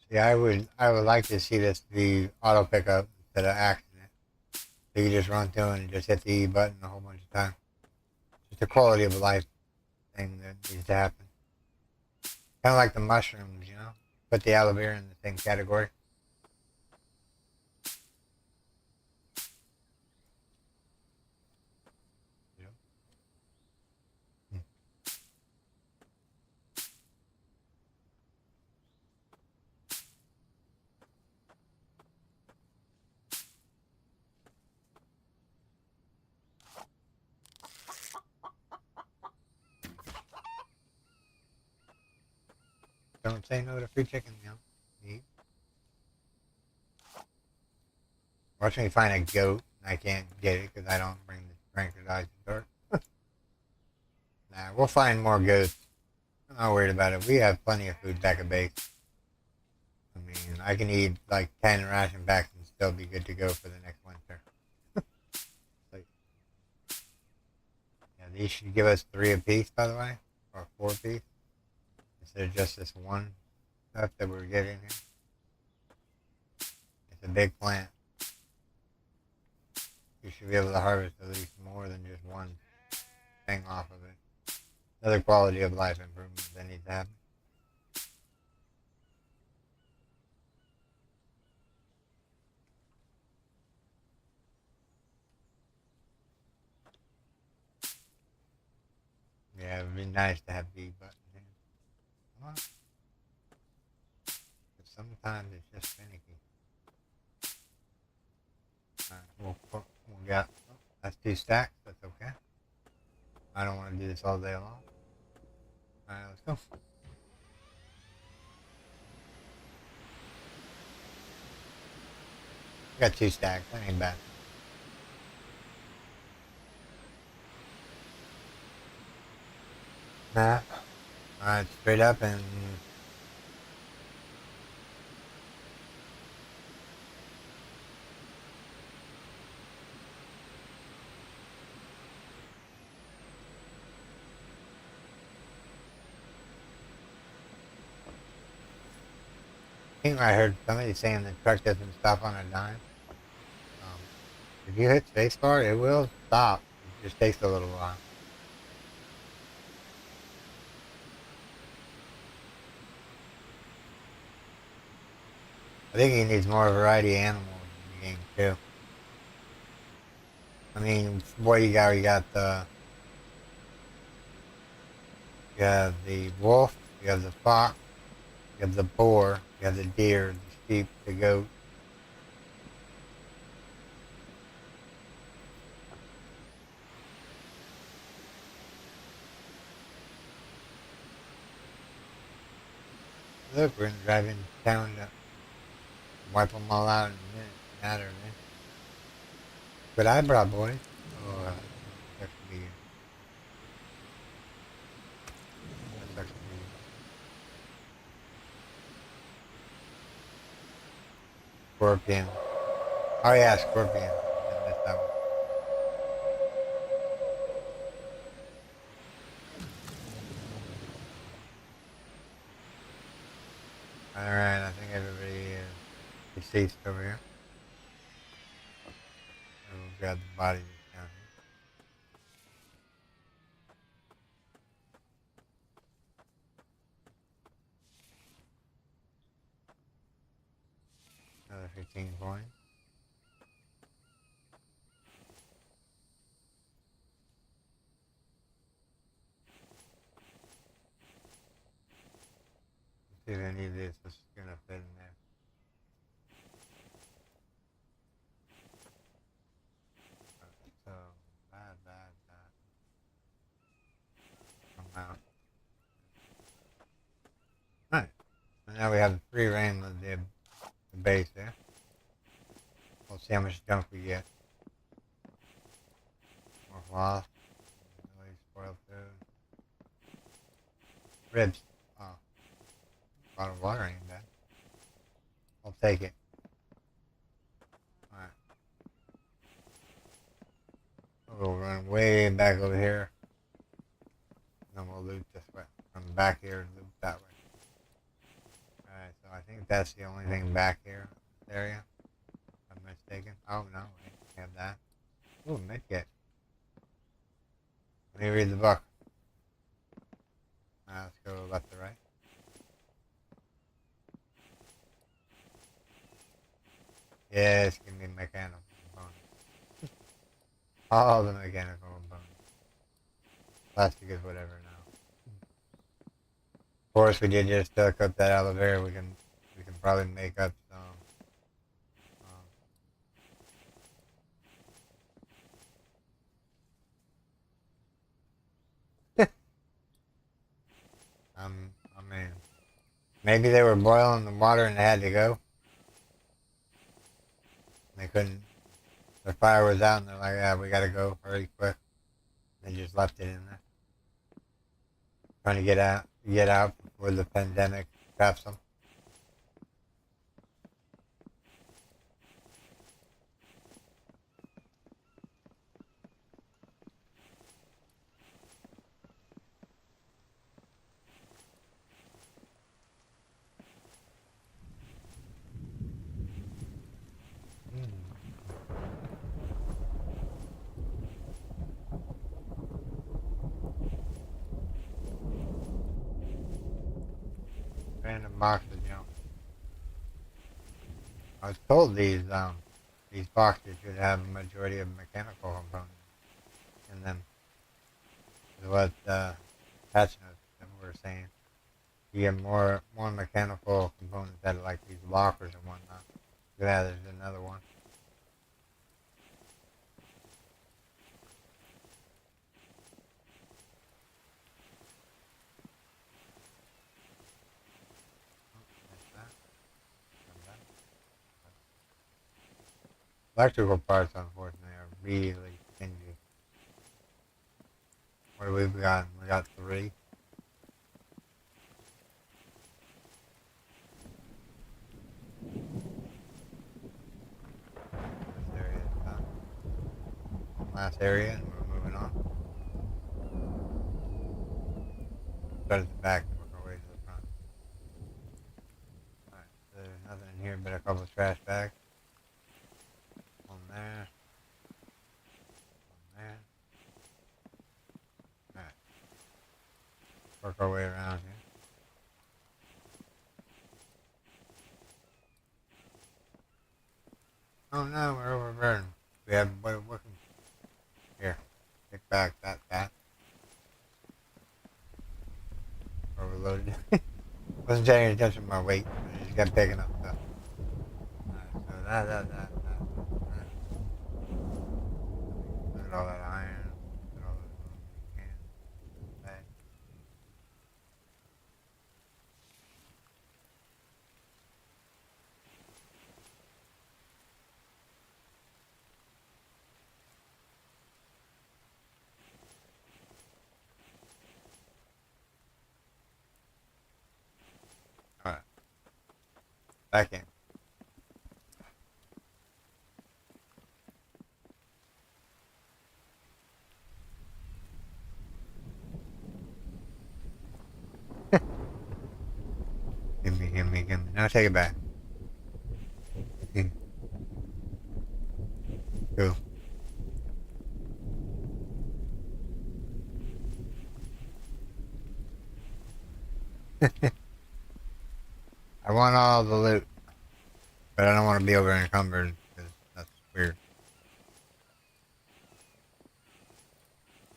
See, I would like to see this be auto pickup instead of accident. So you just run through and just hit the E button a whole bunch of times. Just a quality of life thing that needs to happen. Kind of like the mushrooms, you know? Put the aloe vera in the same category. Yeah. Hmm. Don't say no to free chicken, you know? Eat. Watch me find a goat. I can't get it because I don't bring the tranquilizer dart. Nah, we'll find more goats. I'm not worried about it. We have plenty of food back at base. I mean, I can eat like 10 ration packs and still be good to go for the next winter. Like, yeah, these should give us 3 apiece, by the way, or 4 apiece, instead of just this one stuff that we're getting here. It's a big plant. You should be able to harvest at least more than just one thing off of it. Another quality of life improvement that needs to happen. Yeah, it would be nice to have the button here. Come on. But sometimes it's just finicky. Alright, we'll get. Oh, that's 2 stacks. That's okay. I don't want to do this all day long. Alright, let's go. Got 2 stacks. That ain't bad. Nah. Alright, straight up and I think I heard somebody saying the truck doesn't stop on a dime. Um, if you hit spacebar, it will stop. It just takes a little while. I think he needs more variety of animals in the game too. I mean, what you got? You got you have the wolf, you have the fox, you have the boar, you have the deer, the sheep, the goat. Look, we're gonna drive into town to wipe them all out in a minute. Matter, man. But I brought boys. Oh, that sucks to be you. That sucks to be you. Scorpion. Oh yeah, scorpion. I missed that one. Alright, I think everybody is deceased over here. So we'll grab the bodies down here. Another 15 coins. re-ran the base there. We'll see how much junk we get. More cloth. Really spoiled food. Ribs. Oh, bottle of water ain't bad. I'll take it. Alright. We'll run way back over here. And then we'll loot this way. From back here and loot that way. Alright, so I think that's the only thing back here. This area. If I'm mistaken. Oh no, wait, we have that. Ooh, medkit. Let me read the book. Let's go left to right. Yes, give me mechanical components. All the mechanical components. Plastic is whatever now. Of course, we did just cook that aloe vera. We can probably make up some. I mean, maybe they were boiling the water and they had to go. They couldn't. The fire was out and they're like, yeah, we gotta go, hurry quick. They just left it in there. Trying to get out before the pandemic traps them. Random boxes, you know. I was told these boxes should have a majority of mechanical components in them. Is what patch notes that were saying. You get more mechanical components out of like these lockers and whatnot. Yeah, there's another one. Electrical parts, unfortunately, are really stingy. What do we got? We got 3. This area is done. Last area, and we're moving on. Start at the back and work our way to the front. Alright, so there's nothing in here but a couple of trash bags. One there. One there. Alright. Work our way around here. Oh no, we're overburdened. We have what working. Here. Pick back that. Overloaded. Wasn't paying attention to my weight. I just kept picking up stuff. Alright, so that. Look at all that iron. Look at all those cans. Bags. Alright. Back in. Gimme. Now take it back. Cool. I want all the loot, but I don't want to be over encumbered because that's weird.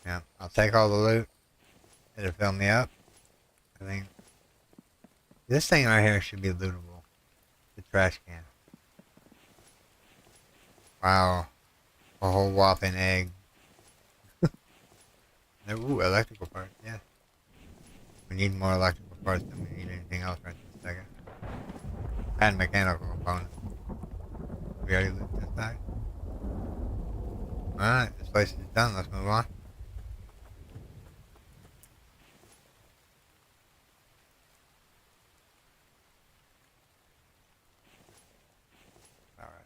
Yeah, I'll take all the loot. It'll fill me up. I think this thing right here should be lootable. The trash can. Wow. A whole whopping egg. Ooh, electrical parts, yeah. We need more electrical parts than we need anything else right this second. and mechanical components. We already looked this side. Alright, this place is done. Let's move on. Alright.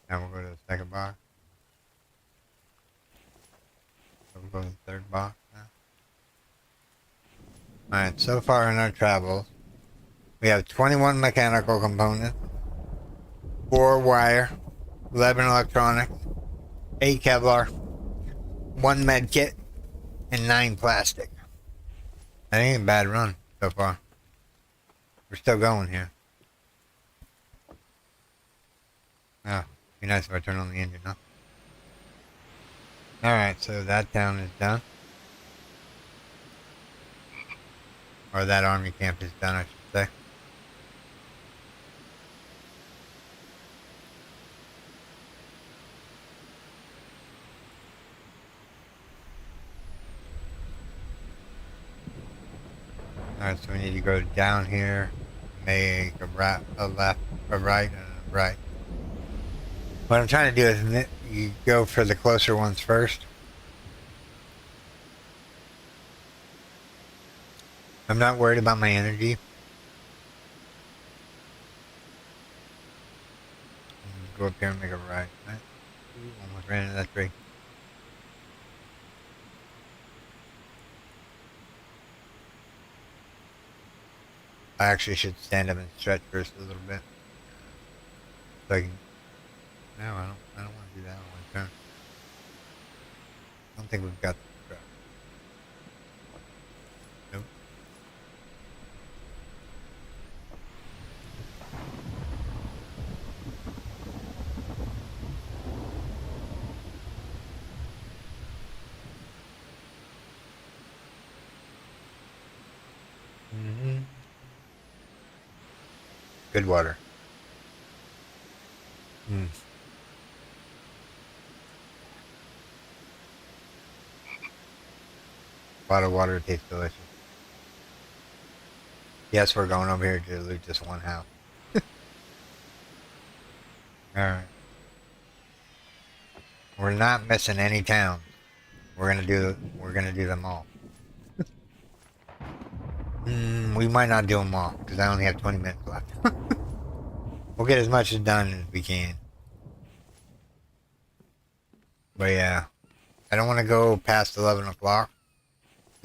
Now we'll go to the second box. We'll go to the third box now. Alright, so far in our travels, we have 21 mechanical components, 4 wire, 11 electronics, 8 Kevlar, 1 med kit, and 9 plastic. That ain't a bad run so far. We're still going here. Oh, be nice if I turn on the engine, huh? Alright, so that town is done. Or that army camp is done, I should say. Alright, so we need to go down here, make a left, a right, and a right. What I'm trying to do is you go for the closer ones first. I'm not worried about my energy. Go up here and make a right. Almost ran into that tree. I actually should stand up and stretch first a little bit. So I can. No, I don't want to do that on my turn. I don't think we've got the truck. Nope. Good water. Bottled water tastes delicious. Yes, we're going over here to loot this one house. Alright. We're not missing any towns. We're gonna do them all. We might not do them all, because I only have 20 minutes left. We'll get as much done as we can. But yeah, I don't want to go past 11 o'clock.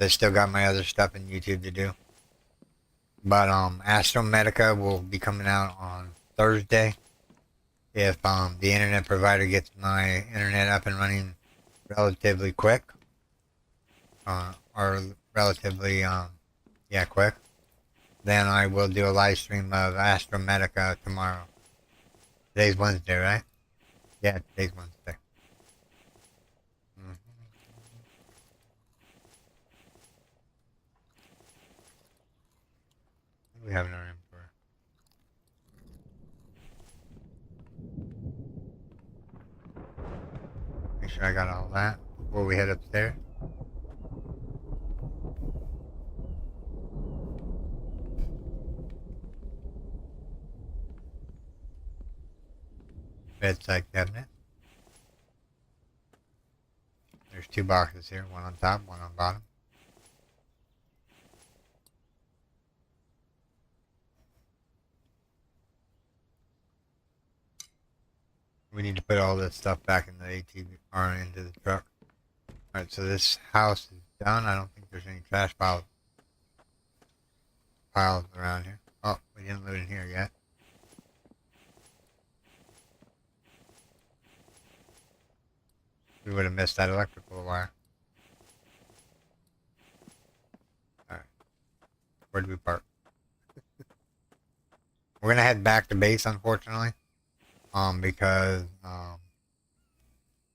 I still got my other stuff in YouTube to do. But Astro Medica will be coming out on Thursday. If the internet provider gets my internet up and running relatively quick. Or relatively, yeah, quick. Then I will do a live stream of Astro Medica tomorrow. Today's Wednesday, right? Yeah, today's Wednesday. What do we have in our inventory? Make sure I got all that before we head upstairs. Bedside cabinet. There's 2 boxes here, one on top, one on bottom. We need to put all this stuff back in the ATV or into the truck. Alright, so this house is done. I don't think there's any trash piles around here. Oh, we didn't loot in here yet. We would have missed that electrical wire. Alright. Where do we park? We're gonna head back to base, unfortunately. Because, no,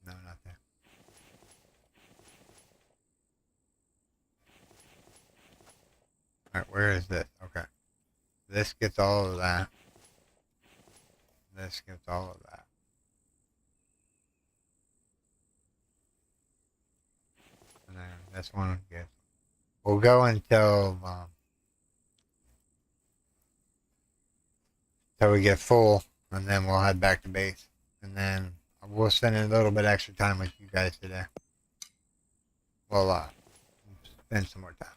not there. Alright, where is this? Okay. This gets all of that. This gets all of that. And then this one gets We'll go until we get full, and then we'll head back to base. And then we'll spend a little bit extra time with you guys today. Well, spend some more time.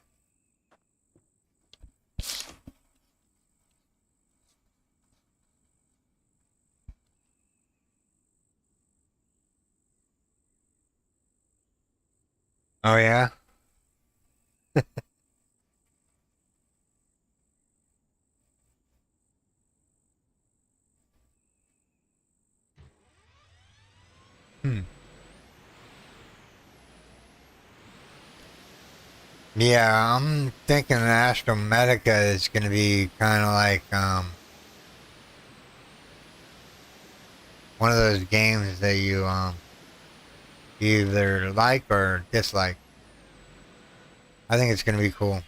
Oh yeah. Hmm. Yeah, I'm thinking Astromedica is going to be kind of like one of those games that you either like or dislike. I think it's going to be cool.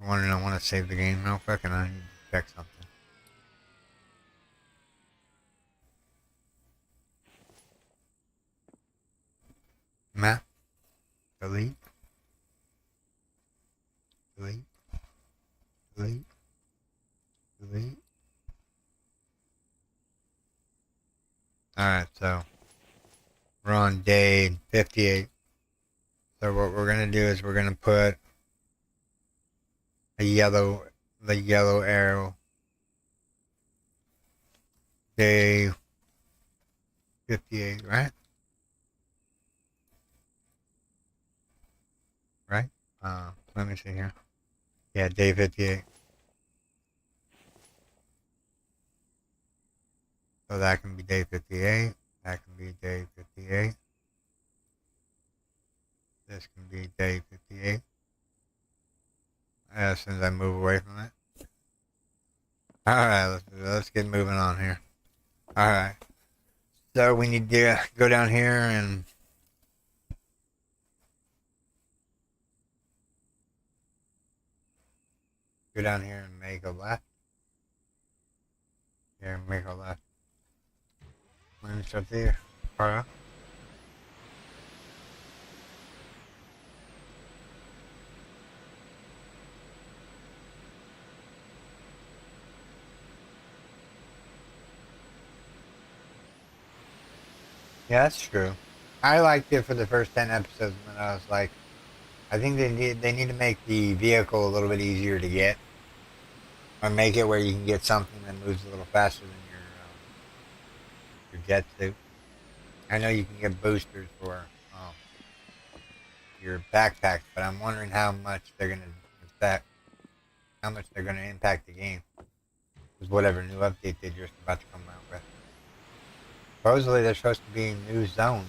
I want to save the game real quick, and I need to check something. Map, delete, delete, delete, delete. All right, so we're on day 58. So what we're gonna do is we're gonna put a the yellow arrow, day 58, right? Right? Let me see here. Yeah, day 58. So that can be day 58. That can be day 58. This can be day 58. As soon as I move away from it. Alright, let's get moving on here. Alright. So we need to go down here and make a left. Here, make a left. We're gonna start there. Alright. Yeah, that's true. I liked it for the first 10 episodes when I was like, I think they need to make the vehicle a little bit easier to get, or make it where you can get something that moves a little faster than your jet suit. I know you can get boosters for your backpacks, but I'm wondering how much they're gonna impact the game with whatever new update they're just about to come out with. Supposedly, they're supposed to be new zones.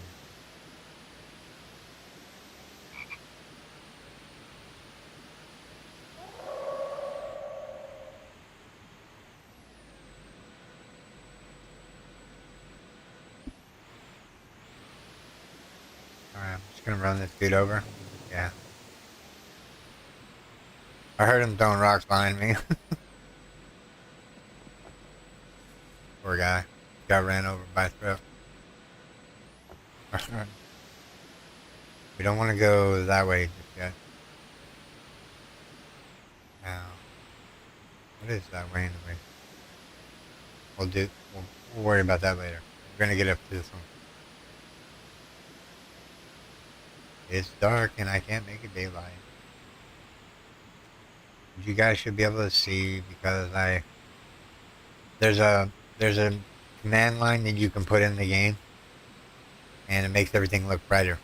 All right, I'm just gonna run this dude over. Yeah, I heard him throwing rocks behind me. Poor guy. Got ran over by a truck. We don't want to go that way just yet. Now, what is that way anyway? We'll worry about that later. We're gonna get up to this one. It's dark and I can't make it daylight. You guys should be able to see because there's a command line that you can put in the game, and it makes everything look brighter.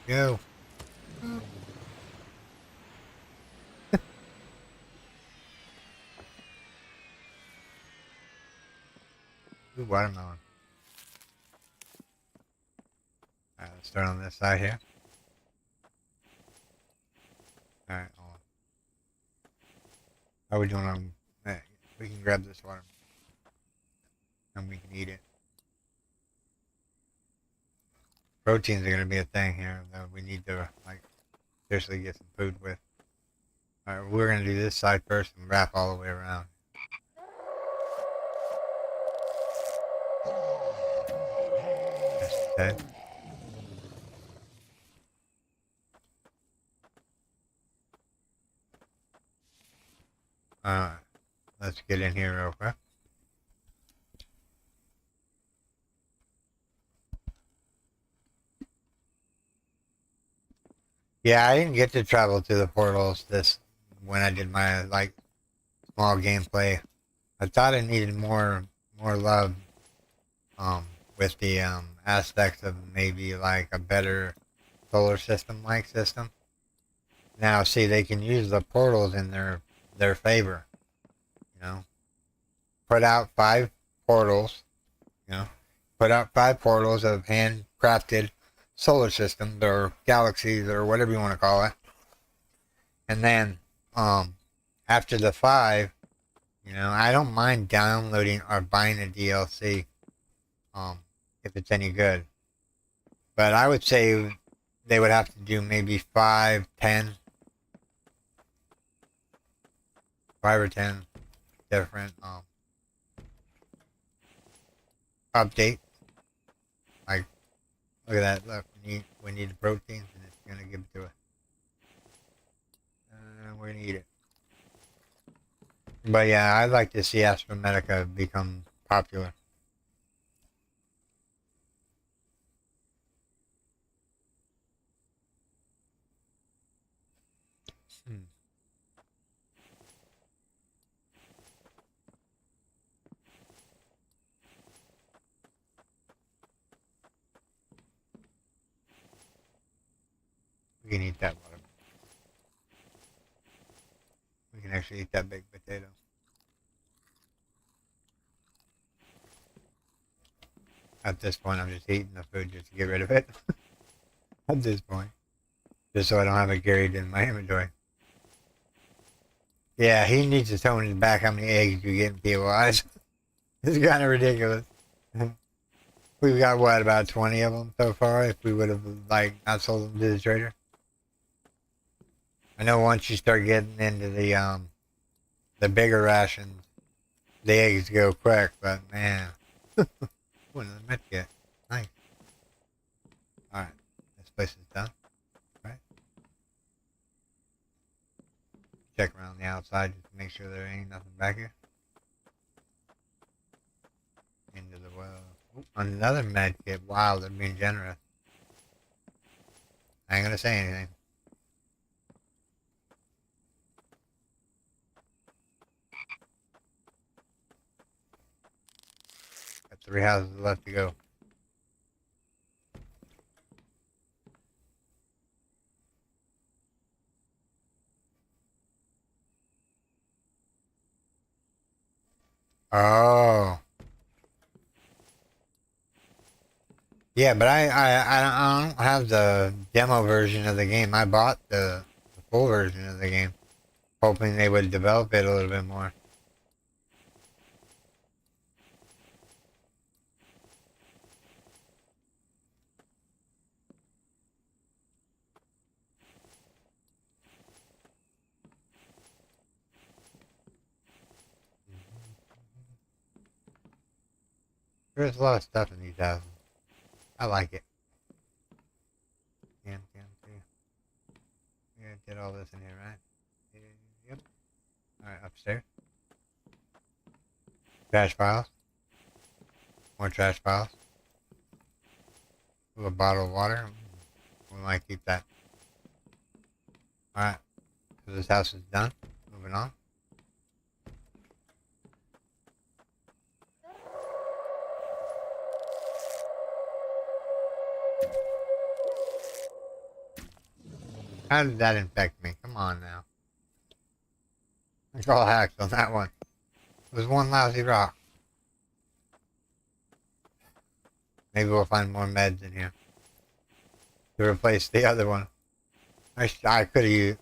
Go. Ooh, watermelon. Alright, let's start on this side here. Alright, hold on. How are we doing on... Hey, we can grab this watermelon. And we can eat it. Proteins are going to be a thing here that we need to, like, seriously get some food with. Alright, we're going to do this side first and wrap all the way around. That's dead. Let's get in here real quick. Yeah, I didn't get to travel to the portals this when I did my like small gameplay. I thought it needed more love with the aspects of maybe like a better solar system like system. Now see they can use the portals in their favor, you know. Put out 5 portals, you know. Put out 5 portals of handcrafted solar systems or galaxies or whatever you want to call it. And then after the 5, you know, I don't mind downloading or buying a DLC um, if it's any good. But I would say they would have to do maybe 5, 10, 5 or 10 different updates. Like, look at that. Look, we need the proteins, and it's going to give it to us. We're going to eat it. But yeah, I'd like to see Astromedica become popular. Hmm. We can eat that water. We can actually eat that baked potato. At this point, I'm just eating the food just to get rid of it. At this point. Just so I don't have it carried in my inventory. Yeah, he needs to tell me back how many eggs you get in POIs. It's kind of ridiculous. We've got, what, about 20 of them so far if we would have, like, not sold them to the trader? I know once you start getting into the bigger rations, the eggs go quick, but man. What did the med get? Nice. Alright, this place is done. Right. Check around the outside just to make sure there ain't nothing back here. Into the well. Ooh, another med kit. Wow, they're being generous. I ain't gonna say anything. Got 3 houses left to go. Oh. Yeah, but I don't have the demo version of the game. I bought the full version of the game, hoping they would develop it a little bit more. There's a lot of stuff in these houses. I like it. Damn, too. Yeah, did all this in here, right? Yep. Alright, upstairs. Trash files. More trash files. A bottle of water. We might keep that. Alright. So this house is done. Moving on. How did that infect me? Come on now. I call hacks on that one. It was one lousy rock. Maybe we'll find more meds in here to replace the other one. I could have used,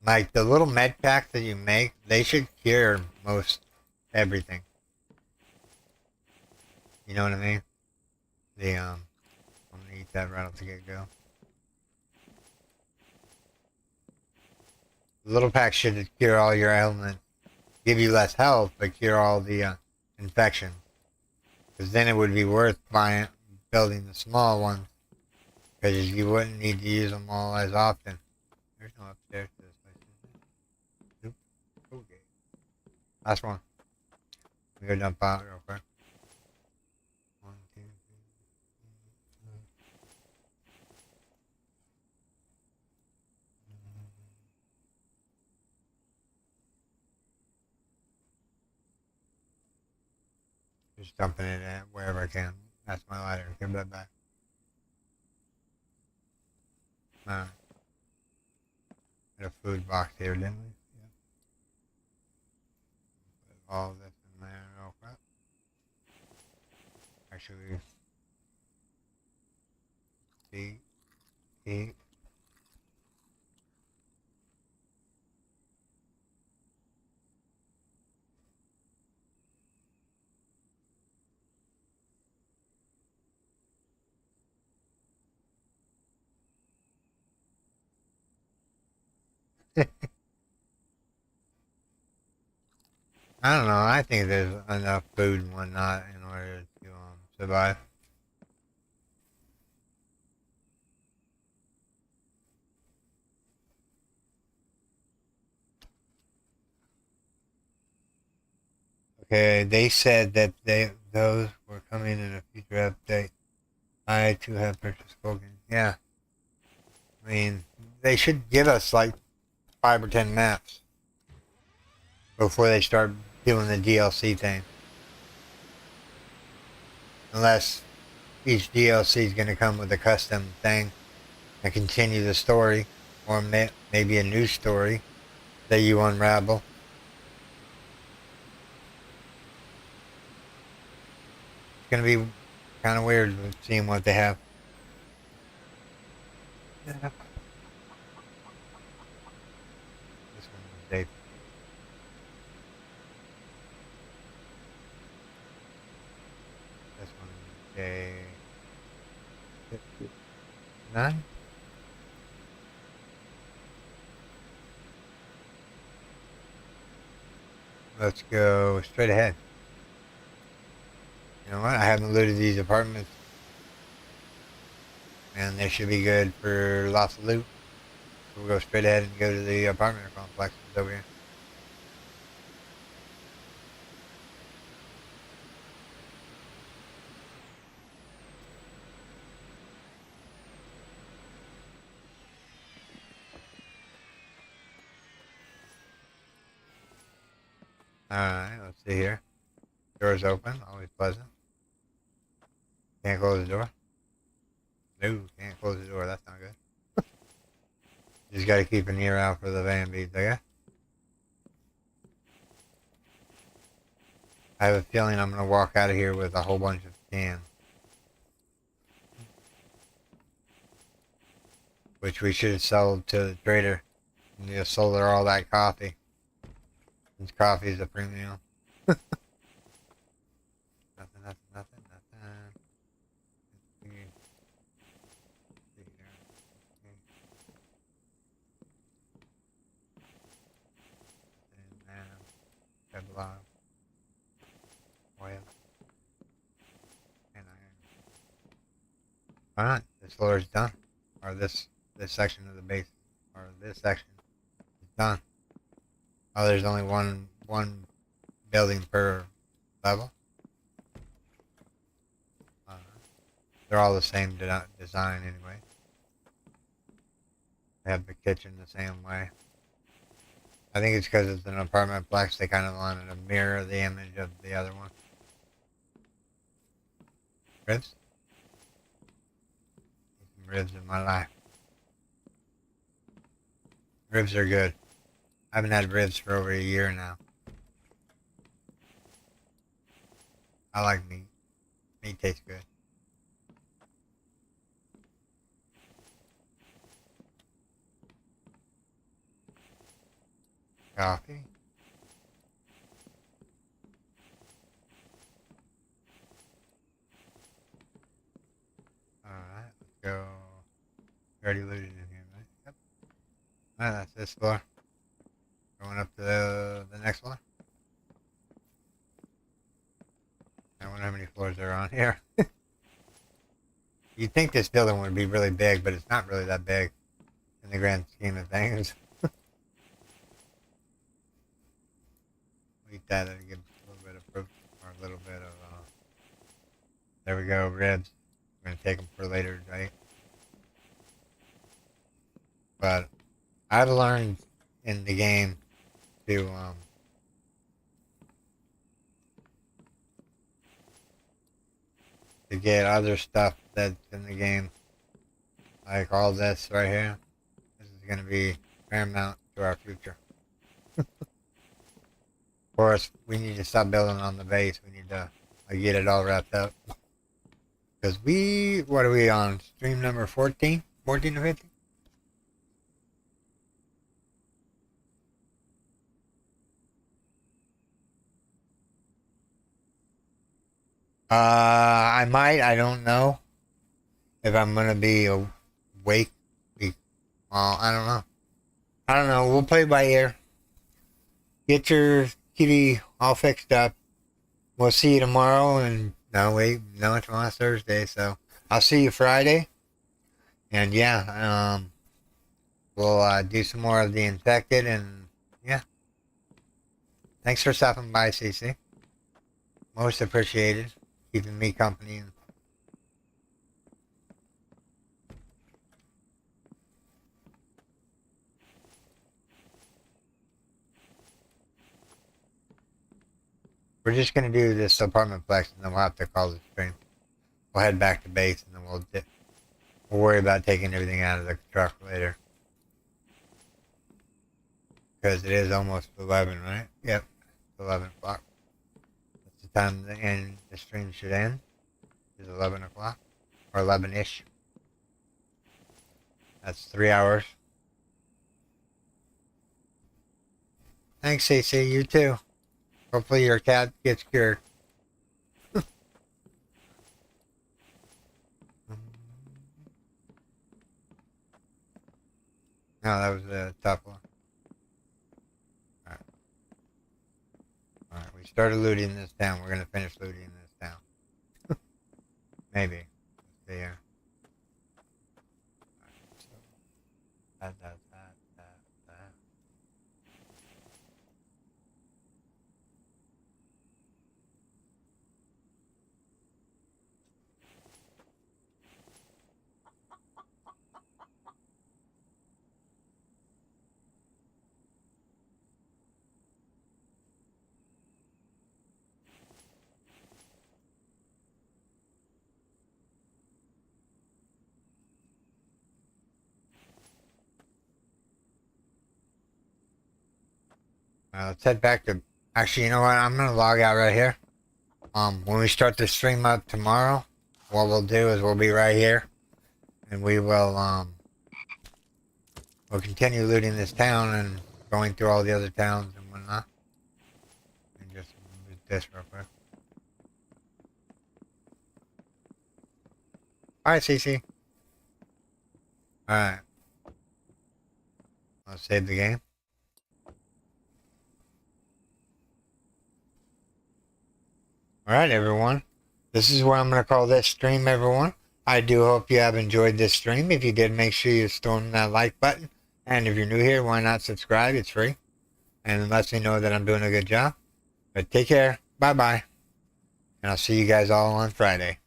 like, the little med packs that you make. They should cure most everything. You know what I mean? I'm gonna eat that right off the get-go. The little pack should cure all your ailments, give you less health, but cure all the infection. Because then it would be worth building the small ones, because you wouldn't need to use them all as often. There's no upstairs to this place. Last one. We go dump out real quick. 1, 2, 3. Just dumping it in wherever I can. That's my lighter. Give that back. Alright. Got a food box here, didn't we? Yeah. Put all this in there real quick. Actually, eat. I don't know. I think there's enough food and whatnot in order to survive. Okay, they said that those were coming in a future update. I too have purchased spoken. Yeah, I mean they should give us like 5 or 10 maps before they start doing the DLC thing. Unless each DLC is going to come with a custom thing and continue the story, or maybe a new story that you unravel. It's going to be kind of weird seeing what they have. Yeah. This one is day 58. This one is day 59. Let's go straight ahead. You know what? I haven't looted these apartments, and they should be good for lots of loot. So we'll go straight ahead and go to the apartment complex over here. Alright, let's see here. Door's open, always pleasant. Can't close the door. No, can't close the door, that's not good. Just gotta keep an ear out for the van beats, I guess. I have a feeling I'm gonna walk out of here with a whole bunch of cans. Which we should have sold to the trader. And just sold her all that coffee. Since coffee is a premium. Nothing. Got a lot of oil and iron. Alright, this floor is done. Or this section of the base, or this section is done. Oh, there's only one building per level. They're all the same design anyway. They have the kitchen the same way. I think it's because it's an apartment complex. They kind of wanted to mirror the image of the other one. Ribs? Some ribs in my life. Ribs are good. I haven't had ribs for over a year now. I like meat. Meat tastes good. Coffee. Alright, let's go. We already looted in here, right? Yep. Alright, that's this floor. Going up to the next one. I wonder how many floors there are on here. You'd think this building would be really big, but it's not really that big in the grand scheme of things. We that. That'll give us a little bit of protein or a little bit of, there we go, ribs. We're going to take them for later today. But I've learned in the game to, get other stuff that's in the game. Like all this right here. This is going to be paramount to our future. Of course, we need to stop building on the base. We need to get it all wrapped up. Because what are we on? Stream number 14? 14 or 15? I might. I don't know if I'm going to be awake. Well, I don't know. I don't know. We'll play by ear. Get your TV all fixed up. We'll see you tomorrow. And no, wait. No, tomorrow's Thursday. So I'll see you Friday. And yeah, we'll do some more of the infected. And yeah. Thanks for stopping by, CC. Most appreciated. Keeping me company. We're just going to do this apartment flex and then we'll have to call the stream. We'll head back to base and then we'll worry about taking everything out of the truck later. Because it is almost 11, right? Yep, 11 o'clock. That's the time the stream should end. Is 11 o'clock. Or 11-ish. That's 3 hours. Thanks, CC. You too. Hopefully your cat gets cured. No, that was a tough one. Alright. Alright, we started looting this town. We're going to finish looting this town. Maybe. Let's see here. Alright, so that. Let's head back to... Actually, you know what? I'm going to log out right here. When we start the stream up tomorrow, what we'll do is we'll be right here. And we will, we'll continue looting this town and going through all the other towns and whatnot. And just move this real quick. Alright, CC. Alright. I'll save the game. Alright, everyone. This is where I'm going to call this stream, everyone. I do hope you have enjoyed this stream. If you did, make sure you storm that like button. And if you're new here, why not subscribe? It's free. And it lets me know that I'm doing a good job. But take care. Bye-bye. And I'll see you guys all on Friday.